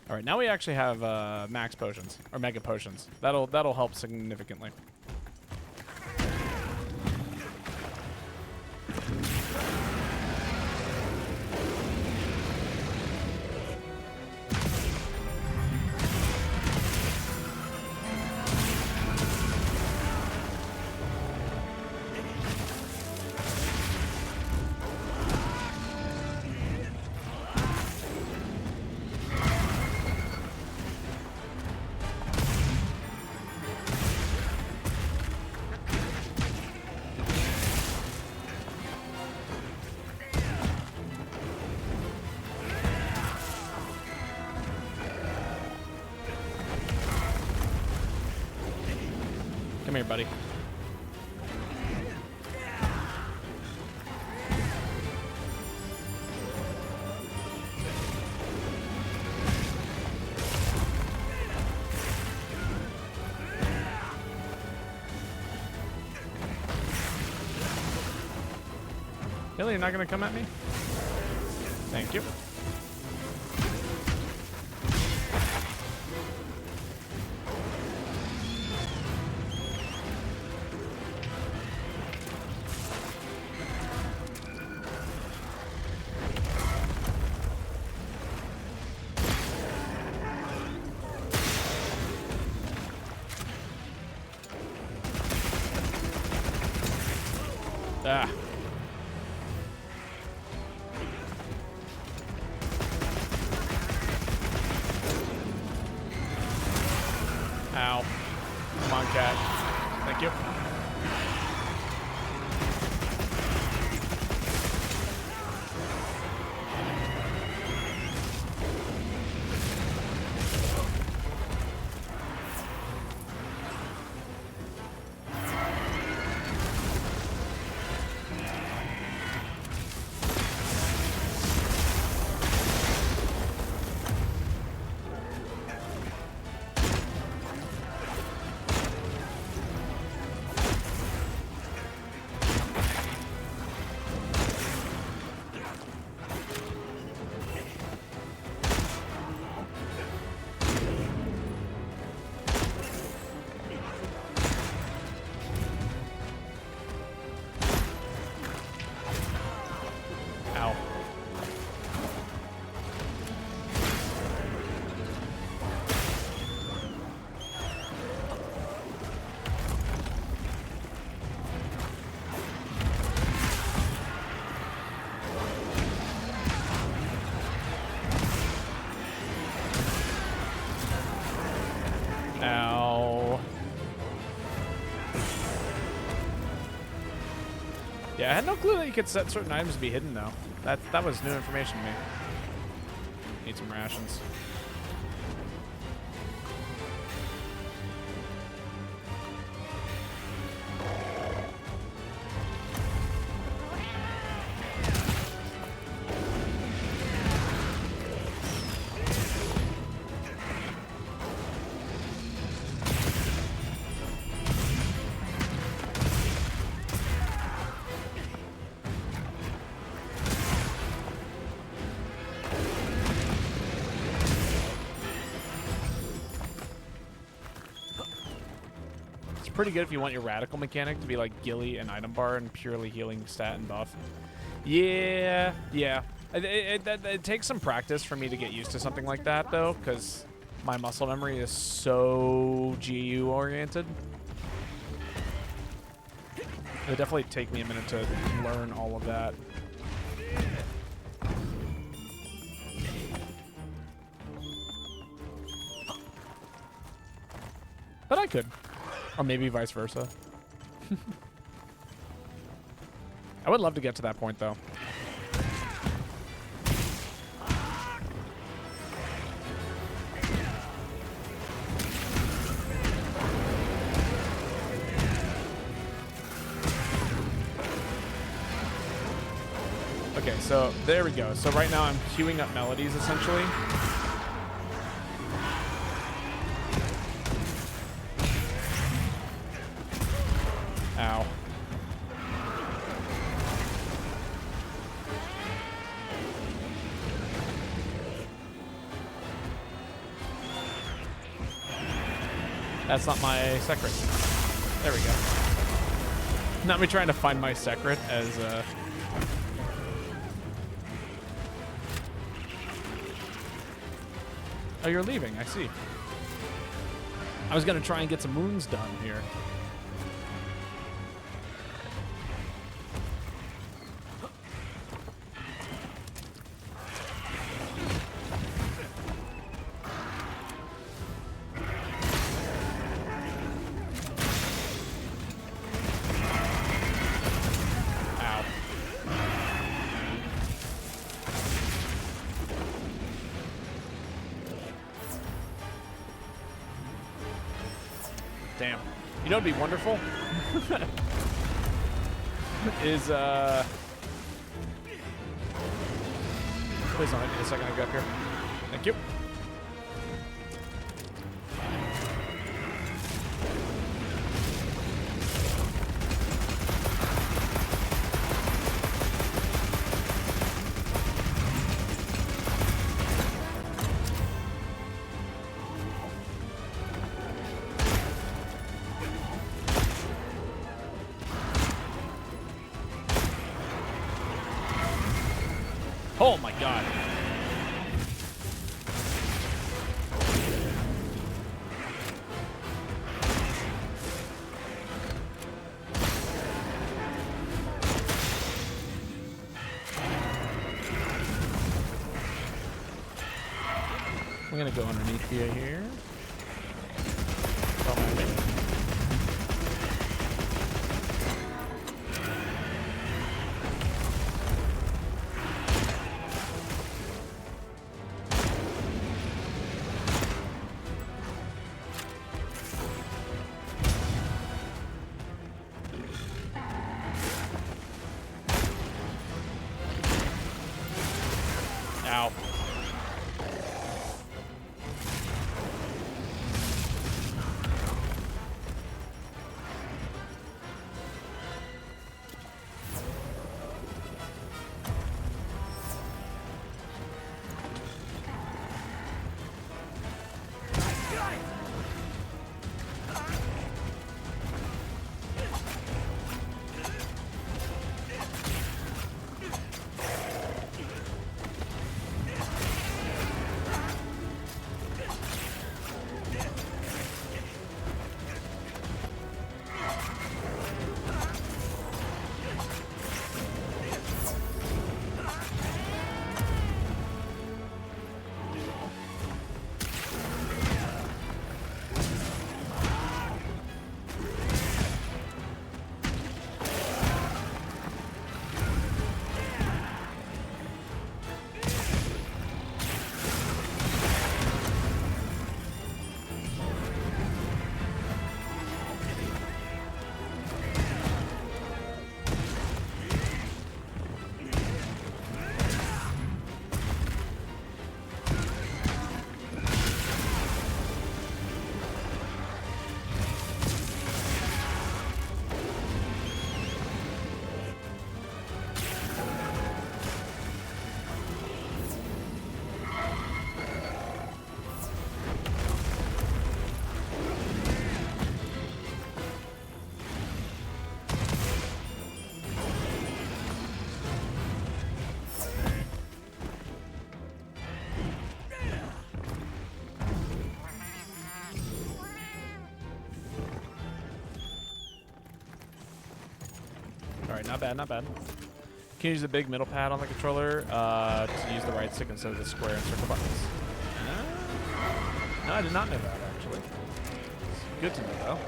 All right, now we actually have max potions or mega potions. That'll help significantly. Come here, buddy. Really? You're not gonna come at me? Thank you. Ah. Ow. Come on, cat. Thank you. Ow. Yeah, I had no clue that you could set certain items to be hidden, though. That was new information to me. Need some rations. Pretty good if you want your radical mechanic to be like Gilly and item bar and purely healing stat and buff. Yeah. It takes some practice for me to get used to something like that, though, because my muscle memory is so GU oriented. It would definitely take me a minute to learn all of that. But I could. Or maybe vice versa. I would love to get to that point, though. Okay, so there we go. So right now I'm queuing up melodies, essentially. Ow. That's not my secret. There we go. Not me trying to find my secret as Oh, you're leaving, I see. I was gonna try and get some moons done here. Damn. You know what'd be wonderful? Is, please don't hit me a second I go up here. Thank you. Oh my god. I'm gonna go underneath you here. Don't mind me. Ow. Alright, not bad, not bad. Can you use the big middle pad on the controller to use the right stick instead of the square and circle buttons? No, I did not know that, actually. It's good to know, though.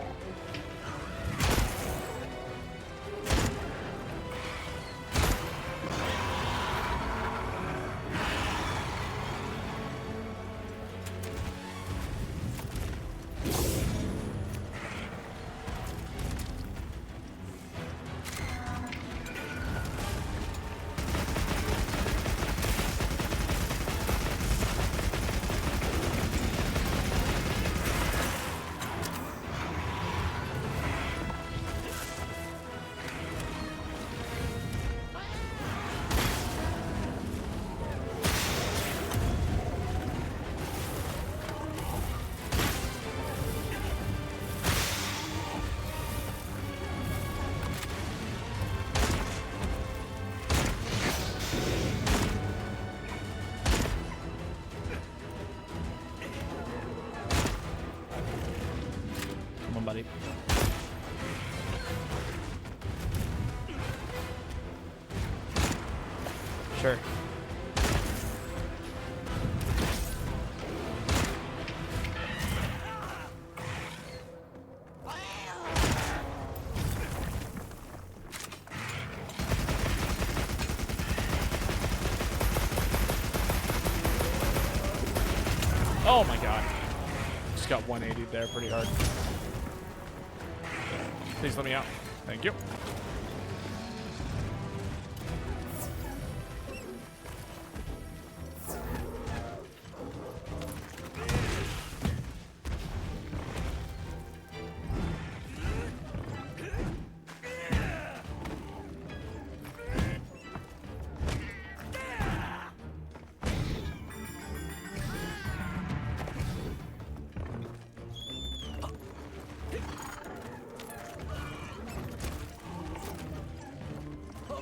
Buddy. Sure. Oh my god. Just got 180'd there pretty hard. Please let me out. Thank you.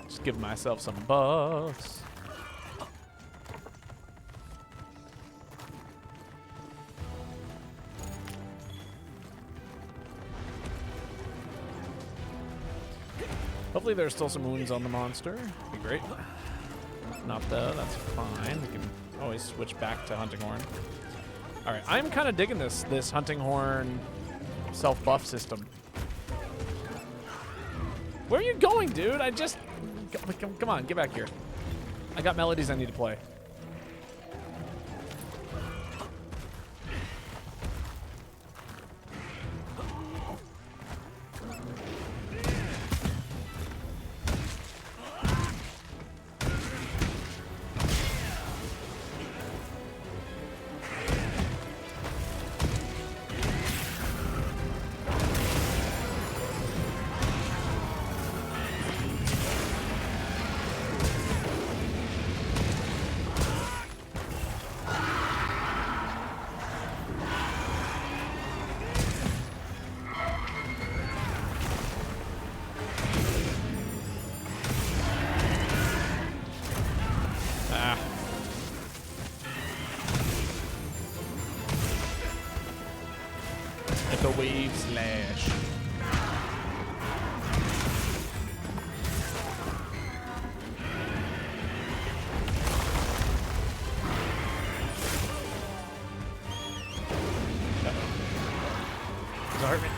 Just give myself some buffs. Hopefully there's still some wounds on the monster. Be great. Not though, that's fine. We can always switch back to Hunting Horn. Alright, I'm kind of digging this Hunting Horn self-buff system. Where are you going, dude? I just... Come on, get back here. I got melodies I need to play. Wave slash. Does it hurt me?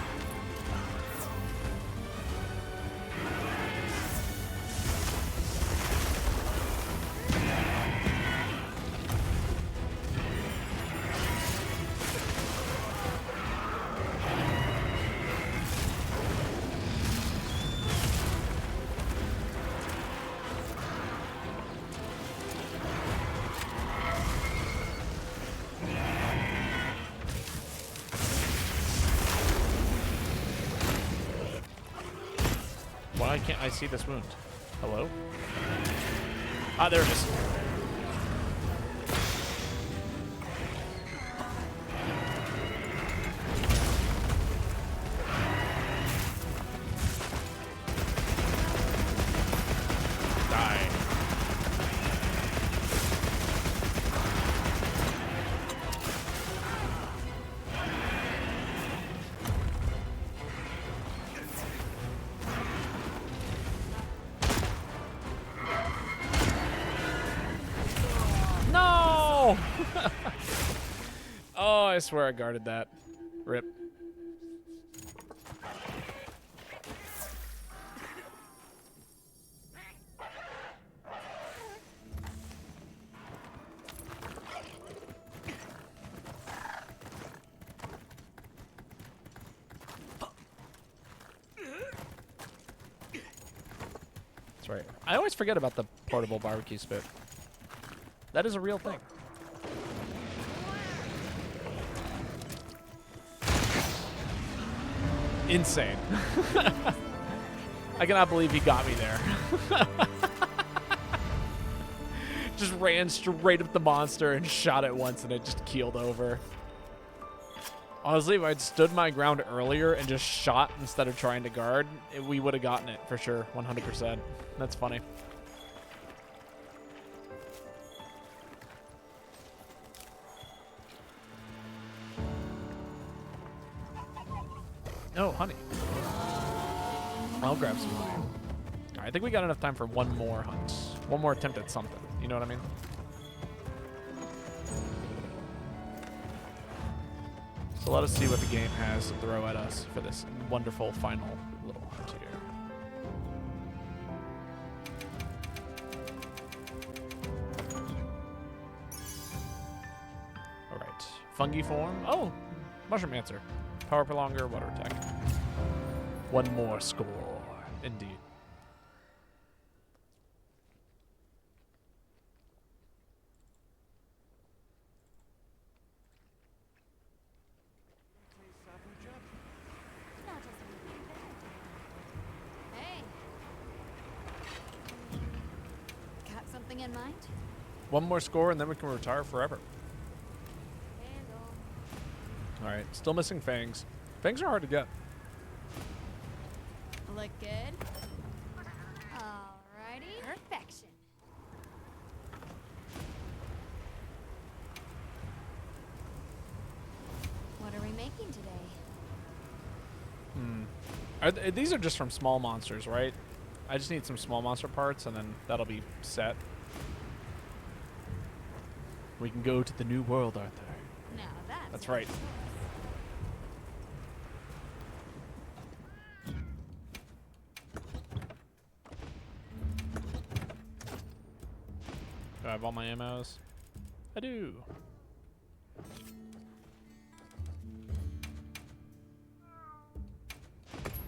Why can't I see this wound? Hello? Ah, there it is. Die. Oh, I swear I guarded that. Rip. That's right. I always forget about the portable barbecue spit. That is a real thing. Insane. I cannot believe he got me there. Just ran straight up the monster and shot it once and it just keeled over. Honestly, if I'd stood my ground earlier and just shot instead of trying to guard, we would have gotten it for sure, 100%. That's funny. Oh, honey. I'll grab some honey. All right, I think we got enough time for one more hunt. One more attempt at something. You know what I mean? So let us see what the game has to throw at us for this wonderful final little hunt here. All right. Fungi form. Oh, Mushroom Answer. Power Prolonger, Water Attack. One more score. Indeed. Hey. Got something in mind? One more score and then we can retire forever. Hello. All right. Still missing fangs. Fangs are hard to get. Look good. Alrighty. Perfection. What are we making today? These are just from small monsters, right? I just need some small monster parts and then that'll be set. We can go to the new world, Arthur. Now That's right. Do I have all my ammos? I do.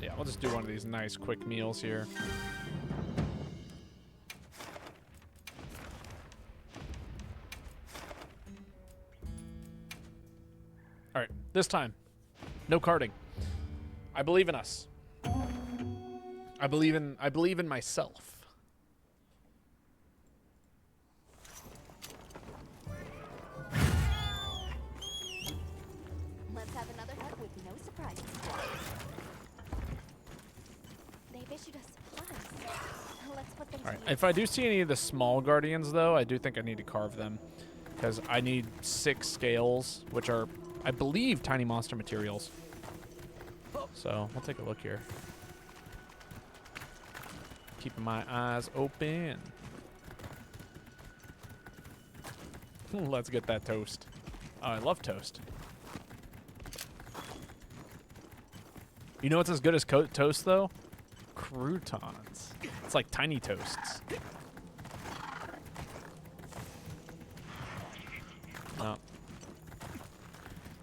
Yeah, we'll just do one of these nice quick meals here. All right, this time, no carding. I believe in us. I believe in myself. Let's have another hug with no surprises. They've issued us supplies. Let's put them All right, to if I do see any of the small guardians, though, I do think I need to carve them. Because I need 6 scales, which are, I believe, tiny monster materials. So, we'll take a look here. Keeping my eyes open. Let's get that toast. Oh, I love toast. You know what's as good as toast, though? Croutons. It's like tiny toasts. No.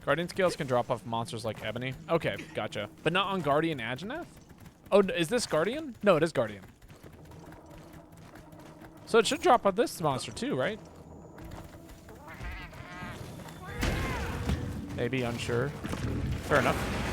Guardian scales can drop off monsters like Ebony. Okay, gotcha. But not on Guardian Ageneth? Oh, is this Guardian? No, it is Guardian. So it should drop on this monster too, right? Maybe, unsure. Fair enough.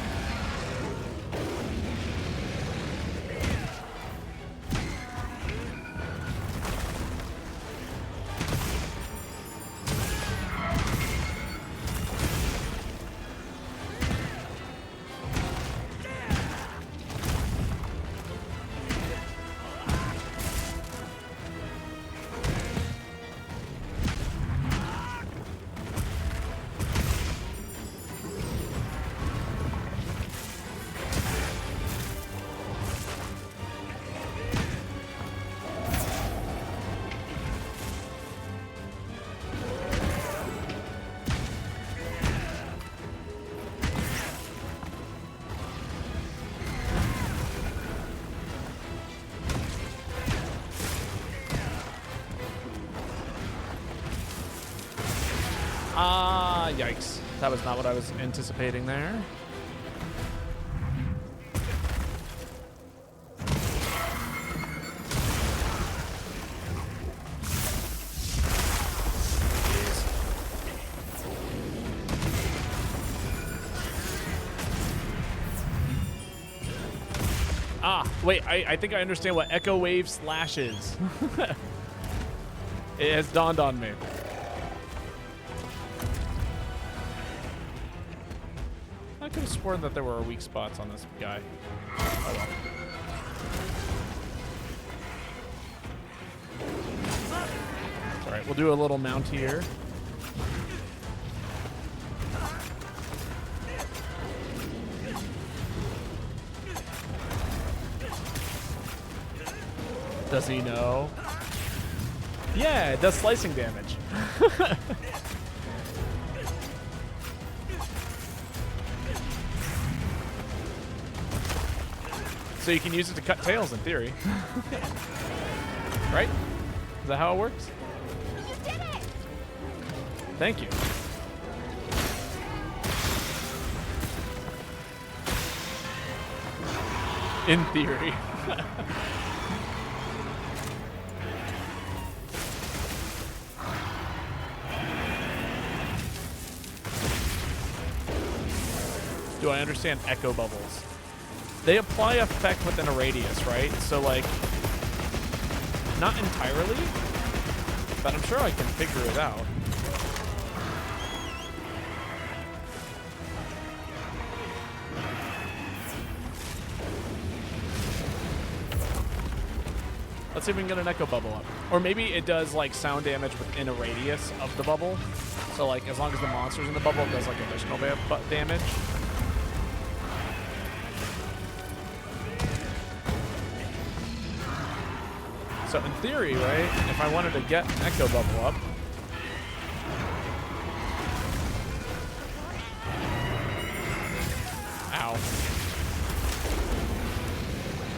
Ah, yikes. That was not what I was anticipating there. Ah, wait, I think I understand what Echo Wave Slash is. It has dawned on me. I could have sworn that there were weak spots on this guy. Oh well. Alright, we'll do a little mount here. Does he know? Yeah, it does slicing damage. So you can use it to cut tails in theory. Right? Is that how it works? You did it! Thank you. In theory. Do I understand echo bubbles? They apply effect within a radius, right? So, like, not entirely, but I'm sure I can figure it out. Let's see if we can get an echo bubble up. Or maybe it does, like, sound damage within a radius of the bubble. So, like, as long as the monster's in the bubble, it does, like, additional damage. So in theory, right, if I wanted to get an echo bubble up, ow.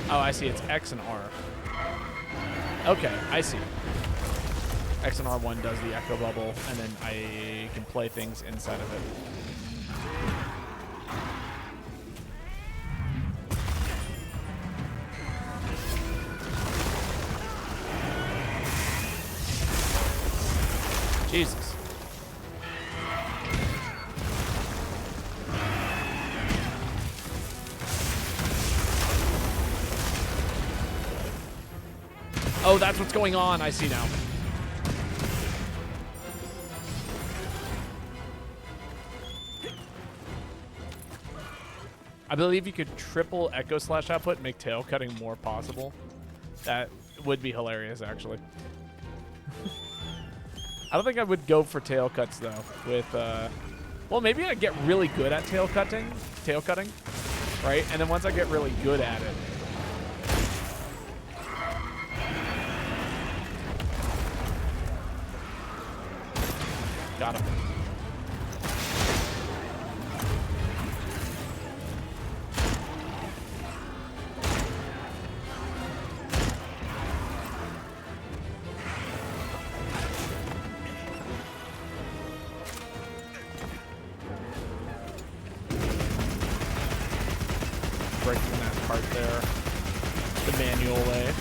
Oh, I see, it's X and R. Okay, I see. X and R1 does the echo bubble, and then I can play things inside of it. Jesus. Oh, that's what's going on. I see now. I believe you could triple echo slash output and make tail cutting more possible. That would be hilarious, actually. I don't think I would go for tail cuts though. With well, maybe I get really good at tail cutting, right? And then once I get really good at it, got him. Breaking that part there the manual way.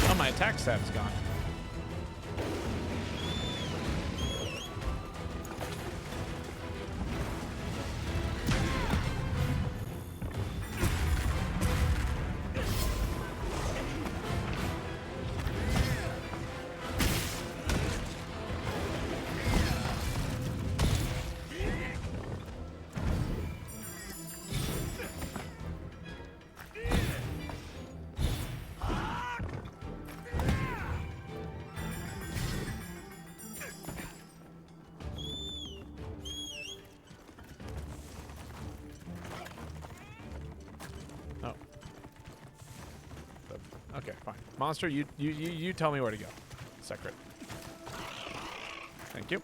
Oh, my attack stat is gone. Okay, fine. Monster, you tell me where to go. Secret. Thank you.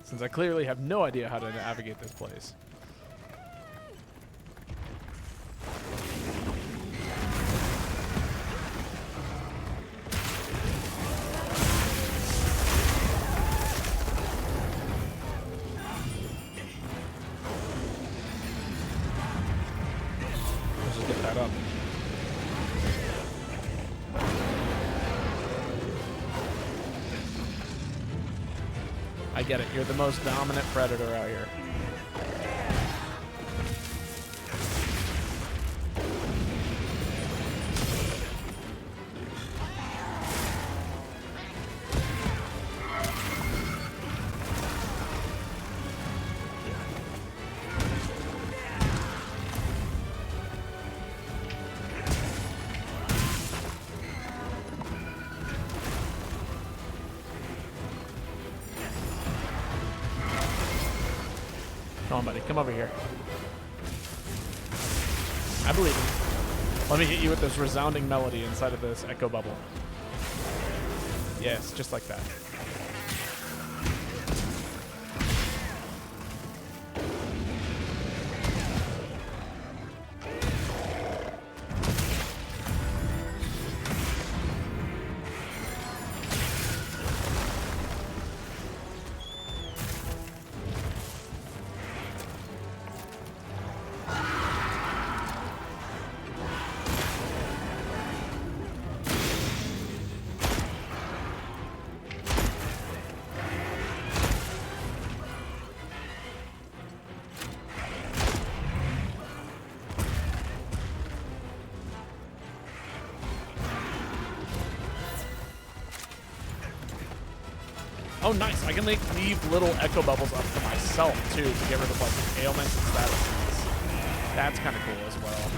Since I clearly have no idea how to navigate this place. I get it. You're the most dominant predator out here. Come on, buddy. Come over here. I believe in you. Let me hit you with this resounding melody inside of this echo bubble. Yes, just like that. Oh, nice. I can like leave little echo bubbles up for myself too to get rid of like ailments and statuses. That's kind of cool as well.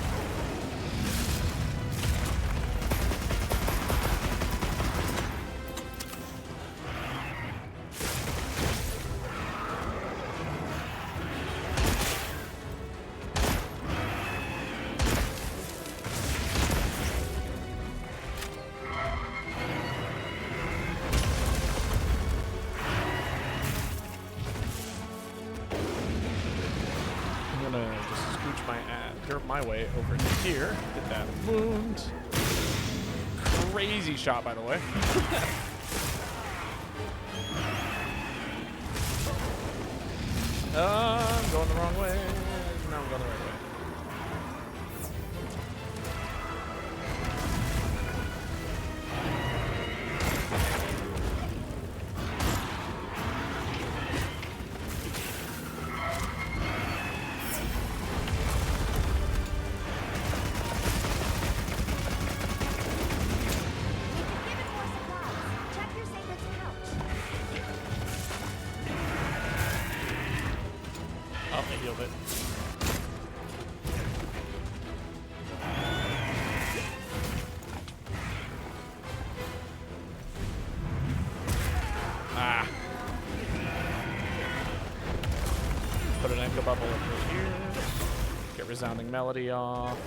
My way over to here. Get that wound. Crazy shot, by the way. I'm going the wrong way. No, I'm going the right way. Resounding melody off.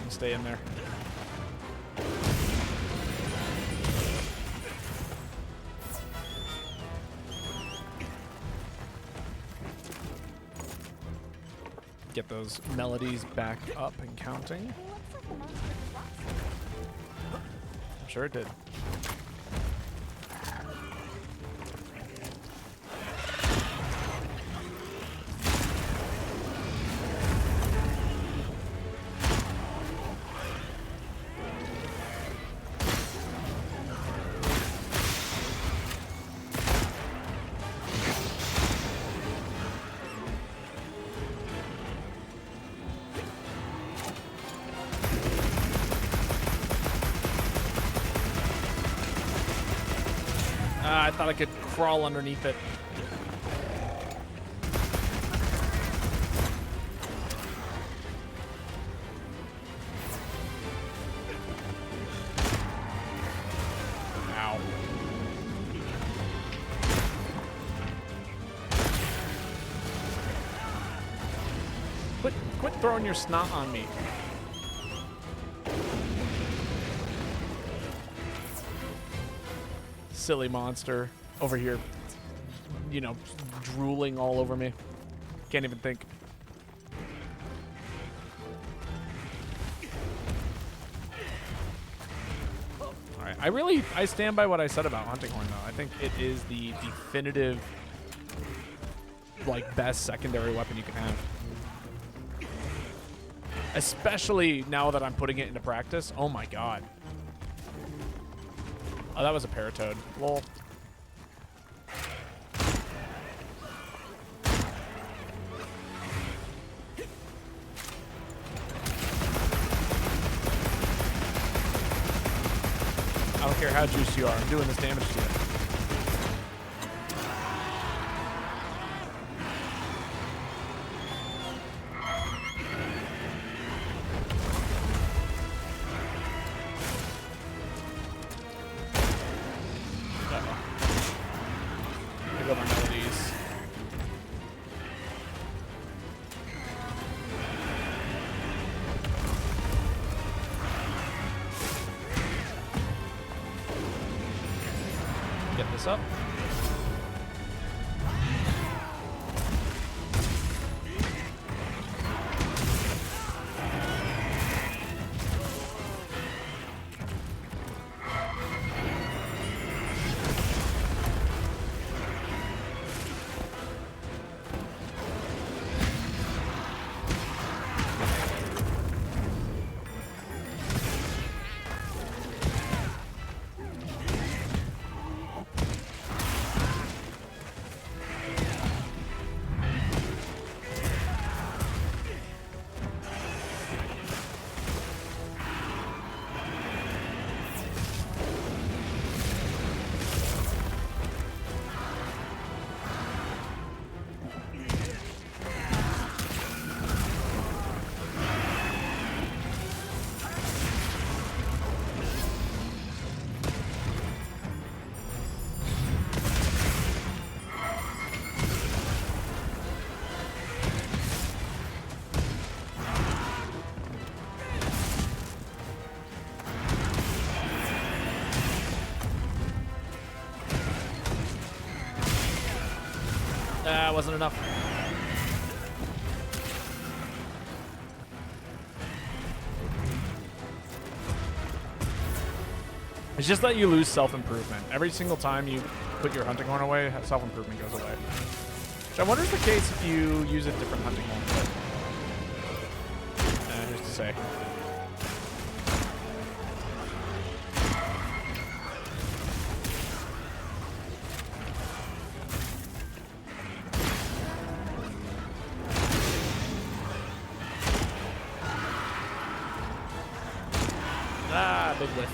Stay in there. Get those melodies back up and counting. I'm sure it did. I thought I could crawl underneath it. Ow. Quit throwing your snot on me. Silly monster over here, you know, drooling all over me. Can't even think. All right, I stand by what I said about Hunting Horn though. I think it is the definitive, like, best secondary weapon you can have. Especially now that I'm putting it into practice. Oh my god. Oh, that was a Paratoad. Lol. I don't care how juiced you are. I'm doing this damage to you. Up. Ah, wasn't enough. It's just that you lose self-improvement. Every single time you put your hunting horn away, self-improvement goes away. Which I wonder is the case if you use a different hunting horn. Who's to say? Ah, big whiff.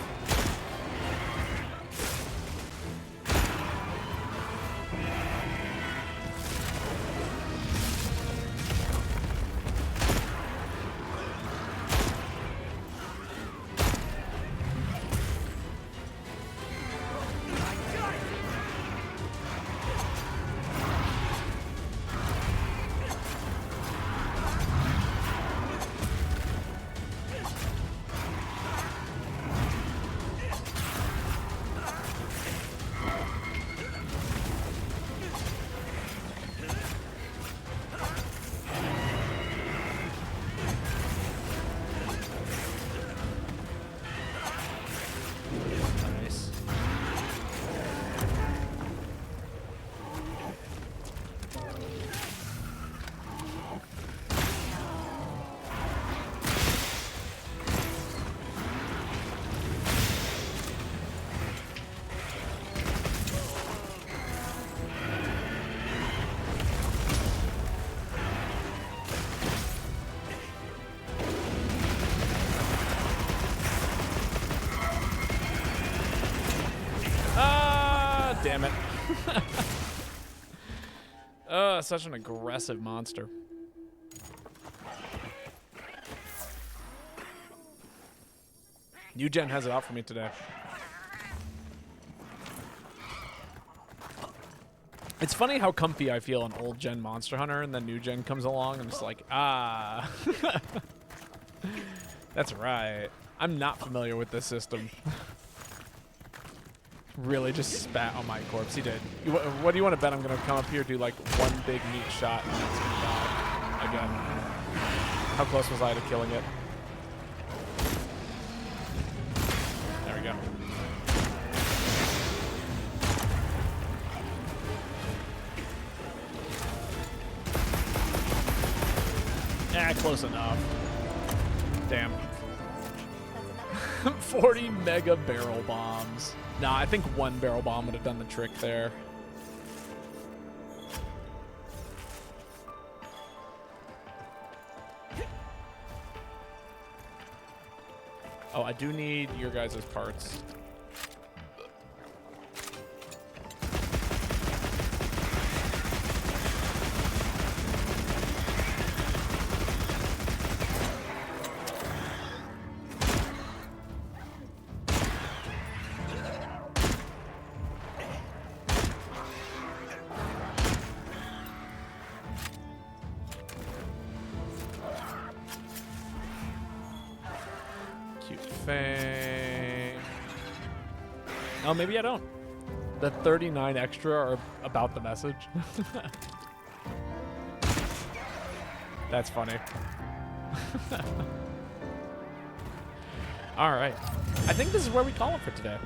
Damn it. Such an aggressive monster. New Gen has it out for me today. It's funny how comfy I feel on old gen Monster Hunter, and then New Gen comes along and it's like, ah. That's right. I'm not familiar with this system. Really just spat on my corpse. He did. What do you want to bet I'm going to come up here, do like one big meat shot, and then it's going to die again? How close was I to killing it? There we go. Ah, close enough. Damn. 40 mega barrel bombs. Nah, I think one barrel bomb would have done the trick there. Oh, I do need your guys' parts. Oh, maybe I don't. The 39 extra are about the message. That's funny. All right. I think this is where we call it for today.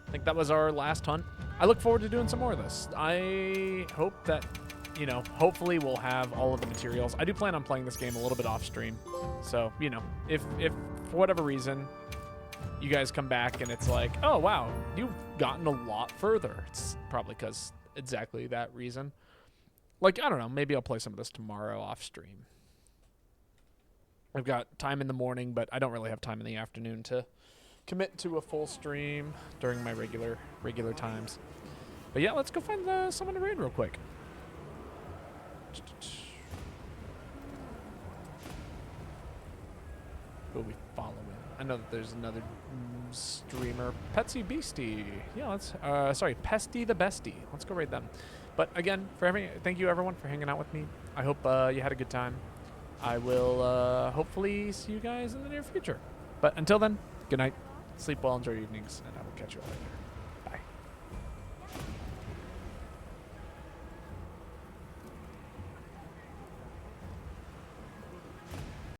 I think that was our last hunt. I look forward to doing some more of this. I hope that, you know, hopefully we'll have all of the materials. I do plan on playing this game a little bit off stream. So, you know, if for whatever reason you guys come back and it's like, oh, wow, you've gotten a lot further. It's probably because exactly that reason. Like, I don't know, maybe I'll play some of this tomorrow off stream. I've got time in the morning, but I don't really have time in the afternoon to commit to a full stream during my regular times. But yeah, let's go find someone to raid real quick. Who are we following? I know that there's another streamer, Petsy Beastie. Yeah, let's. Sorry, Pesty the Bestie. Let's go raid them. But again, thank you everyone for hanging out with me. I hope you had a good time. I will hopefully see you guys in the near future. But until then, good night. Sleep well, enjoy your evenings, and I will catch you all later.